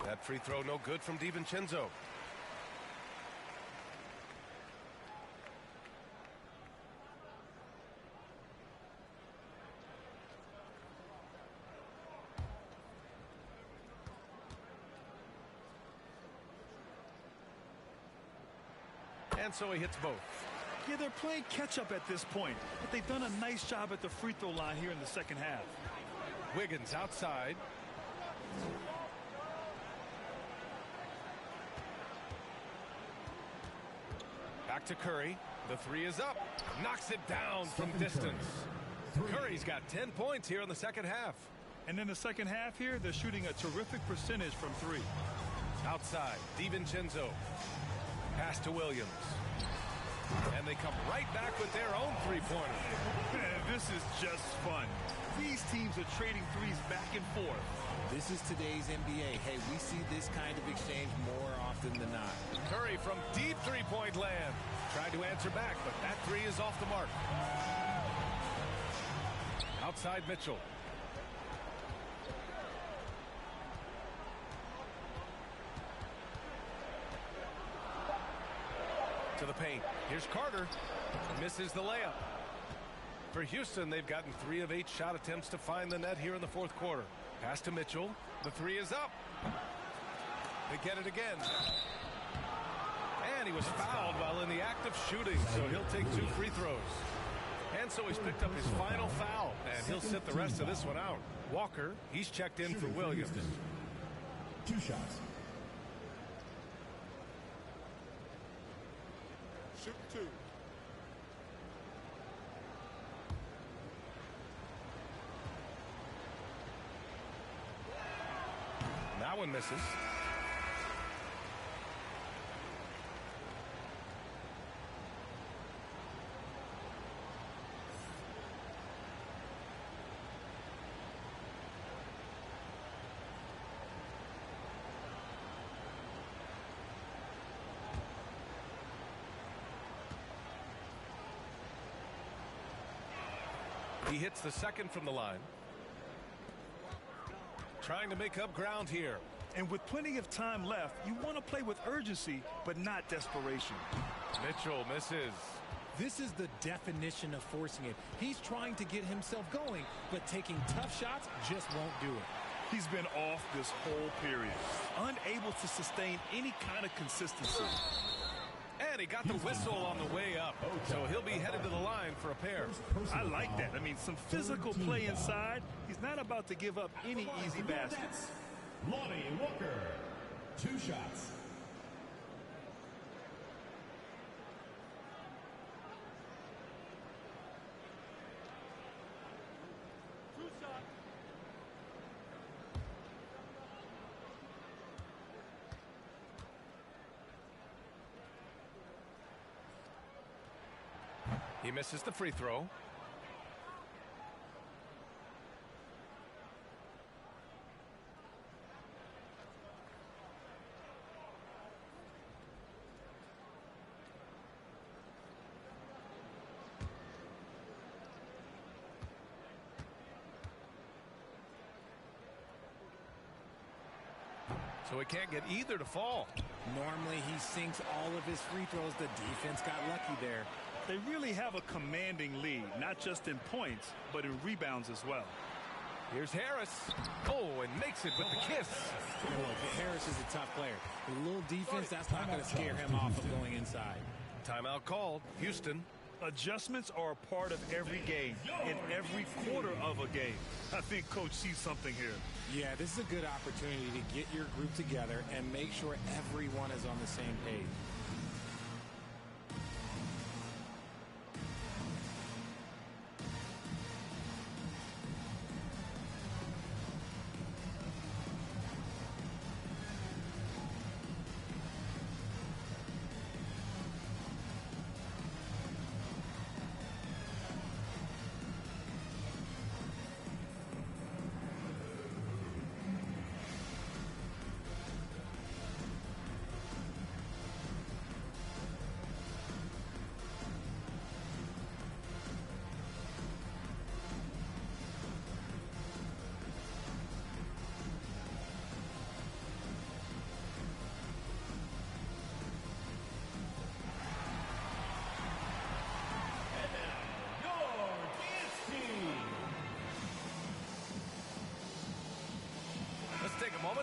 That free throw no good from DiVincenzo. And so he hits both. Yeah, they're playing catch-up at this point, but they've done a nice job at the free throw line here in the second half. Wiggins outside. Back to Curry. The 3 is up. Knocks it down from distance. Curry's got 10 points here in the second half. And in the second half here, they're shooting a terrific percentage from 3. Outside, DiVincenzo. Pass to Williams. And they come right back with their own three-pointer. This is just fun. These teams are trading threes back and forth. This is today's NBA. Hey, we see this kind of exchange more often than not. Curry from deep three-point land. Tried to answer back, but that 3 is off the mark. Outside Mitchell. To the paint. Here's Carter. Misses the layup. For Houston, they've gotten 3 of 8 shot attempts to find the net here in the fourth quarter. Pass to Mitchell. The 3 is up. They get it again. And he was fouled while in the act of shooting, so he'll take 2 free throws. And so he's picked up his final foul, and he'll sit the rest of this one out. Walker, he's checked in for Williams. 2 shots. Shoot 2. That one misses. He hits the second from the line. Trying to make up ground here. And with plenty of time left, you want to play with urgency, but not desperation. Mitchell misses. This is the definition of forcing it. He's trying to get himself going, but taking tough shots just won't do it. He's been off this whole period, unable to sustain any kind of consistency. And he got the whistle on the way up, so he'll be headed to the line for a pair. I like that. I mean, some physical play inside. He's not about to give up any easy baskets. Lonnie Walker, 2 shots. He misses the free throw. So he can't get either to fall. Normally he sinks all of his free throws. The defense got lucky there. They really have a commanding lead, not just in points, but in rebounds as well. Here's Harris. Oh, and makes it with the kiss. Look, Harris is a tough player. A little defense, that's not going to scare him off of going inside. Timeout called. Houston. Adjustments are a part of every game, in every quarter of a game. I think Coach sees something here. Yeah, this is a good opportunity to get your group together and make sure everyone is on the same page.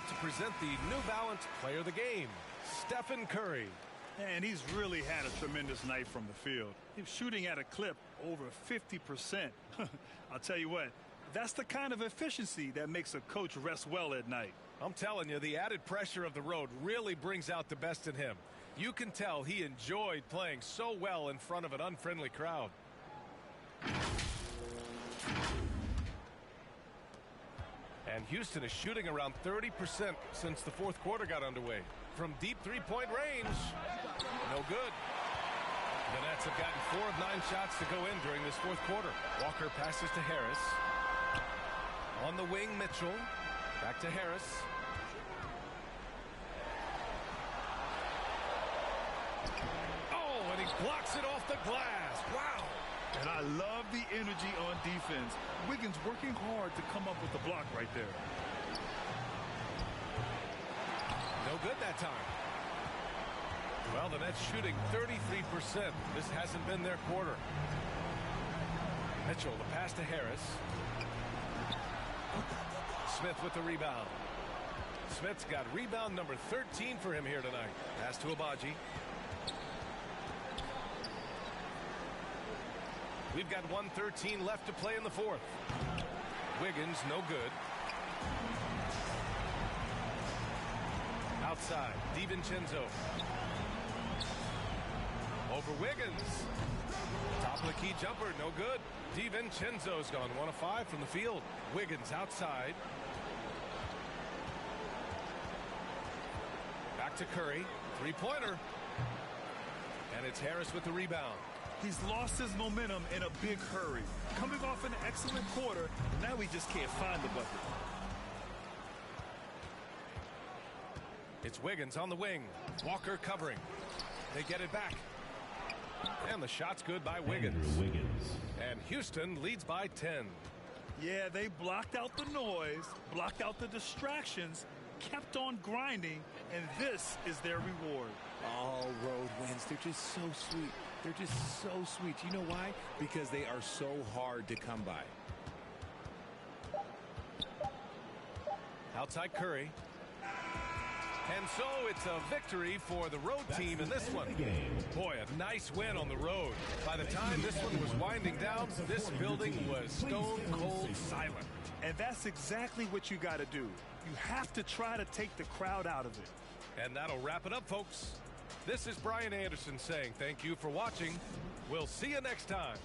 To present the New Balance Player of the Game, Stephen Curry. And he's really had a tremendous night from the field. He's shooting at a clip over 50%. I'll tell you what, that's the kind of efficiency that makes a coach rest well at night. I'm telling you, the added pressure of the road really brings out the best in him. You can tell he enjoyed playing so well in front of an unfriendly crowd. And Houston is shooting around 30% since the fourth quarter got underway. From deep three-point range, no good. The Nets have gotten 4 of 9 shots to go in during this fourth quarter. Walker passes to Harris. On the wing, Mitchell. Back to Harris. Oh, and he blocks it off the glass. Wow. And I love the energy on defense. Wiggins working hard to come up with the block right there. No good that time. Well, the Nets shooting 33%. This hasn't been their quarter. Mitchell, the pass to Harris. Smith with the rebound. Smith's got rebound number 13 for him here tonight. Pass to Abaji. We've got 1:13 left to play in the fourth. Wiggins, no good. Outside, DiVincenzo. Over Wiggins. Top of the key jumper, no good. DiVincenzo's gone 1 of 5 from the field. Wiggins outside. Back to Curry. Three-pointer. And it's Harris with the rebound. He's lost his momentum in a big hurry. Coming off an excellent quarter, now he just can't find the bucket. It's Wiggins on the wing. Walker covering. They get it back. And the shot's good by Wiggins. And Houston leads by 10. Yeah, they blocked out the noise, blocked out the distractions, kept on grinding, and this is their reward. All road wins. They're just so sweet. They're just so sweet. You know why? Because they are so hard to come by. Outside Curry. And so it's a victory for the road team in this one. Boy, a nice win on the road. By the time this one was winding down, this building was stone cold silent. And that's exactly what you got to do. You have to try to take the crowd out of it. And that'll wrap it up, folks. This is Brian Anderson saying thank you for watching. We'll see you next time.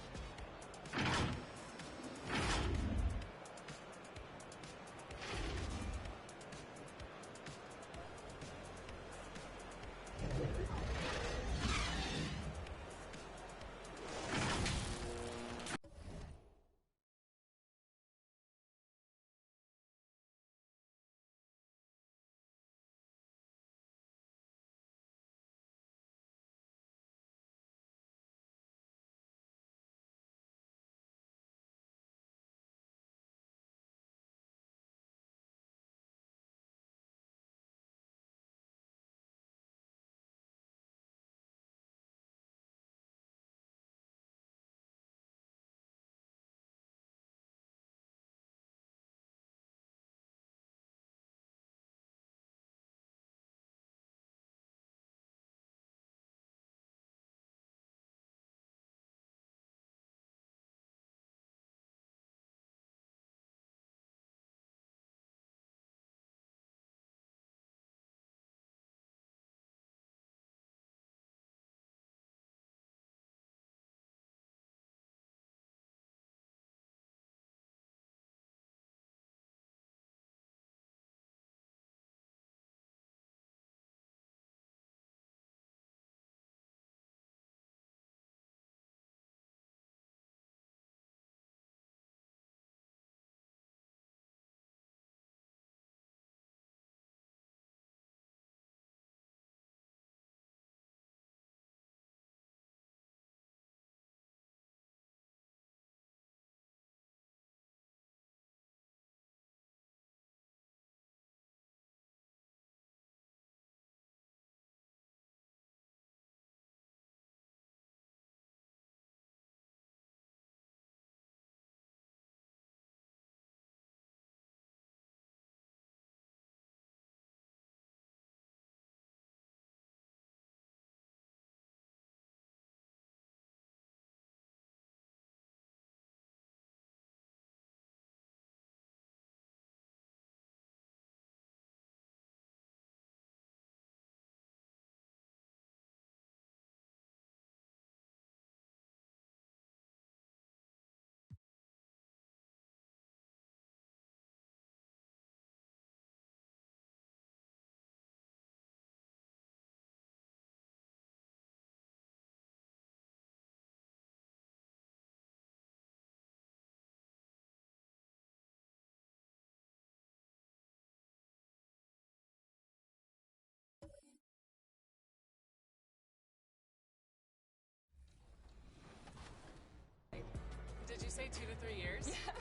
say 2 to 3 years? Yeah.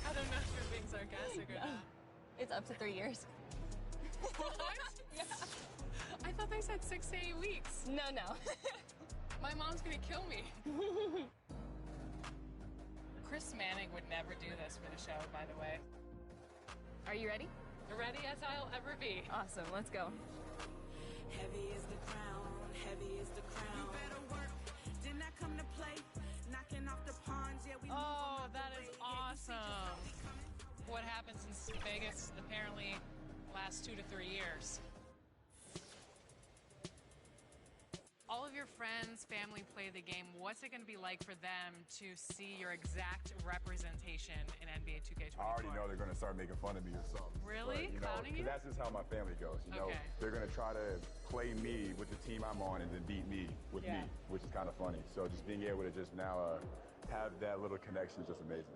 I don't know if you're being sarcastic or not. It's up to 3 years. What? Yeah. I thought they said 6 to 8 weeks. No. My mom's gonna kill me. Chris Manning would never do this for the show, by the way. Are you ready? Ready as I'll ever be. Awesome, let's go. Heavy is the crown, heavy is the crown. You better work, did not come to play. Knocking off the pawns, yeah, we Oh, that is awesome. What happened since Vegas apparently last 2 to 3 years. All of your friends, family play the game. What's it going to be like for them to see your exact representation in NBA 2K24? I already know they're going to start making fun of me or something. Really? But, Clowning you? That's just how my family goes. You know, they're going to try to play me with the team I'm on and then beat me with me, which is kind of funny. So just being able to just now have that little connection is just amazing.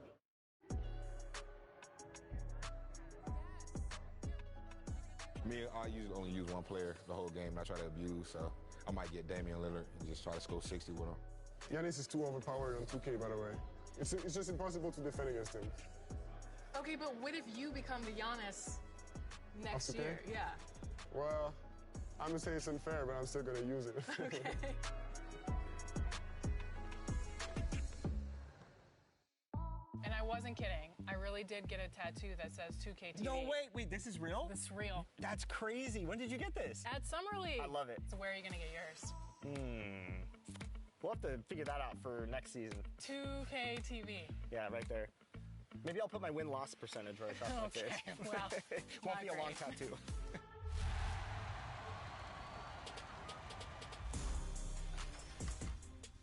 Me, I usually only use one player the whole game, and I try to abuse, so I might get Damian Lillard and just try to score 60 with him. Giannis is too overpowered on 2K, by the way. It's just impossible to defend against him. Okay, but what if you become the Giannis next year? Yeah. Well, I'm going to say it's unfair, but I'm still going to use it. Okay. And I wasn't kidding. I really did get a tattoo that says 2K TV. No, wait, this is real? This is real. That's crazy. When did you get this? At Summer League. I love it. So where are you going to get yours? We'll have to figure that out for next season. 2K TV. Yeah, right there. Maybe I'll put my win-loss percentage right across my face. Well, won't be a long tattoo.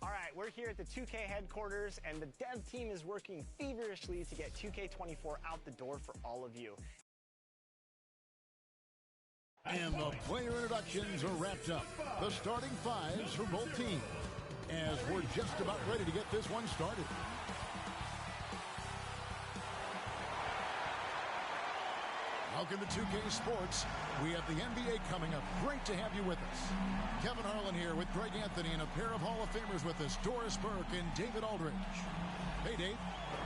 All right, we're here at the 2K headquarters, and the dev team is working feverishly to get 2K24 out the door for all of you. And the player introductions are wrapped up. The starting fives for both teams, as we're just about ready to get this one started. Welcome to 2K Sports. We have the NBA coming up. Great to have you with us. Kevin Harlan here with Greg Anthony and a pair of Hall of Famers with us, Doris Burke and David Aldridge. Hey, Dave.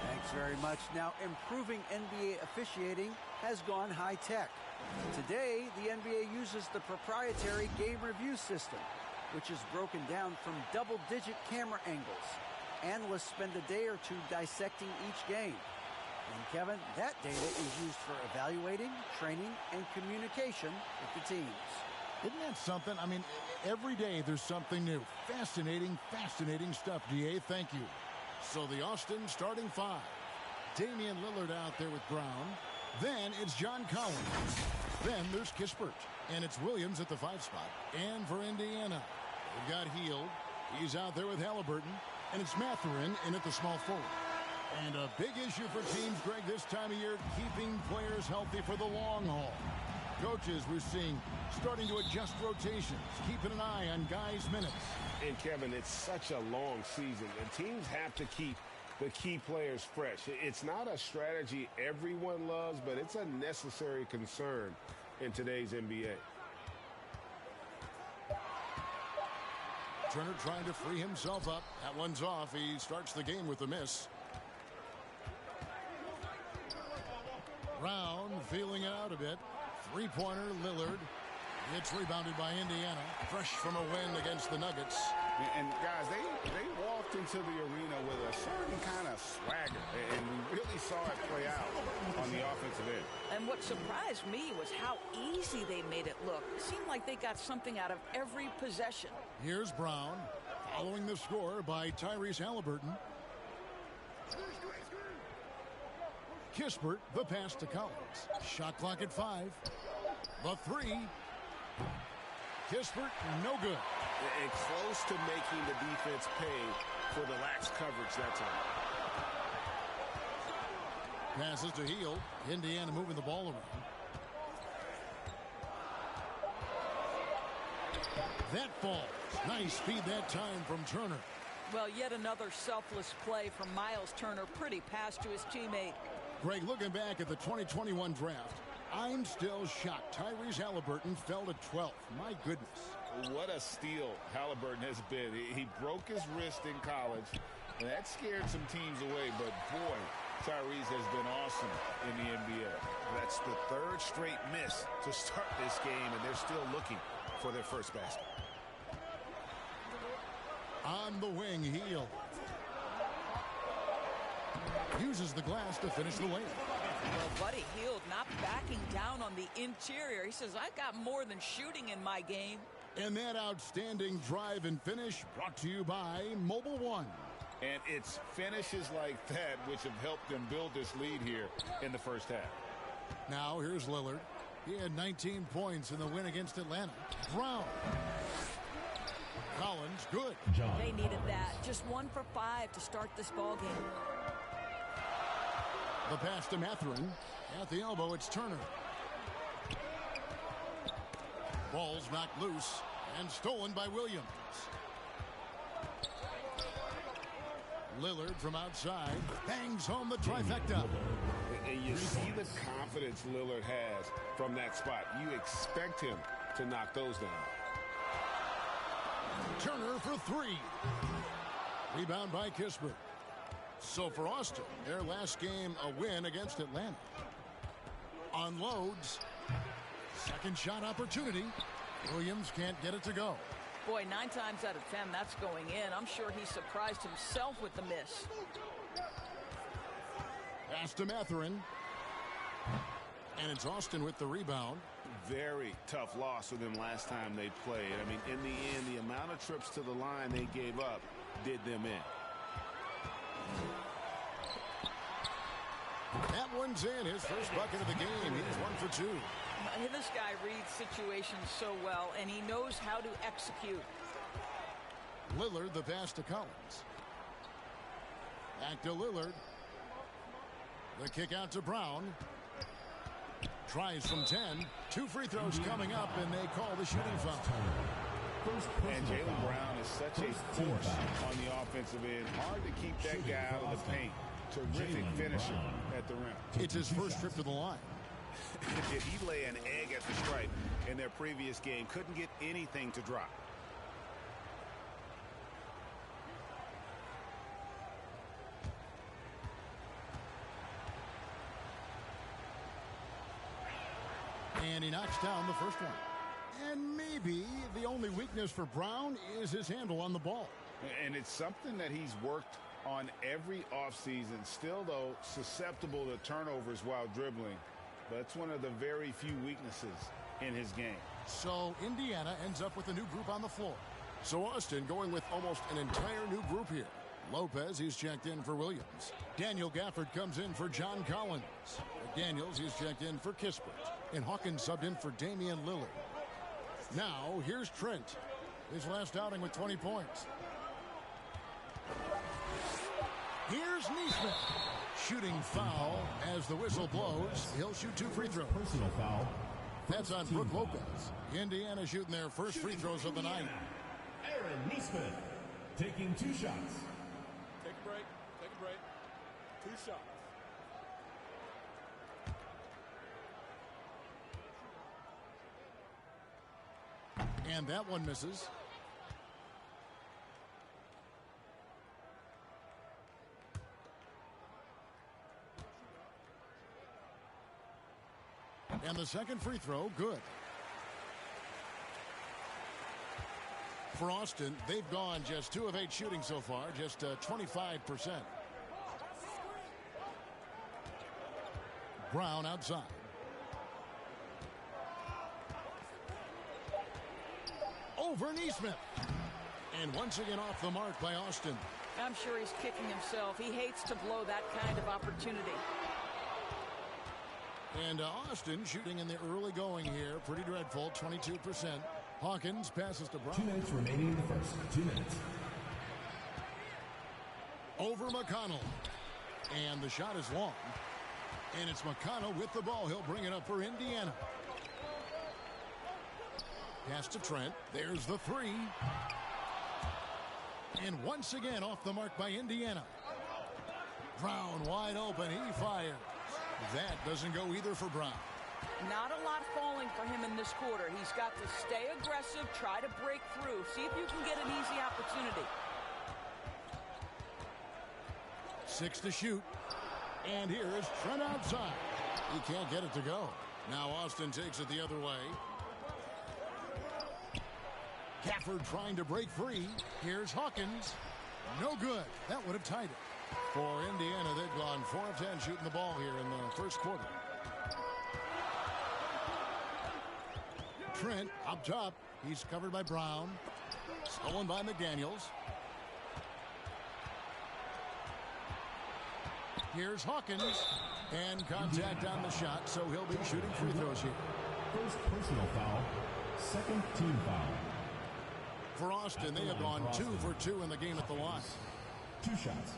Thanks very much. Now, improving NBA officiating has gone high-tech. Today, the NBA uses the proprietary game review system, which is broken down from double-digit camera angles. Analysts spend a day or two dissecting each game. And Kevin, that data is used for evaluating, training, and communication with the teams. Isn't that something? I mean, every day there's something new. Fascinating stuff, DA. Thank you. So the Austin starting five. Damian Lillard out there with Brown. Then it's John Collins. Then there's Kispert. And it's Williams at the 5 spot. And for Indiana, they've got Hield. He's out there with Halliburton. And it's Mathurin in at the small forward. And a big issue for teams, Greg, this time of year, keeping players healthy for the long haul. Coaches, we're seeing, starting to adjust rotations, keeping an eye on guys' minutes. And, Kevin, it's such a long season, and teams have to keep the key players fresh. It's not a strategy everyone loves, but it's a necessary concern in today's NBA. Turner trying to free himself up. That one's off. He starts the game with a miss. Brown feeling it out a bit. Three-pointer, Lillard. It's rebounded by Indiana. Fresh from a win against the Nuggets. And guys, they walked into the arena with a certain kind of swagger, and we really saw it play out on the offensive end. And what surprised me was how easy they made it look. It seemed like they got something out of every possession. Here's Brown, following the score by Tyrese Halliburton. Kispert, the pass to Collins. Shot clock at 5. The 3. Kispert, no good. And close to making the defense pay for the lax coverage that time. Passes to Hield. Indiana moving the ball around. That falls. Nice speed that time from Turner. Well, yet another selfless play from Miles Turner. Pretty pass to his teammate. Greg, looking back at the 2021 draft, I'm still shocked. Tyrese Halliburton fell to 12th. My goodness. What a steal Halliburton has been. He broke his wrist in college, And that scared some teams away, but boy, Tyrese has been awesome in the NBA. That's the third straight miss to start this game, and they're still looking for their first basket. On the wing, Heel uses the glass to finish the lane. Well, Buddy Hield not backing down on the interior. He says, I've got more than shooting in my game. And that outstanding drive and finish brought to you by Mobile One. And it's finishes like that which have helped them build this lead here in the first half. Now here's Lillard. He had 19 points in the win against Atlanta. Brown. Collins, good. They needed that. Just 1 for 5 to start this ball game. The pass to Mathurin. At the elbow, it's Turner. Ball's knocked loose and stolen by Williams. Lillard from outside bangs home the trifecta. And you see the confidence Lillard has from that spot. You expect him to knock those down. Turner for 3. Rebound by Kispert. So for Austin, their last game a win against Atlanta. Unloads. Second shot opportunity. Williams can't get it to go. Boy, 9 times out of 10, that's going in. I'm sure he surprised himself with the miss. Pass to Mathurin. And it's Austin with the rebound. Very tough loss for them last time they played. I mean, in the end, the amount of trips to the line they gave up did them in. That one's in. His first bucket of the game. He's 1 for 2. This guy reads situations so well, and he knows how to execute. Lillard, the pass to Collins. Back to Lillard. The kick out to Brown. Tries from 10. 2 free throws coming up, and they call the shooting foul. And Jaylen Brown is such a force on the offensive end. Hard to keep that guy out of the paint. Terrific finisher at the rim. It's his first trip to the line. Did he lay an egg at the stripe in their previous game? Couldn't get anything to drop. And he knocks down the first one. And maybe the only weakness for Brown is his handle on the ball. And it's something that he's worked on every offseason. Still, though, susceptible to turnovers while dribbling. That's one of the very few weaknesses in his game. So Indiana ends up with a new group on the floor. So Austin going with almost an entire new group here. Lopez, he's checked in for Williams. Daniel Gafford comes in for John Collins. McDaniels, he's checked in for Kispert. And Hawkins subbed in for Damian Lillard. Now, here's Trent. His last outing with 20 points. Here's Neesmith. Shooting foul as the whistle blows. He'll shoot 2 free throws. Personal foul. That's on Brook Lopez. Indiana shooting their first free throws of the night. Aaron Neesmith taking 2 shots. Take a break. Take a break. 2 shots. And that one misses. And the second free throw, good. For Austin, they've gone just 2 of 8 shooting so far, just 25%. Brown outside. Over Neesmith. And once again off the mark by Austin. I'm sure he's kicking himself. He hates to blow that kind of opportunity. And Austin shooting in the early going here. Pretty dreadful, 22%. Hawkins passes to Brown. 2 minutes remaining in the first. 2 minutes. Over McConnell. And the shot is long. And it's McConnell with the ball. He'll bring it up for Indiana. Pass to Trent. There's the 3. And once again off the mark by Indiana. Brown wide open. He fires. That doesn't go either for Brown. Not a lot falling for him in this quarter. He's got to stay aggressive, try to break through. See if you can get an easy opportunity. 6 to shoot. And here is Trent outside. He can't get it to go. Now Austin takes it the other way. Gafford trying to break free. Here's Hawkins. No good. That would have tied it. For Indiana, they've gone 4 of 10 shooting the ball here in the first quarter. Trent up top. He's covered by Brown. Stolen by McDaniels. Here's Hawkins. And contact on the shot, so he'll be shooting free throws here. First personal foul. Second team foul. For Austin, they have gone 2 for 2 in the game at the line. 2 shots.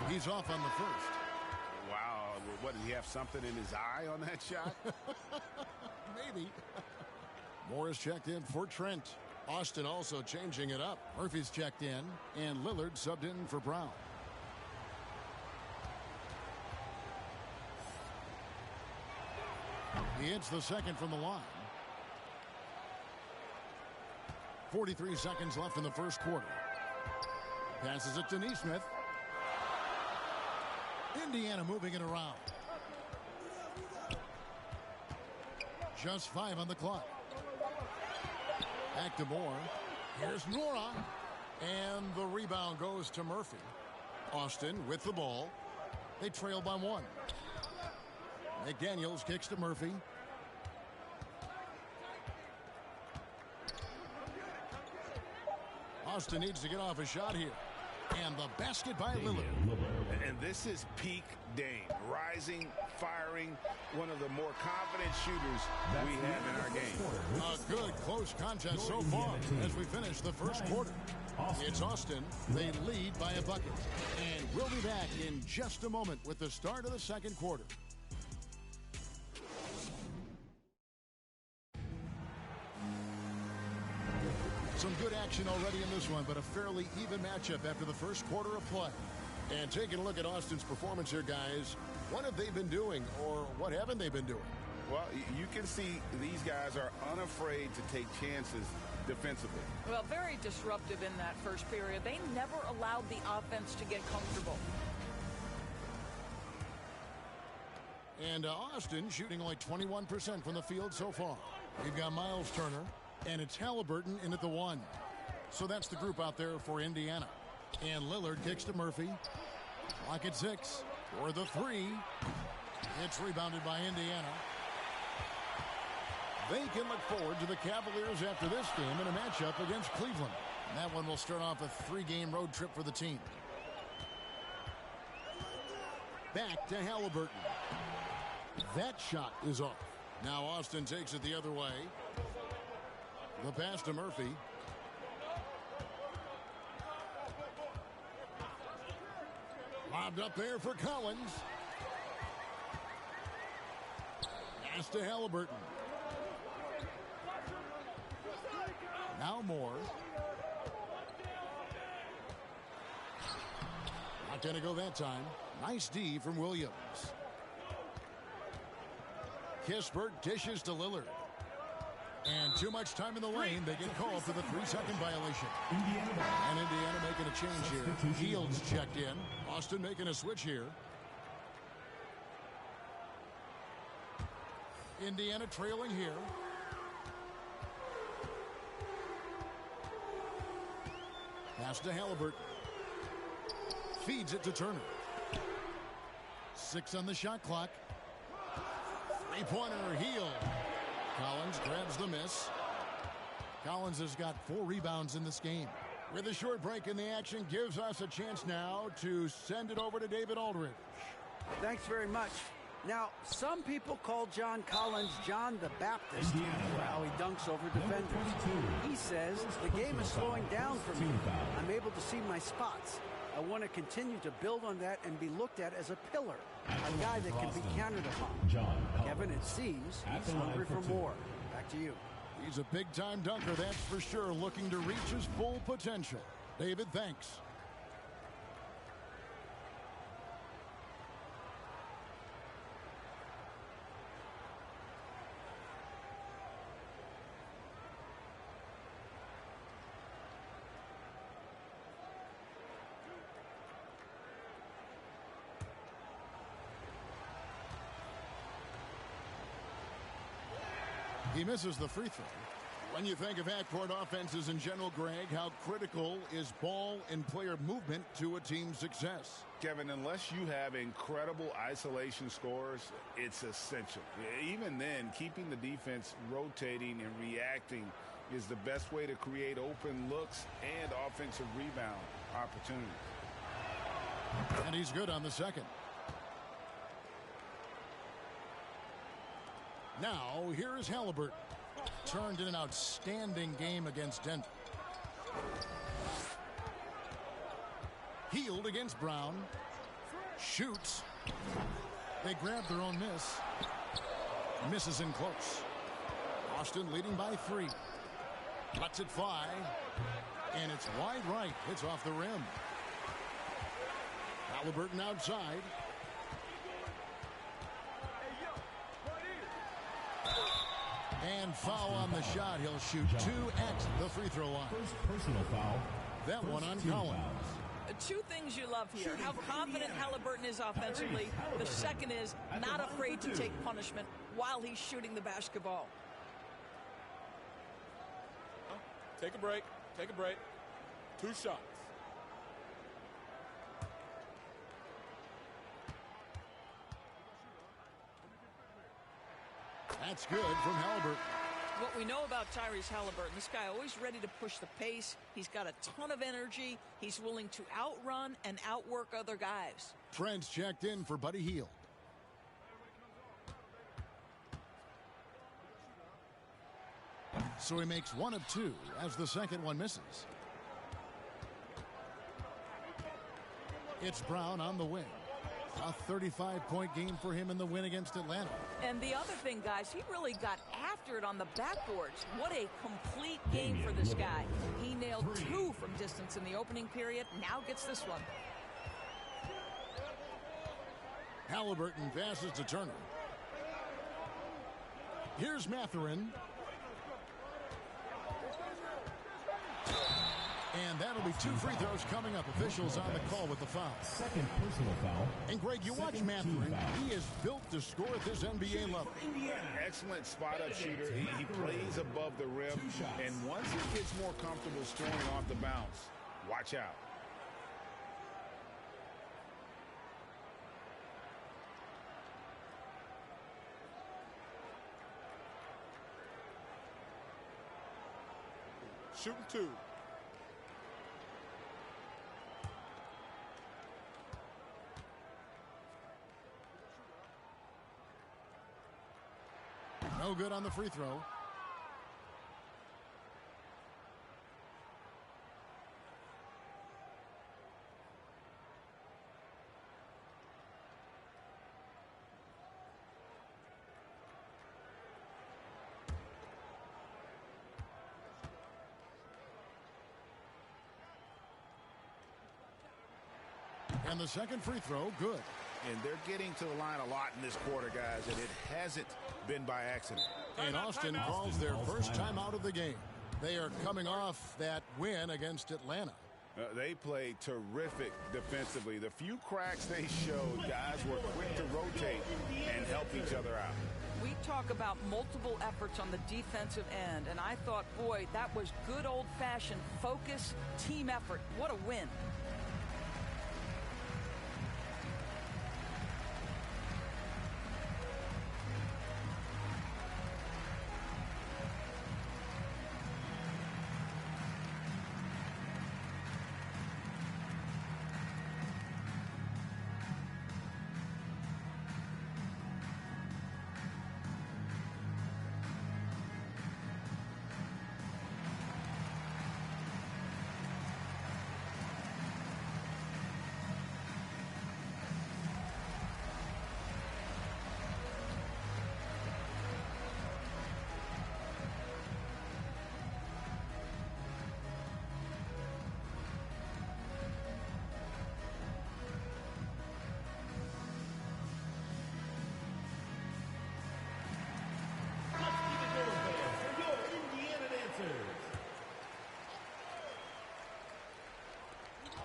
He's off on the first. Wow. What, did he have something in his eye on that shot? Maybe. Morris checked in for Trent. Austin also changing it up. Murphy's checked in, and Lillard subbed in for Brown. He hits the second from the line. 43 seconds left in the first quarter. Passes it to Nesmith. Indiana moving it around. Just 5 on the clock. Back to Moore. Here's Nora. And the rebound goes to Murphy. Austin with the ball. They trail by 1. McDaniels kicks to Murphy. Austin needs to get off a shot here. And the basket by Lillard. And this is peak Dame. Rising, firing, one of the more confident shooters we have in our game. A good close contest so far as we finish the first quarter. It's Austin. They lead by a bucket. And we'll be back in just a moment with the start of the second quarter. Some good action already in this one, but a fairly even matchup after the first quarter of play. And taking a look at Austin's performance here, guys, what have they been doing, or what haven't they been doing? Well, you can see these guys are unafraid to take chances defensively. Well, very disruptive in that first period. They never allowed the offense to get comfortable. And Austin shooting only 21% from the field so far. We've got Miles Turner. And it's Halliburton in at the 1. So that's the group out there for Indiana. And Lillard kicks to Murphy. Clock at 6 for the 3. It's rebounded by Indiana. They can look forward to the Cavaliers after this game in a matchup against Cleveland. And that one will start off a 3-game road trip for the team. Back to Halliburton. That shot is off. Now Austin takes it the other way. The pass to Murphy. Lobbed up there for Collins. Pass to Halliburton. Now Moore. Not going to go that time. Nice D from Williams. Kispert dishes to Lillard. And too much time in the lane. They get called for the 3-second violation. And Indiana making a change here. Fields checked in. Austin making a switch here. Indiana trailing here. Pass to Halliburton. Feeds it to Turner. 6 on the shot clock. 3-pointer heel. Collins grabs the miss. Collins has got 4 rebounds in this game. With a short break in the action, gives us a chance now to send it over to David Aldridge. Thanks very much. Now, some people call John Collins John the Baptist for how he dunks over defenders. He says, the game is slowing down for me. I'm able to see my spots. I want to continue to build on that and be looked at as a pillar, a guy that can be counted upon. Kevin, it seems he's hungry for more. Back to you. He's a big-time dunker, that's for sure, looking to reach his full potential. David, thanks. He misses the free throw. When you think of half-court offenses in general, Greg, how critical is ball and player movement to a team's success? Kevin, unless you have incredible isolation scores, it's essential. Even then, keeping the defense rotating and reacting is the best way to create open looks and offensive rebound opportunities. And he's good on the second. Now, here is Halliburton. Turned in an outstanding game against Denver. Healed against Brown. Shoots. They grab their own miss. Misses in close. Austin leading by 3. Lets it fly. And it's wide right. It's off the rim. Halliburton outside. And foul on the shot. He'll shoot 2 at the free throw line. First personal foul. That one on Collins. Two things you love here. How confident Halliburton is offensively. The second is not afraid to take punishment while he's shooting the basketball. Take a break. Take a break. 2 shots. That's good from Halliburton. What we know about Tyrese Halliburton, this guy always ready to push the pace. He's got a ton of energy. He's willing to outrun and outwork other guys. Trent's checked in for Buddy Hield. So he makes 1 of 2 as the second one misses. It's Brown on the wing. A 35-point game for him in the win against Atlanta. And the other thing, guys, he really got after it on the backboards. What a complete game for this guy. He nailed 2 from distance in the opening period. Now gets this one. Halliburton passes to Turner. Here's Mathurin. And that'll be 2 free throws coming up. Officials on the call with the foul. Second personal foul. And Greg, you watch Mathurin. He is built to score at this NBA level. Excellent spot-up shooter. He plays above the rim. And once he gets more comfortable scoring off the bounce, watch out. Shooting 2. No good on the free throw. And the second free throw, good. And they're getting to the line a lot in this quarter, guys, and it hasn't been by accident. And Austin calls their first time out of the game. They are coming off that win against Atlanta. They played terrific defensively. The few cracks they showed, guys were quick to rotate and help each other out. We talk about multiple efforts on the defensive end, and I thought, boy, that was good old-fashioned focus, team effort. What a win.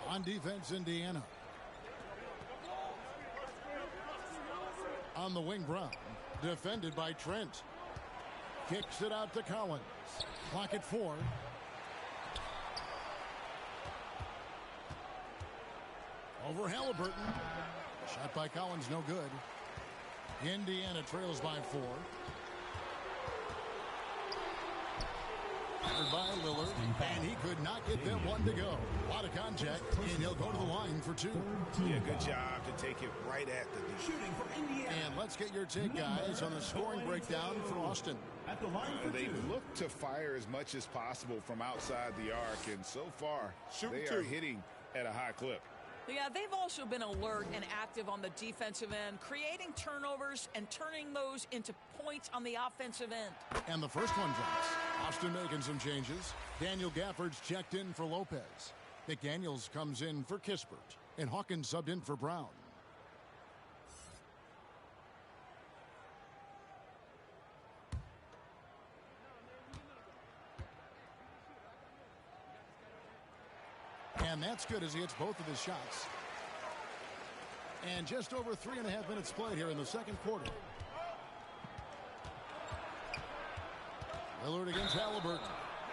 On defense, Indiana. On the wing, Brown. Defended by Trent. Kicks it out to Collins. Clock at 4. Over Halliburton. Shot by Collins, no good. Indiana trails by 4. Covered by Lillard, and he could not get that one to go. A lot of contact, and he'll go to the line for 2. Yeah, good job to take it right at the D. Shooting for Indiana. And let's get your take, guys, on the scoring breakdown for Austin. At the line for They 2. look to fire as much as possible from outside the arc, and so far, they are hitting at a high clip. Yeah, they've also been alert and active on the defensive end, creating turnovers and turning those into points on the offensive end. And the first one drops. Austin making some changes. Daniel Gafford's checked in for Lopez. McDaniels comes in for Kispert. And Hawkins subbed in for Brown. And that's good as he hits both of his shots. And just over 3.5 minutes played here in the second quarter. Lillard against Halliburton.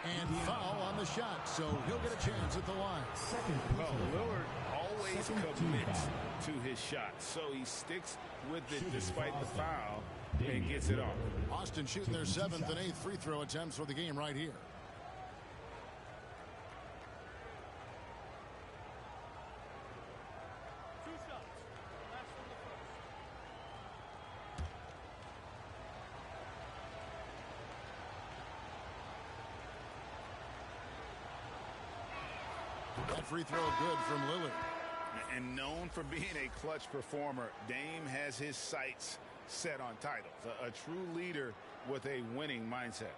And foul on the shot, so he'll get a chance at the line. Well, Lillard always commits to his shot, so he sticks with it despite the foul and gets it off. Austin shooting their 7th and 8th free throw attempts for the game right here. That free throw good from Lillard. And known for being a clutch performer, Dame has his sights set on titles. A true leader with a winning mindset.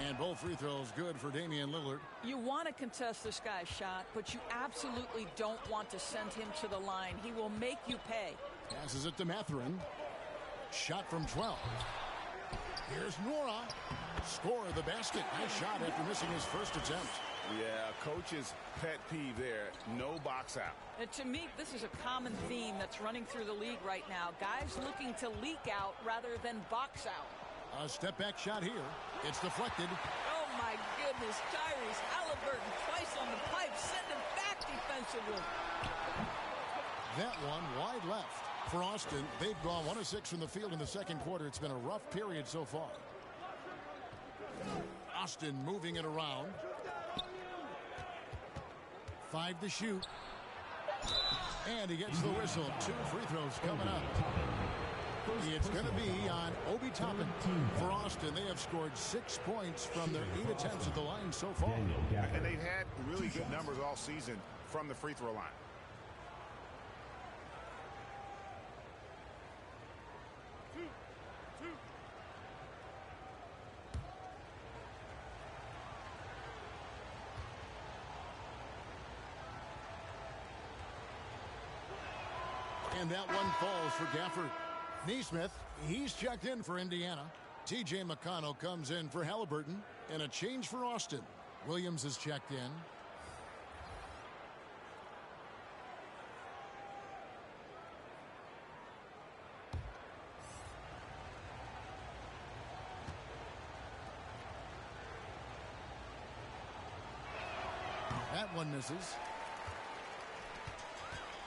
And both free throws good for Damian Lillard. You want to contest this guy's shot, but you absolutely don't want to send him to the line. He will make you pay. Passes it to Mathurin. Shot from 12. Here's Nora. Score of the basket. Nice shot after missing his first attempt. Yeah, coach's pet peeve there. No box out. And to me, this is a common theme that's running through the league right now. Guys looking to leak out rather than box out. A step back shot here. It's deflected. Oh my goodness, Tyrese Halliburton twice on the pipe. Send him back defensively. That one wide left. For Austin, they've gone 1 of 6 from the field in the second quarter. It's been a rough period so far. Austin moving it around. 5 to shoot. And he gets the whistle. 2 free throws coming up. It's going to be on Obi Toppin. For Austin, they have scored 6 points from their 8 attempts at the line so far. And they've had really good numbers all season from the free throw line. And that one falls for Gafford. Neesmith, he's checked in for Indiana. T.J. McConnell comes in for Halliburton. And a change for Austin. Williams is checked in. That one misses.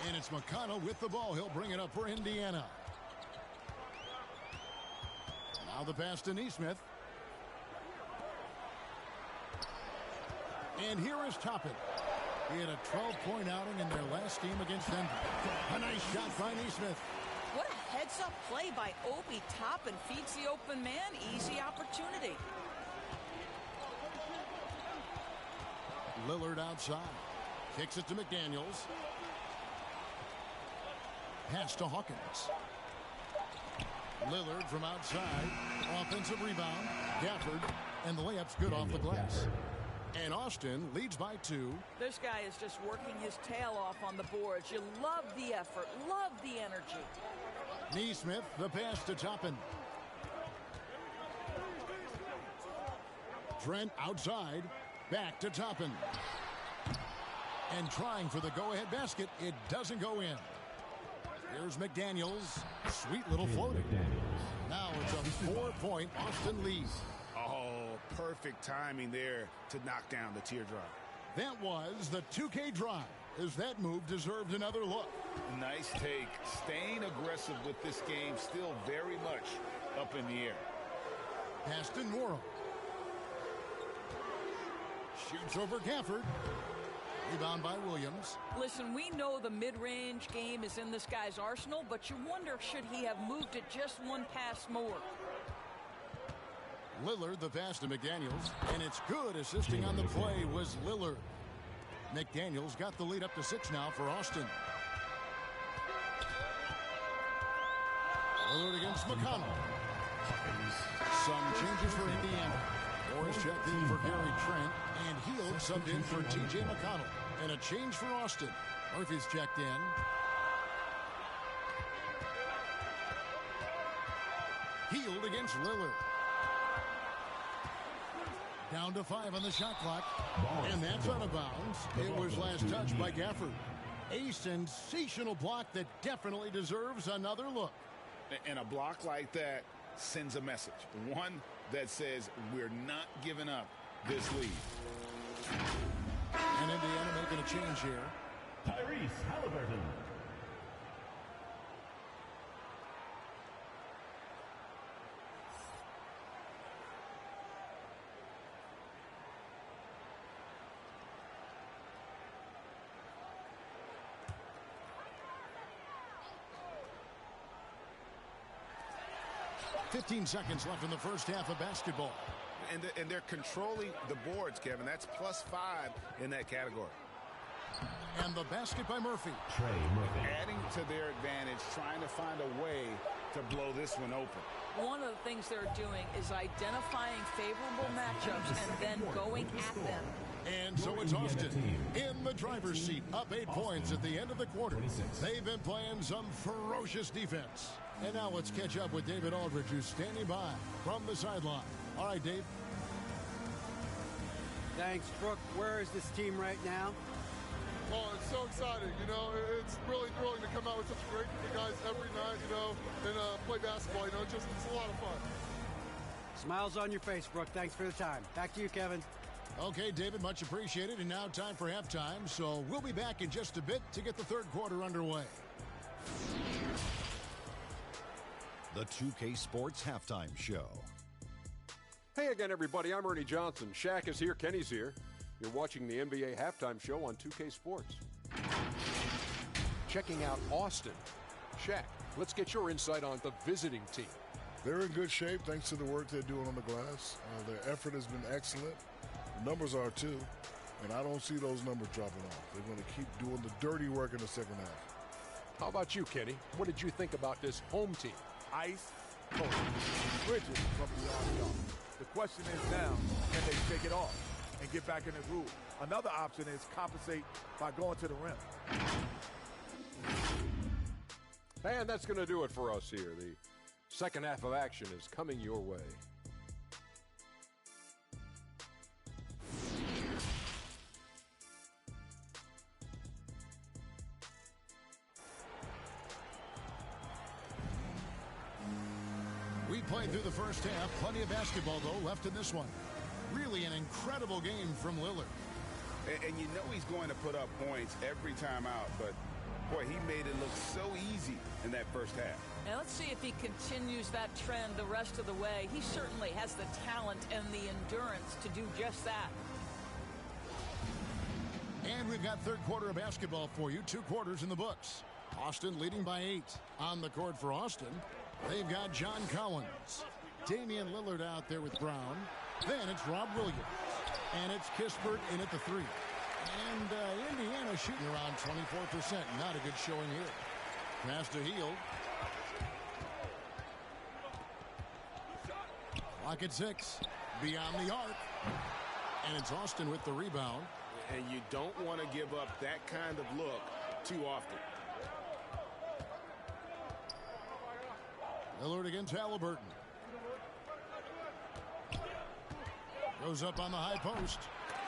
And it's McConnell with the ball. He'll bring it up for Indiana. Now the pass to Neesmith. And here is Toppin. He had a 12-point outing in their last game against Denver. A nice shot by Neesmith. What a heads-up play by Obi Toppin. Feeds the open man. Easy opportunity. Lillard outside. Kicks it to McDaniels. Pass to Hawkins. Lillard from outside. Offensive rebound. Gafford. And the layup's good off the glass. And Austin leads by 2. This guy is just working his tail off on the boards. You love the effort. Love the energy. Neesmith, the pass to Toppin. Trent outside. Back to Toppin. And trying for the go-ahead basket. It doesn't go in. Here's McDaniels. Sweet little floater. Now it's a 4-point Austin lead. Oh, perfect timing there to knock down the teardrop. That was the 2K drive, as that move deserved another look. Nice take. Staying aggressive with this game, still very much up in the air. Pass to Noro. Shoots over Gafford. Rebound by Williams. Listen, we know the mid-range game is in this guy's arsenal, but you wonder, should he have moved it just one pass more? Lillard the pass to McDaniels, and it's good. Assisting on the play was Lillard. McDaniels got the lead up to 6 now for Austin. Lillard against McConnell. Some changes for Indiana. Morris checked in for Gary Trent, and Hield subbed in for T.J. McConnell. And a change for Austin. Murphy's checked in. Hield against Lillard. Down to 5 on the shot clock. And that's out of bounds. It was last touched by Gafford. A sensational block that definitely deserves another look. And a block like that sends a message. One that says we're not giving up this lead. And Indiana making a change here. Tyrese Halliburton. .15 seconds left in the first half of basketball. And they're controlling the boards, Kevin. That's +5 in that category. And the basket by Murphy. Trey Murphy. Adding to their advantage, trying to find a way to blow this one open. One of the things they're doing is identifying favorable matchups and then going at them. And so it's Austin in the driver's seat, up 8 points at the end of the quarter. They've been playing some ferocious defense. And now let's catch up with David Aldridge, who's standing by from the sideline. All right, Dave. Thanks, Brooke. Where is this team right now? Oh, it's so exciting. You know, it's really thrilling to come out with such great guys every night, you know, and play basketball. You know, it's a lot of fun. Smiles on your face, Brooke. Thanks for the time. Back to you, Kevin. Okay, David, much appreciated. And now time for halftime. So we'll be back in just a bit to get the third quarter underway. The 2K Sports Halftime Show. Hey again, everybody. I'm Ernie Johnson. Shaq is here. Kenny's here. You're watching the NBA Halftime Show on 2K Sports. Checking out Austin. Shaq, let's get your insight on the visiting team. They're in good shape thanks to the work they're doing on the glass. Their effort has been excellent. The numbers are too. And I don't see those numbers dropping off. They're going to keep doing the dirty work in the second half. How about you, Kenny? What did you think about this home team? Ice cold. Bridges from beyond arc. The question is now, can they shake it off and get back in the groove? Another option is compensate by going to the rim. And that's going to do it for us here. The second half of action is coming your way. We played through the first half. Plenty of basketball, though, left in this one. Really an incredible game from Lillard. And you know he's going to put up points every time out, but, boy, he made it look so easy in that first half. Now let's see if he continues that trend the rest of the way. He certainly has the talent and the endurance to do just that. And we've got third quarter of basketball for you. 2 quarters in the books. Austin leading by 8. On the court for Austin, they've got John Collins. Damian Lillard out there with Brown. Then it's Rob Williams. And it's Kispert in at the 3. And Indiana shooting around 24%. Not a good showing here. Pass to Hield. Clock at 6. Beyond the arc. And it's Austin with the rebound. And you don't want to give up that kind of look too often. Lillard against Halliburton. Goes up on the high post.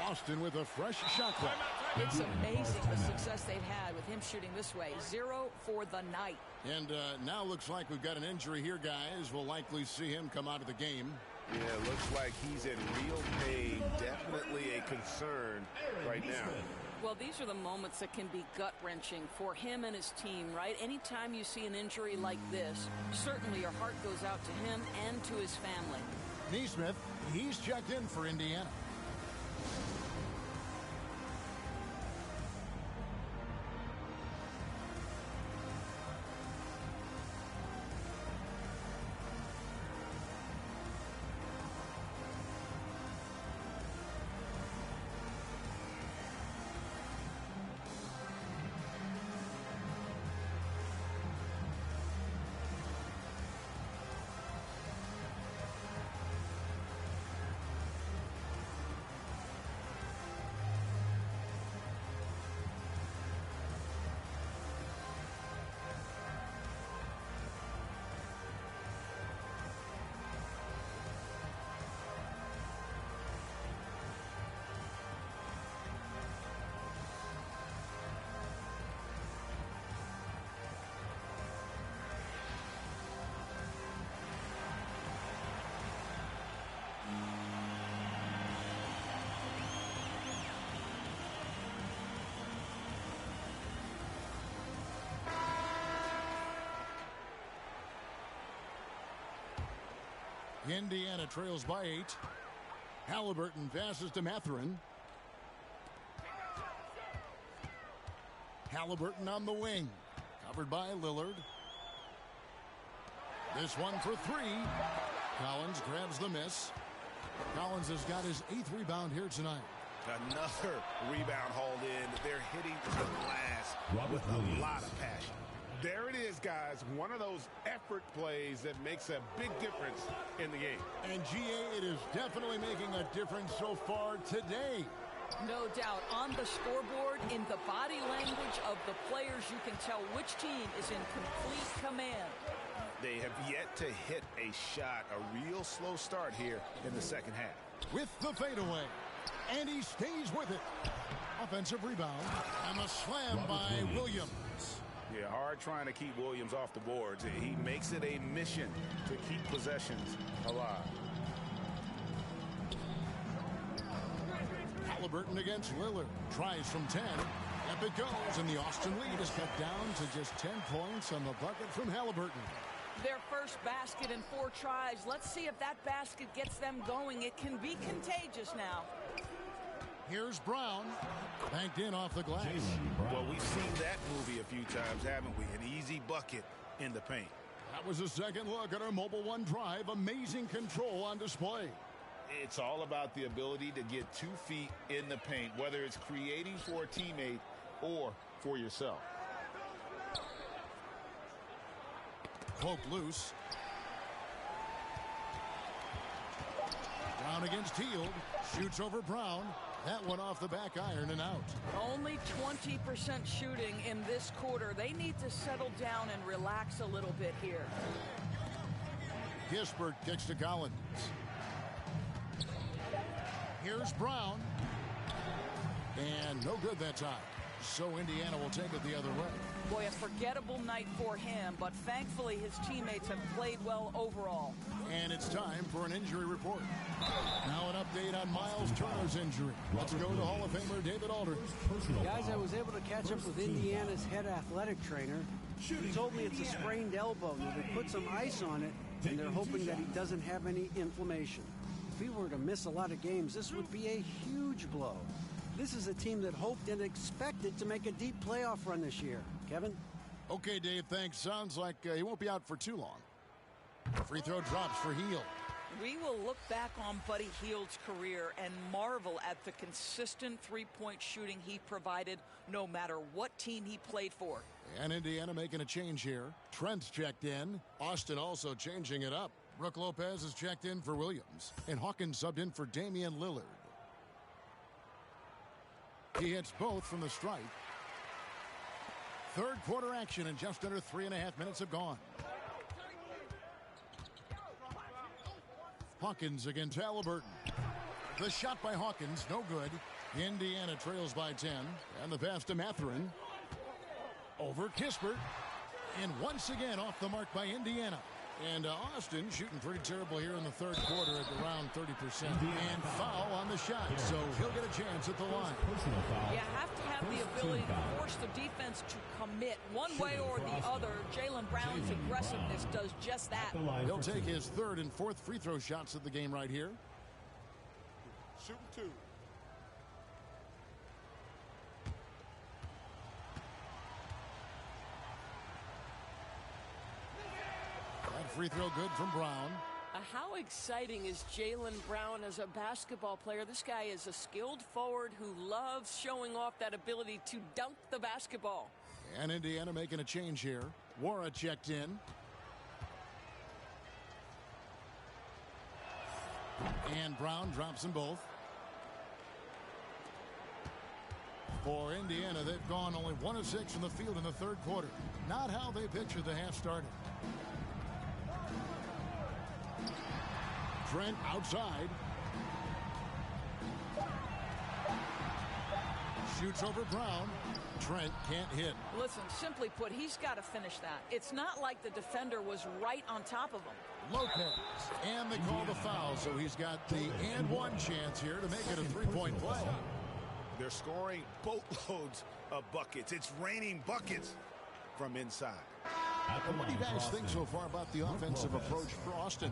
Austin with a fresh shot clock. It's amazing the success they've had with him shooting this way. 0 for the night. And now looks like we've got an injury here, guys. We'll likely see him come out of the game. Yeah, looks like he's in real pain. Definitely a concern right now. Well, these are the moments that can be gut-wrenching for him and his team, right? Anytime you see an injury like this, certainly your heart goes out to him and to his family. Neesmith, he's checked in for Indiana. Indiana trails by 8. Halliburton passes to Mathurin. Halliburton on the wing. Covered by Lillard. This one for 3. Collins grabs the miss. Collins has got his 8th rebound here tonight. Another rebound hauled in. They're hitting the glass with a lot of passion. There it is, guys. One of those effort plays that makes a big difference in the game. And GA, it is definitely making a difference so far today. No doubt. On the scoreboard, in the body language of the players, you can tell which team is in complete command. They have yet to hit a shot, a real slow start here in the second half. With the fadeaway, and he stays with it. Offensive rebound, and a slam by Williams. Yeah, hard trying to keep Williams off the boards. He makes it a mission to keep possessions alive. Halliburton against Lillard. Tries from 10. Up it goes, and the Austin lead is cut down to just 10 points on the bucket from Halliburton. Their first basket in 4 tries. Let's see if that basket gets them going. It can be contagious now. Here's Brown. Banked in off the glass. Well, we've seen that movie a few times, haven't we? An easy bucket in the paint. That was a second look at our Mobile One drive. Amazing control on display. It's all about the ability to get 2 feet in the paint, whether it's creating for a teammate or for yourself. Cloak loose. Brown against Hield. Shoots over Brown. That one off the back iron and out. Only 20% shooting in this quarter. They need to settle down and relax a little bit here. Kispert kicks to Collins. Here's Brown. And no good that time. So Indiana will take it the other way. Boy, a forgettable night for him, but thankfully his teammates have played well overall. And it's time for an injury report. Now an update on Miles Turner's injury. Let's go to Hall of Famer David Aldridge. Guys, I was able to catch up with Indiana's head athletic trainer. He told me it's a sprained elbow. Now, they put some ice on it, and they're hoping that he doesn't have any inflammation. If he were to miss a lot of games, this would be a huge blow. This is a team that hoped and expected to make a deep playoff run this year. Kevin? Okay, Dave, thanks. Sounds like he won't be out for too long. Free throw drops for Hield. We will look back on Buddy Hield's career and marvel at the consistent three-point shooting he provided no matter what team he played for. And Indiana making a change here. Trent's checked in. Austin also changing it up. Brook Lopez is checked in for Williams. And Hawkins subbed in for Damian Lillard. He hits both from the stripe. Third quarter action, and just under 3.5 minutes have gone. Hawkins against Halliburton. The shot by Hawkins, no good. Indiana trails by 10. And the pass to Mathurin. Over Kispert. And once again off the mark by Indiana. And Austin shooting pretty terrible here in the third quarter at around 30%. And foul on the shot. So he'll get a chance at the line. You have to have the ability to force the defense to commit one way or the other. Jaylen Brown's aggressiveness does just that. He'll take his third and fourth free throw shots of the game right here. Shooting two. Free throw good from Brown. How exciting is Jaylen Brown as a basketball player? This guy is a skilled forward who loves showing off that ability to dunk the basketball. And Indiana making a change here. Wara checked in. And Brown drops them both. For Indiana, they've gone only 1 of 6 from the field in the third quarter. Not how they pictured the half started. Trent outside. Shoots over Brown. Trent can't hit. Listen, simply put, he's got to finish that. It's not like the defender was right on top of him. Lopez. And they call the foul, so he's got the and one chance here to make it a three-point play. They're scoring boatloads of buckets. It's raining buckets from inside. What do you guys think so far about the offensive approach for Austin?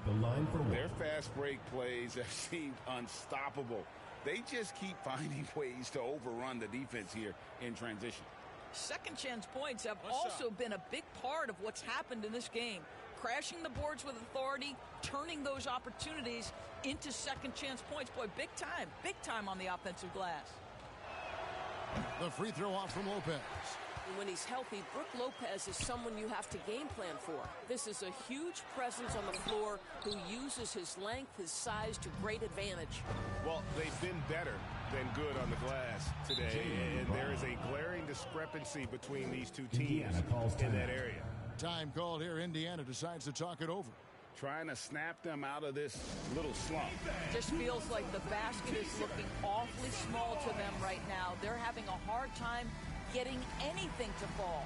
Their fast break plays have seemed unstoppable. They just keep finding ways to overrun the defense here in transition. Second chance points have also been a big part of what's happened in this game. Crashing the boards with authority, turning those opportunities into second chance points. Boy, big time on the offensive glass. The free throw off from Lopez. When he's healthy, Brook Lopez is someone you have to game plan for. This is a huge presence on the floor who uses his length, his size to great advantage. Well, they've been better than good on the glass today, and there is a glaring discrepancy between these two teams in that area. Time called here. Indiana decides to talk it over. Trying to snap them out of this little slump. Just feels like the basket is looking awfully small to them right now. They're having a hard time getting anything to fall.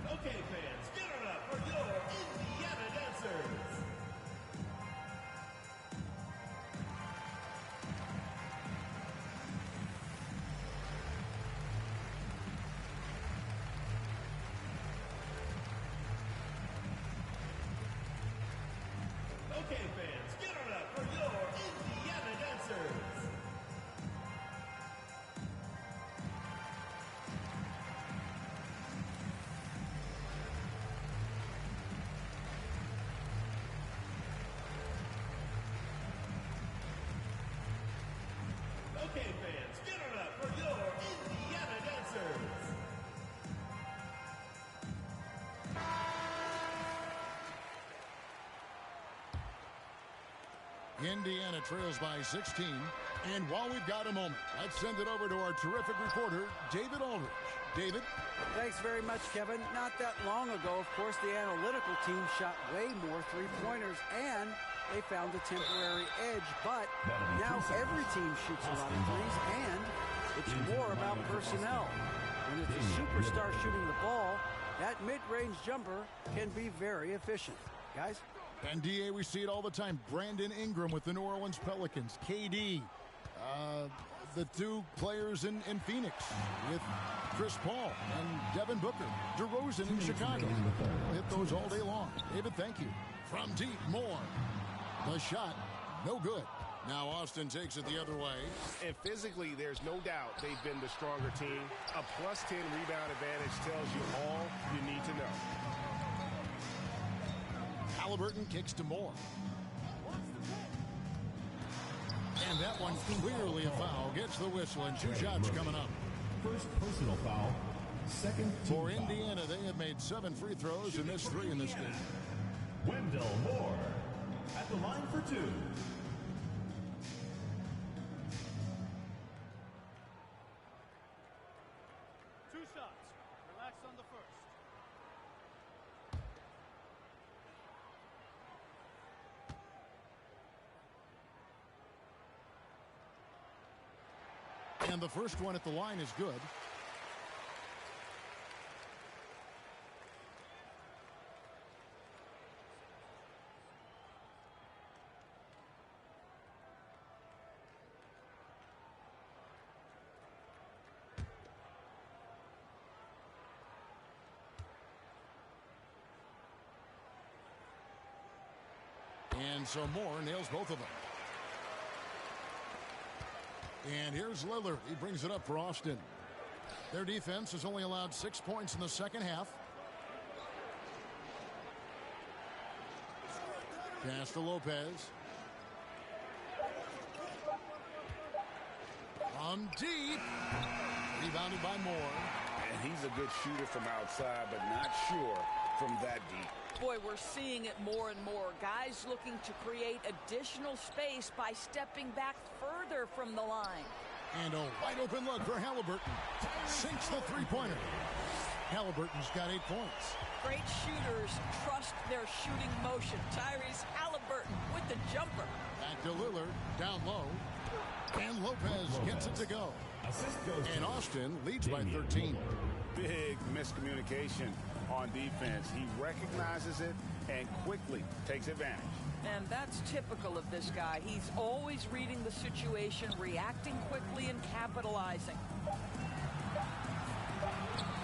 Okay, fans, get it up for your Indiana dancers. Okay, fans, get it up for your Indiana dancers. Okay, fans, get it up for your Indiana dancers. Indiana trails by 16. And while we've got a moment, let's send it over to our terrific reporter, David Aldridge. David? Thanks very much, Kevin. Not that long ago, of course, the analytical team shot way more three-pointers, and they found a temporary edge. But now every team shoots a lot of threes, and it's more about personnel. When it's a superstar shooting the ball, that mid-range jumper can be very efficient. Guys? And DA, we see it all the time. Brandon Ingram with the New Orleans Pelicans. KD. The two players in Phoenix with Chris Paul and Devin Booker. DeRozan in Chicago. We'll hit those all day long. David, thank you. From deep, more. The shot, no good. Now Austin takes it the other way. And physically, there's no doubt they've been the stronger team. A plus 10 rebound advantage tells you all you need to know. Halliburton kicks to Moore. And that one clearly a foul. Gets the whistle and two shots coming up. First personal foul. Second For team Indiana, they have made 7 free throws and missed 3 in this game. Wendell Moore at the line for 2. Two shots. Relax on the first. And the first one at the line is good. And so Moore nails both of them. And here's Lillard. He brings it up for Austin. Their defense has only allowed 6 points in the second half. Pass to Lopez. From deep. Rebounded by Moore. And he's a good shooter from outside, but not sure from that deep. Boy, we're seeing it more and more. Guys looking to create additional space by stepping back further from the line. And a wide open look for Halliburton. Sinks the three-pointer. Halliburton's got 8 points. Great shooters trust their shooting motion. Tyrese Halliburton with the jumper. Back to Lillard, down low. And Lopez gets it to go. And Austin leads by 13. Big miscommunication on defense. He recognizes it and quickly takes advantage. And that's typical of this guy. He's always reading the situation, reacting quickly, and capitalizing.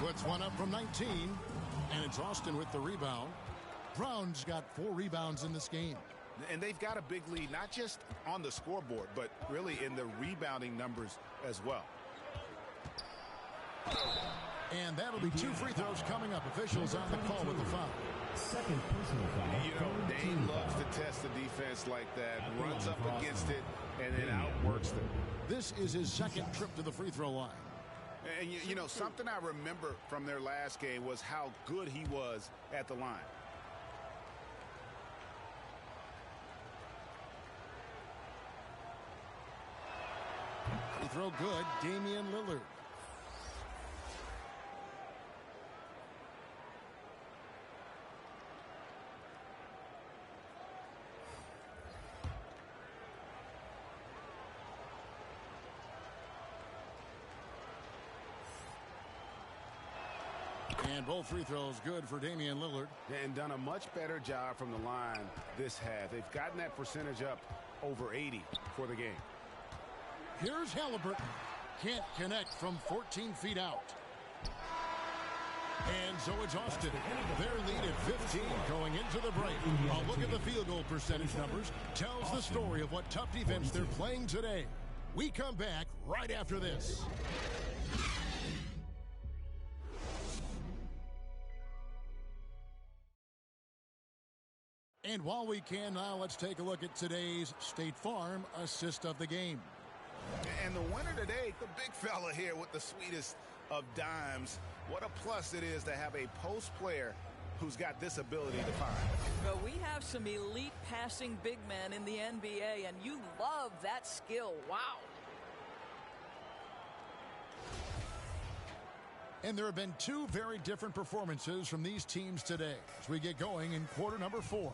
Puts one up from 19, and it's Austin with the rebound. Brown's got 4 rebounds in this game. And they've got a big lead, not just on the scoreboard, but really in the rebounding numbers as well. And that'll be 2 free throws coming up. Officials on the call with the foul. Second personal foul. You know, Dane loves to test the defense like that, runs up against it, and then outworks them. This is his second trip to the free throw line. And, you know, something I remember from their last game was how good he was at the line. Free throw good. Damian Lillard. And both free throws good for Damian Lillard. And done a much better job from the line this half. They've gotten that percentage up over 80 for the game. Here's Halliburton. Can't connect from 14 feet out. And so it's Austin. Their lead at 15 going into the break. A look at the field goal percentage numbers tells the story of what tough defense they're playing today. We come back right after this. And while we can now, let's take a look at today's State Farm assist of the game. And the winner today, the big fella here with the sweetest of dimes. What a plus it is to have a post player who's got this ability to find. Well, we have some elite passing big men in the NBA, and you love that skill. Wow. And there have been 2 very different performances from these teams today as we get going in quarter number 4.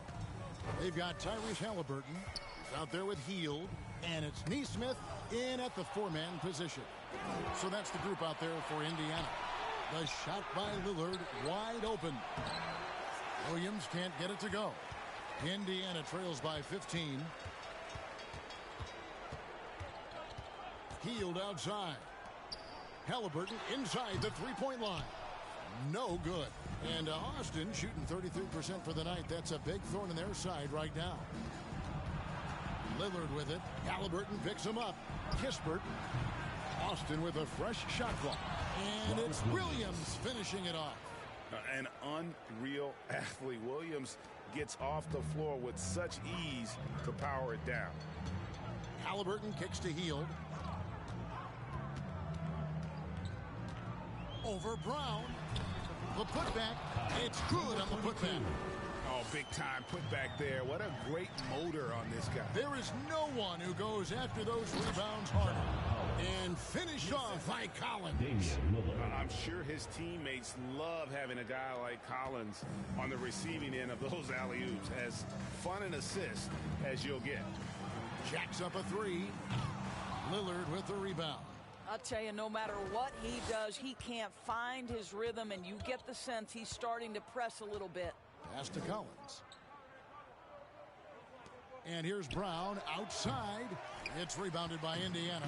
They've got Tyrese Halliburton, who's out there with Hield, and it's Neesmith in at the 4-man position. So that's the group out there for Indiana. The shot by Lillard wide open. Williams can't get it to go. Indiana trails by 15. Hield outside. Halliburton inside the 3-point line. No good. And Austin shooting 33% for the night. That's a big thorn in their side right now. Lillard with it. Halliburton picks him up. Kispert. Austin with a fresh shot clock. And it's Williams finishing it off. An unreal athlete. Williams gets off the floor with such ease to power it down. Halliburton kicks to Hield. Over Brown. The putback. It's good on the putback. Oh, big time putback there. What a great motor on this guy. There is no one who goes after those rebounds harder. And finished off by Collins. I'm sure his teammates love having a guy like Collins on the receiving end of those alley-oops. As fun an assist as you'll get. Jacks up a 3. Lillard with the rebound. I'll tell you, no matter what he does, he can't find his rhythm, and you get the sense he's starting to press a little bit. Pass to Collins. And here's Brown outside. It's rebounded by Indiana.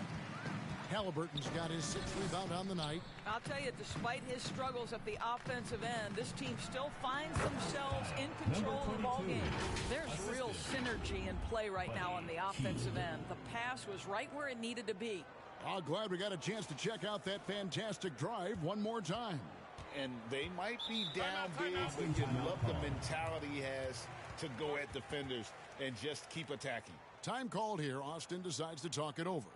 Halliburton's got his 6th rebound on the night. I'll tell you, despite his struggles at the offensive end, this team still finds themselves in control of the ball game. There's real synergy in play right now on the offensive end. The pass was right where it needed to be. I'm glad we got a chance to check out that fantastic drive one more time. And they might be down big, but you love the mentality he has to go at defenders and just keep attacking. Time called here. Austin decides to talk it over.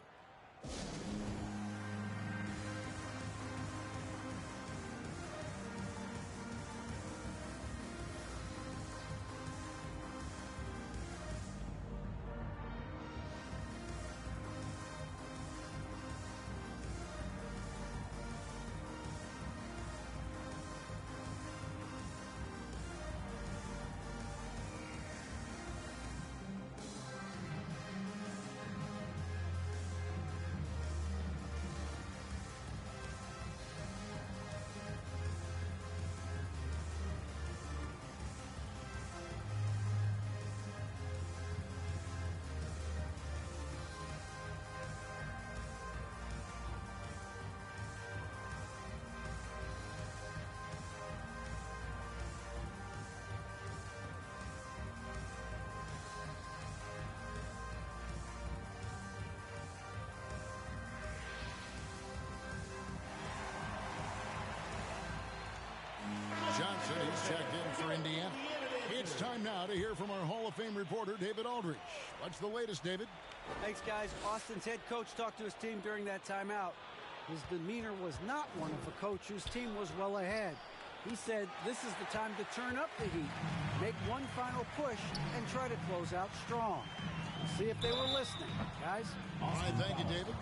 Johnson is checked in for Indiana. It's time now to hear from our Hall of Fame reporter, David Aldrich. What's the latest, David? Thanks, guys. Austin's head coach talked to his team during that timeout. His demeanor was not one of a coach whose team was well ahead. He said this is the time to turn up the heat, make one final push, and try to close out strong. We'll see if they were listening, guys. All right, thank you, David.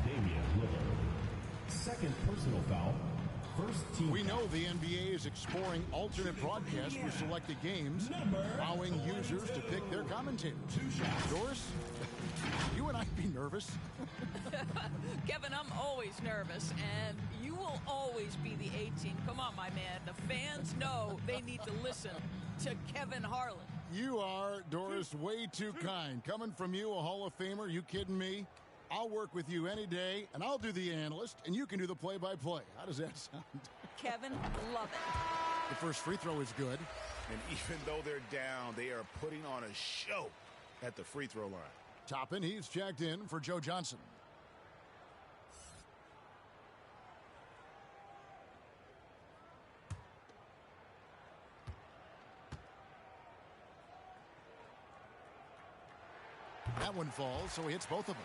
Damian Lillard. 2nd personal foul. First team. We know the NBA is exploring alternate broadcasts for selected games, allowing users to pick their commentators. Doris, you and I'd be nervous. Kevin, I'm always nervous, and you will always be the A-team. Come on, my man. The fans know they need to listen to Kevin Harlan. You are, Doris, way too kind. Coming from you, a Hall of Famer, you kidding me? I'll work with you any day, and I'll do the analyst, and you can do the play-by-play. How does that sound? Kevin, love it. The first free throw is good. And even though they're down, they are putting on a show at the free throw line. Toppin, he's checked in for Joe Johnson. That one falls, so he hits both of them.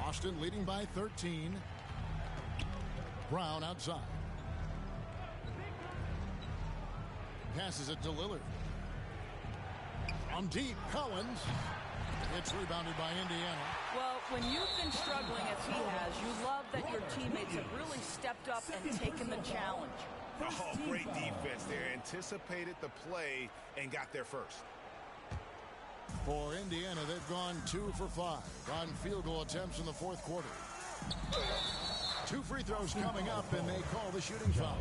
Austin leading by 13. Brown outside. Passes it to Lillard. From deep, Collins. It's rebounded by Indiana. Well, when you've been struggling as he has, you love that your teammates have really stepped up and taken the challenge. Oh, great defense there. Anticipated the play and got there first. For Indiana, they've gone 2 for 5 on field goal attempts in the fourth quarter. 2 free throws coming up, and they call the shooting foul.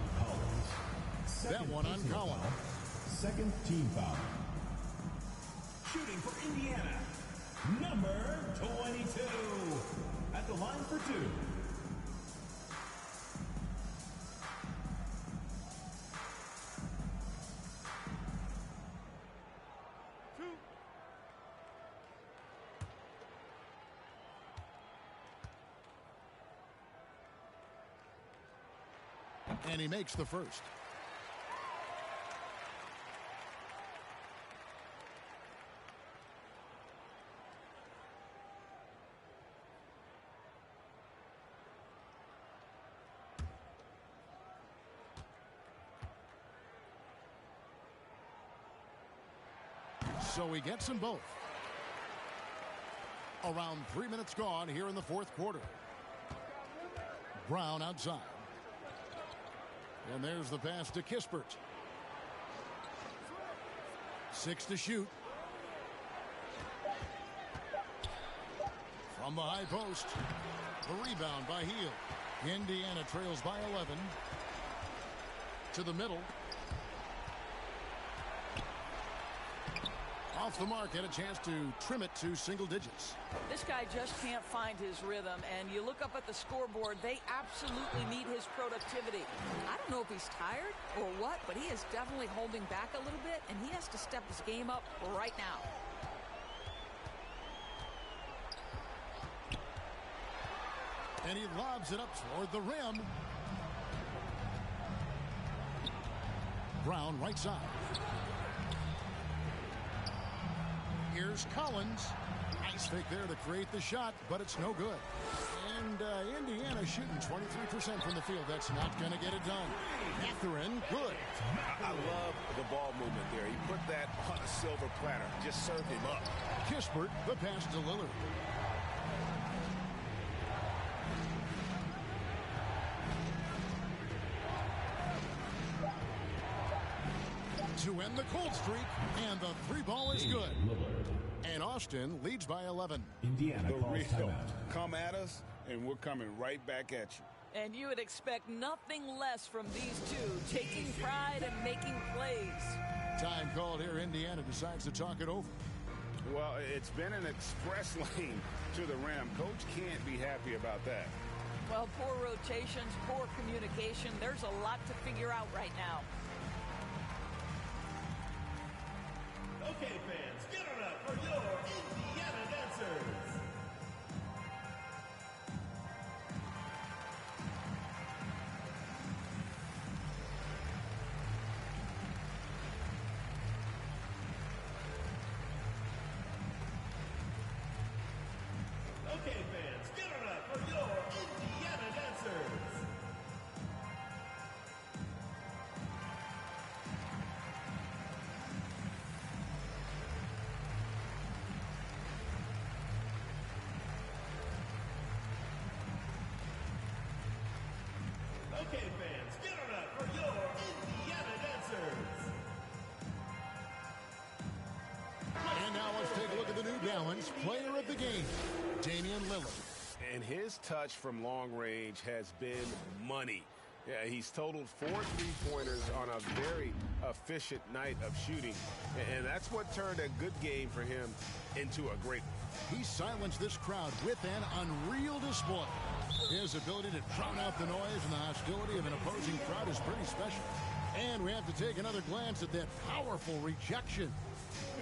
That one on Collins. 2nd team foul. Shooting for Indiana, number 22. At the line for 2. And he makes the first. So he gets them both. Around 3 minutes gone here in the fourth quarter. Brown outside. And there's the pass to Kispert. 6 to shoot. From the high post. The rebound by Heel. Indiana trails by 11. To the middle. Off the mark, had a chance to trim it to single digits. This guy just can't find his rhythm, and you look up at the scoreboard, they absolutely meet his productivity. I don't know if he's tired or what, but he is definitely holding back a little bit, and he has to step his game up right now. And he lobs it up toward the rim. Brown right side. Here's Collins. Nice fake there to create the shot, but it's no good. And Indiana shooting 23% from the field. That's not going to get it done. Mathurin, good. I love the ball movement there. He put that on a silver platter. Just served him up. Kispert, the pass to Lillard. To end the cold streak, and the three ball is good. And Austin leads by 11. Indiana calls timeout. Come at us, and we're coming right back at you. And you would expect nothing less from these two, taking pride and making plays. Time called here. Indiana decides to talk it over. Well, it's been an express lane to the rim. Coach can't be happy about that. Well, poor rotations, poor communication. There's a lot to figure out right now. Okay, fans, get it up for your Indiana dancers. Okay, fans, get it up for your Indiana dancers. Okay, fans, get it up for your Indiana dancers. And now let's take a look at the New Balance player of the game, Damian Lillard. And his touch from long range has been money. Yeah, he's totaled 4 3-pointers on a very efficient night of shooting. And that's what turned a good game for him into a great one. He silenced this crowd with an unreal display. His ability to drown out the noise and the hostility of an opposing crowd is pretty special. And we have to take another glance at that powerful rejection.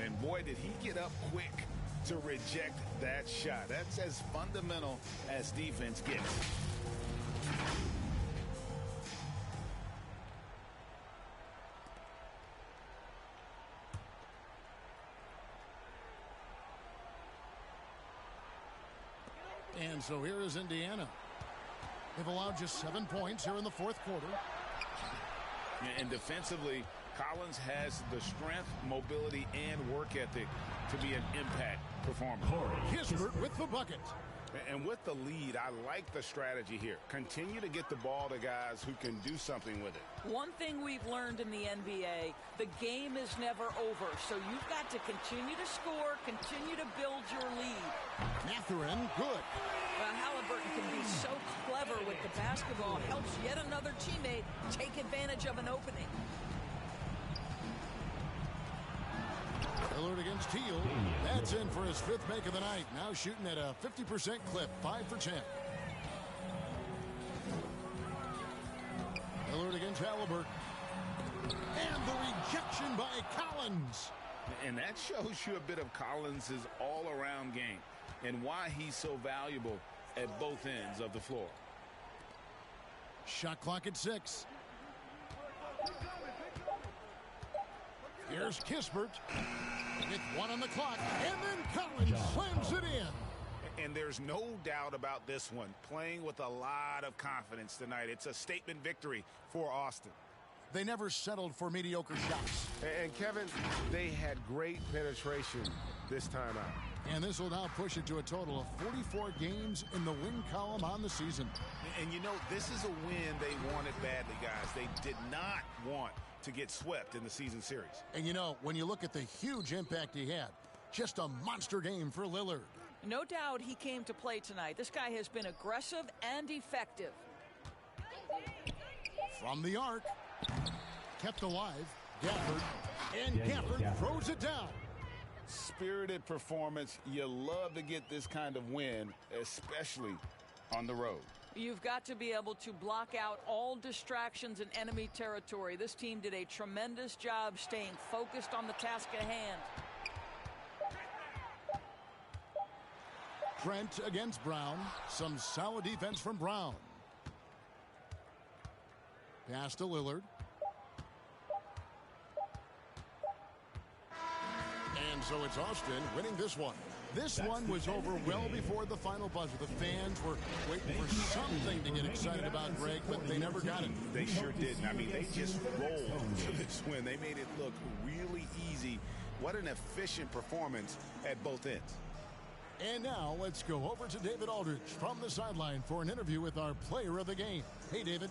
And boy, did he get up quick to reject that shot. That's as fundamental as defense gets. And so here is Indiana. They've allowed just 7 points here in the fourth quarter. And defensively, Collins has the strength, mobility, and work ethic to be an impact performer. Kispert with the bucket. And with the lead, I like the strategy here. Continue to get the ball to guys who can do something with it. One thing we've learned in the NBA, the game is never over. So you've got to continue to score, continue to build your lead. Mathurin, good. Halliburton can be so clever with the basketball. Helps yet another teammate take advantage of an opening. Lillard against Teal. That's in for his 5th make of the night. Now shooting at a 50% clip, 5 for 10. Lillard against Halliburton. And the rejection by Collins. And that shows you a bit of Collins' all-around game and why he's so valuable at both ends of the floor. Shot clock at 6. Here's Kispert with 1 on the clock, and then Collins slams it in. And there's no doubt about this one. Playing with a lot of confidence tonight. It's a statement victory for Austin. They never settled for mediocre shots. And Kevin, they had great penetration this time out. And this will now push it to a total of 44 games in the win column on the season. And you know, this is a win they wanted badly, guys. They did not want to get swept in the season series. And you know, when you look at the huge impact he had, just a monster game for Lillard. No doubt he came to play tonight. This guy has been aggressive and effective. From the arc, kept alive, Gafford, and Gafford throws it down. Spirited performance. You love to get this kind of win, especially on the road. You've got to be able to block out all distractions in enemy territory. This team did a tremendous job staying focused on the task at hand. Trent against Brown. Some solid defense from Brown. Pass to Lillard. And so it's Austin winning this one. This one was over well before the final buzzer. The fans were waiting for something to get excited about, Greg, but they never got it. They sure didn't. I mean, they just rolled to this win. They made it look really easy. What an efficient performance at both ends. And now let's go over to David Aldridge from the sideline for an interview with our player of the game. Hey, David.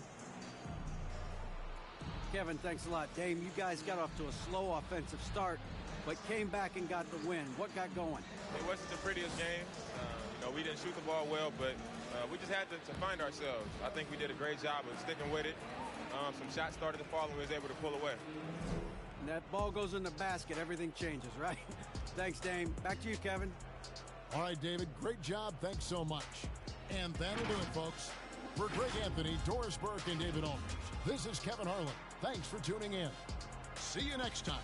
Kevin, thanks a lot. Dame, you guys got off to a slow offensive start, but came back and got the win. What got going? It wasn't the prettiest game. We didn't shoot the ball well, but we just had to find ourselves. I think we did a great job of sticking with it. Some shots started to fall, and we was able to pull away. And that ball goes in the basket, everything changes, right? Thanks, Dame. Back to you, Kevin. All right, David, great job. Thanks so much. And that'll do it, folks. For Greg Anthony, Doris Burke, and David Aldridge, this is Kevin Harlan. Thanks for tuning in. See you next time.